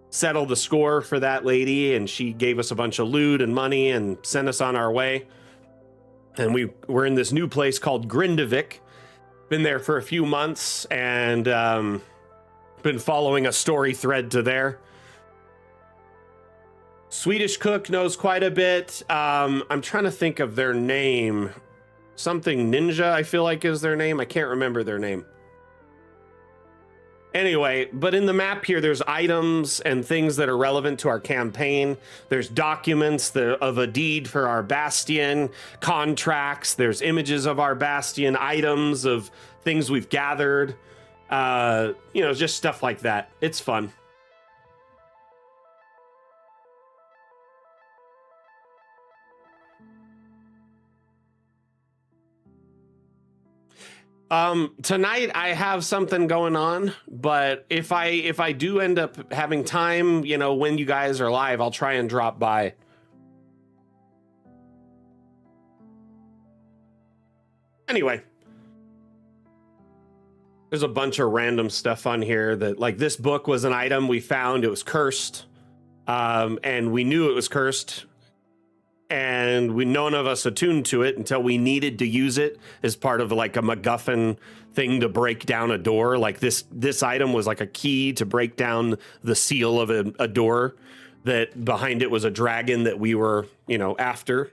settle the score for that lady, and she gave us a bunch of loot and money and sent us on our way. And we're in this new place called Grindavik. Been there for a few months and been following a story thread to there. Swedish Cook knows quite a bit. I'm trying to think of their name. Something Ninja, I feel like, is their name. I can't remember their name. Anyway, but in the map here, there's items and things that are relevant to our campaign. There's documents of a deed for our bastion, contracts. There's images of our bastion, items of things we've gathered. Just stuff like that. It's fun. Tonight I have something going on, but if I do end up having time, when you guys are live, I'll try and drop by. Anyway, there's a bunch of random stuff on here that, like, this book was an item we found. It was cursed, and we knew it was cursed. And none of us attuned to it until we needed to use it as part of like a MacGuffin thing to break down a door. Like this item was like a key to break down the seal of a door that behind it was a dragon that we were, after.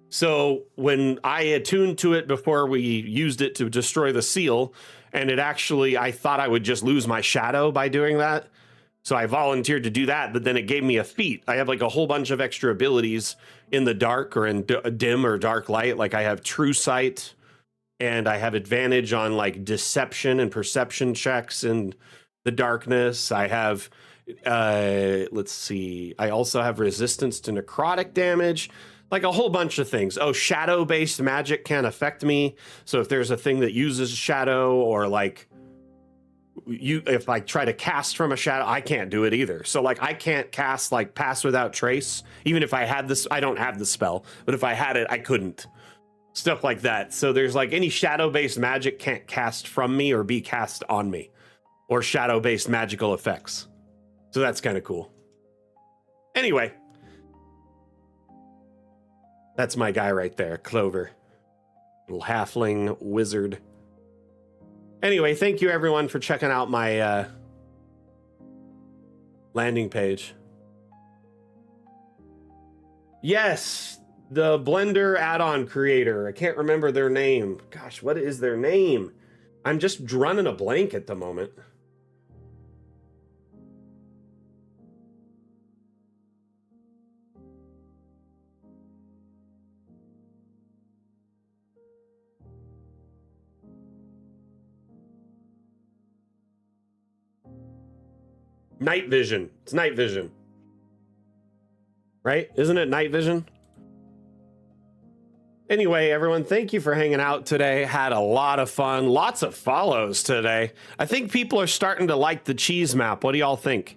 So when I attuned to it before we used it to destroy the seal, and I thought I would just lose my shadow by doing that. So I volunteered to do that, but then it gave me a feat. I have like a whole bunch of extra abilities in the dark or in dim or dark light. Like I have true sight, and I have advantage on like deception and perception checks in the darkness. I have, let's see. I also have resistance to necrotic damage, like a whole bunch of things. Oh, shadow-based magic can't affect me. So if there's a thing that uses shadow, or like, if I try to cast from a shadow, I can't do it either. So like I can't cast like Pass Without Trace. Even if I had this, I don't have the spell, but if I had it, I couldn't. Stuff like that. So there's like any shadow-based magic can't cast from me or be cast on me, or shadow-based magical effects. So that's kind of cool. Anyway, that's my guy right there, Clover. Little halfling wizard. Anyway, thank you everyone for checking out my landing page. Yes, the Blender add-on creator. I can't remember their name. Gosh, what is their name? I'm just running a blank at the moment. Night Vision. It's Night Vision. right? Isn't it night vision? Anyway, everyone, thank you for hanging out today. Had a lot of fun. Lots of follows today. I think people are starting to like the cheese map. What do y'all think?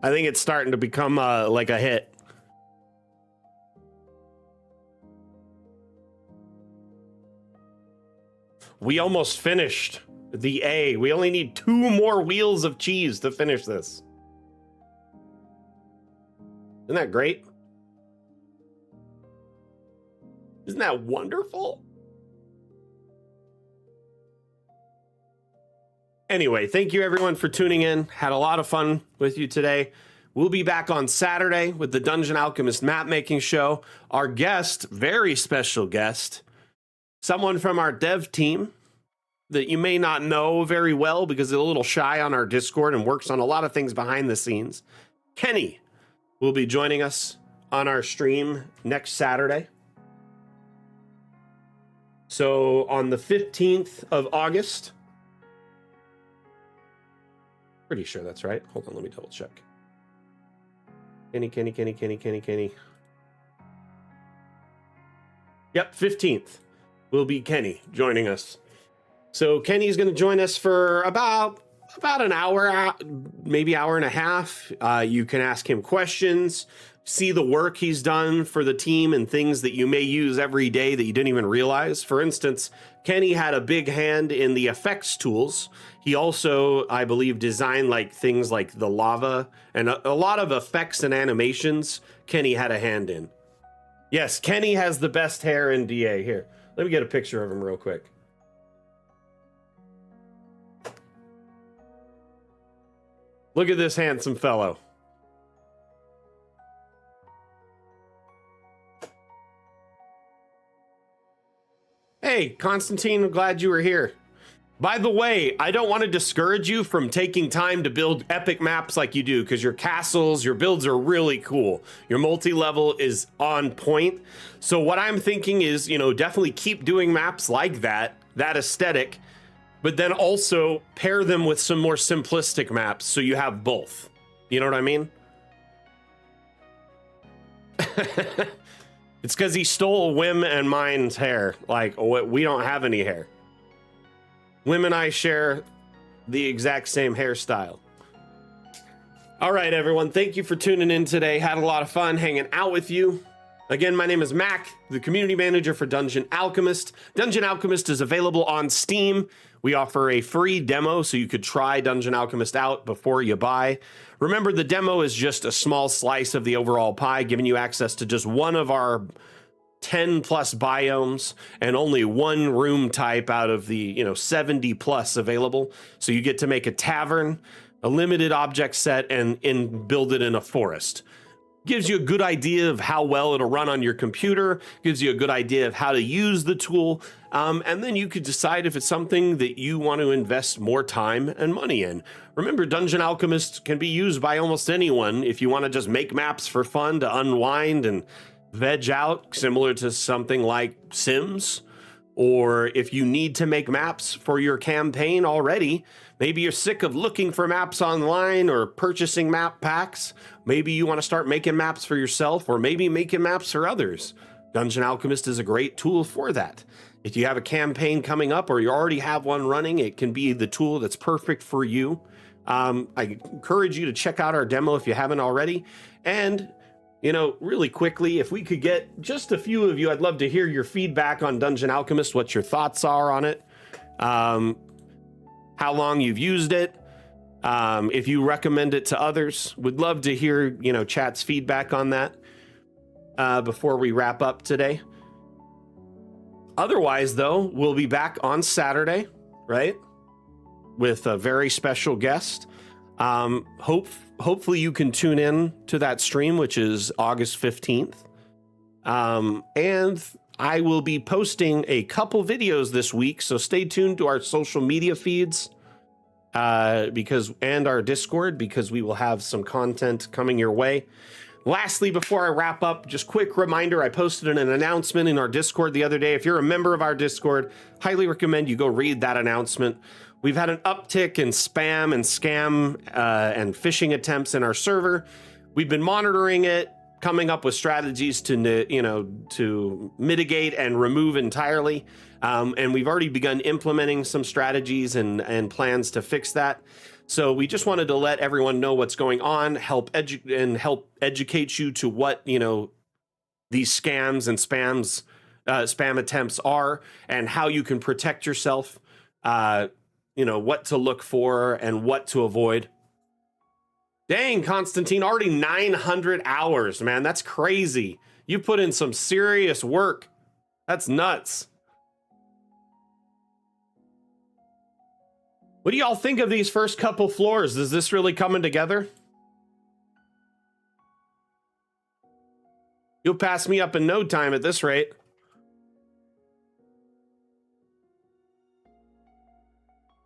I think it's starting to become like a hit. We almost finished the A. We only need 2 more wheels of cheese to finish this. Isn't that great? Isn't that wonderful? Anyway, thank you everyone for tuning in. Had a lot of fun with you today. We'll be back on Saturday with the Dungeon Alchemist map making show. Our guest, very special guest, someone from our dev team that you may not know very well because they're a little shy on our Discord and works on a lot of things behind the scenes. Kenny will be joining us on our stream next Saturday. So on the 15th of August, pretty sure that's right. Hold on, let me double check. Kenny. Yep, 15th will be Kenny joining us. So Kenny's going to join us for about an hour, maybe hour and a half. You can ask him questions, see the work he's done for the team and things that you may use every day that you didn't even realize. For instance, Kenny had a big hand in the effects tools. He also, I believe, designed like things like the lava and a lot of effects and animations Kenny had a hand in. Yes, Kenny has the best hair in DA. Here, let me get a picture of him real quick. Look at this handsome fellow. Hey, Constantine, I'm glad you were here. By the way, I don't want to discourage you from taking time to build epic maps like you do, because your castles, your builds are really cool. Your multi-level is on point. So what I'm thinking is, definitely keep doing maps like that aesthetic, but then also pair them with some more simplistic maps so you have both. You know what I mean? It's because he stole Wim and mine's hair. Like, we don't have any hair. Wim and I share the exact same hairstyle. All right, everyone. Thank you for tuning in today. Had a lot of fun hanging out with you. Again, my name is Mac, the community manager for Dungeon Alchemist. Dungeon Alchemist is available on Steam. We offer a free demo so you could try Dungeon Alchemist out before you buy. Remember, the demo is just a small slice of the overall pie, giving you access to just one of our 10 plus biomes and only one room type out of the 70 plus available. So you get to make a tavern, a limited object set, and build it in a forest. Gives you a good idea of how well it'll run on your computer, gives you a good idea of how to use the tool, and then you could decide if it's something that you want to invest more time and money in. Remember, Dungeon Alchemist can be used by almost anyone if you want to just make maps for fun to unwind and veg out, similar to something like Sims. Or if you need to make maps for your campaign already, maybe you're sick of looking for maps online or purchasing map packs. Maybe you want to start making maps for yourself, or maybe making maps for others. Dungeon Alchemist is a great tool for that. If you have a campaign coming up or you already have one running, it can be the tool that's perfect for you. I encourage you to check out our demo if you haven't already. And really quickly, if we could get just a few of you, I'd love to hear your feedback on Dungeon Alchemist, what your thoughts are on it, how long you've used it, if you recommend it to others. Would love to hear, chat's feedback on that before we wrap up today. Otherwise, though, we'll be back on Saturday, right, with a very special guest. Hopefully you can tune in to that stream, which is August 15th. And I will be posting a couple videos this week, so stay tuned to our social media feeds and our Discord, because we will have some content coming your way. Lastly, before I wrap up, just quick reminder, I posted an announcement in our Discord the other day. If you're a member of our Discord, highly recommend you go read that announcement. We've had an uptick in spam and scam and phishing attempts in our server. We've been monitoring it, coming up with strategies to mitigate and remove entirely. And we've already begun implementing some strategies and plans to fix that. So we just wanted to let everyone know what's going on, help educate you to what, these scams and spam attempts are and how you can protect yourself, what to look for and what to avoid. Dang, Constantine, already 900 hours, man. That's crazy. You put in some serious work. That's nuts. What do y'all think of these first couple floors? Is this really coming together? You'll pass me up in no time at this rate.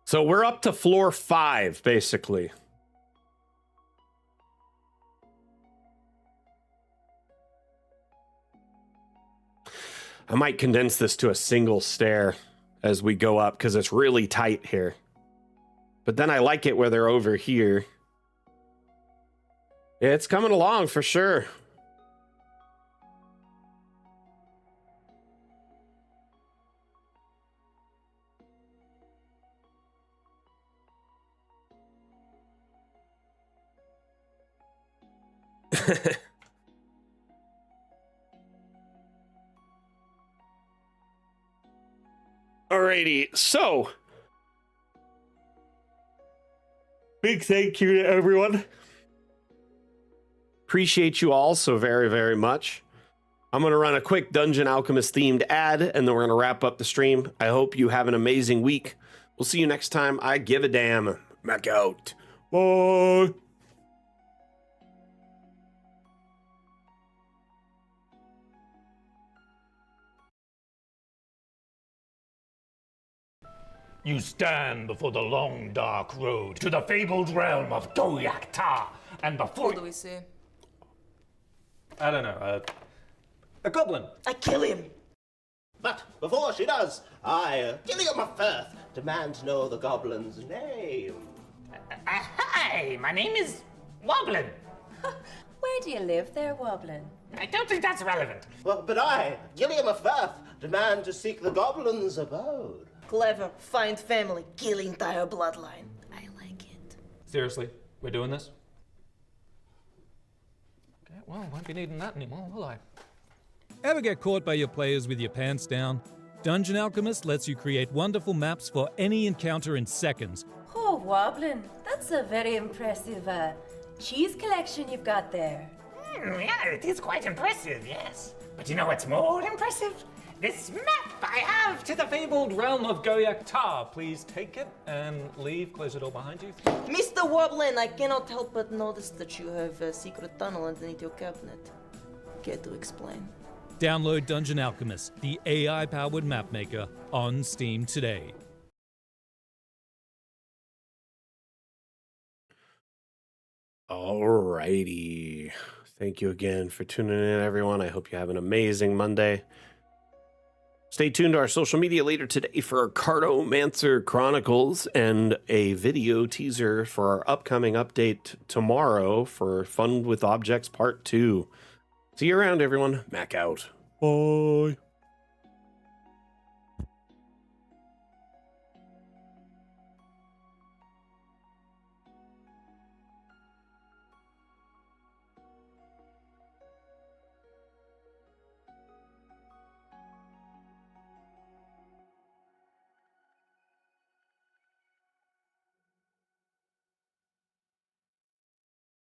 So we're up to floor 5, basically. I might condense this to a single stair as we go up because it's really tight here. But then I like it where they're over here. Yeah, it's coming along for sure. Alrighty, so big thank you to everyone. Appreciate you all so very, very much. I'm going to run a quick Dungeon Alchemist themed ad, and then we're going to wrap up the stream. I hope you have an amazing week. We'll see you next time. I give a damn. Mac out. Bye. You stand before the long, dark road to the fabled realm of Goyak-Ta, and before— What do we see? I don't know, a goblin. I kill him! But before she does, I, Gilliam of Firth, demand to know the goblin's name. Hi, my name is Woblin. Where do you live there, Woblin? I don't think that's relevant. Well, but I, Gilliam of Firth, demand to seek the goblin's abode. Clever, find family, kill entire bloodline. I like it. Seriously, we're doing this? Okay, well, won't be needing that anymore, will I? Ever get caught by your players with your pants down? Dungeon Alchemist lets you create wonderful maps for any encounter in seconds. Oh, Woblin, that's a very impressive cheese collection you've got there. Yeah, it is quite impressive, yes. But you know what's more impressive? This map I have to the fabled realm of Goyak-Ta, please take it and leave. Close the door behind you. Mr. Woblin, I cannot help but notice that you have a secret tunnel underneath your cabinet. Care to explain? Download Dungeon Alchemist, the AI-powered Mapmaker, on Steam today. Alrighty. Thank you again for tuning in, everyone. I hope you have an amazing Monday. Stay tuned to our social media later today for our Cartomancer Chronicles and a video teaser for our upcoming update tomorrow for Fun with Objects Part 2. See you around, everyone. Mac out. Bye.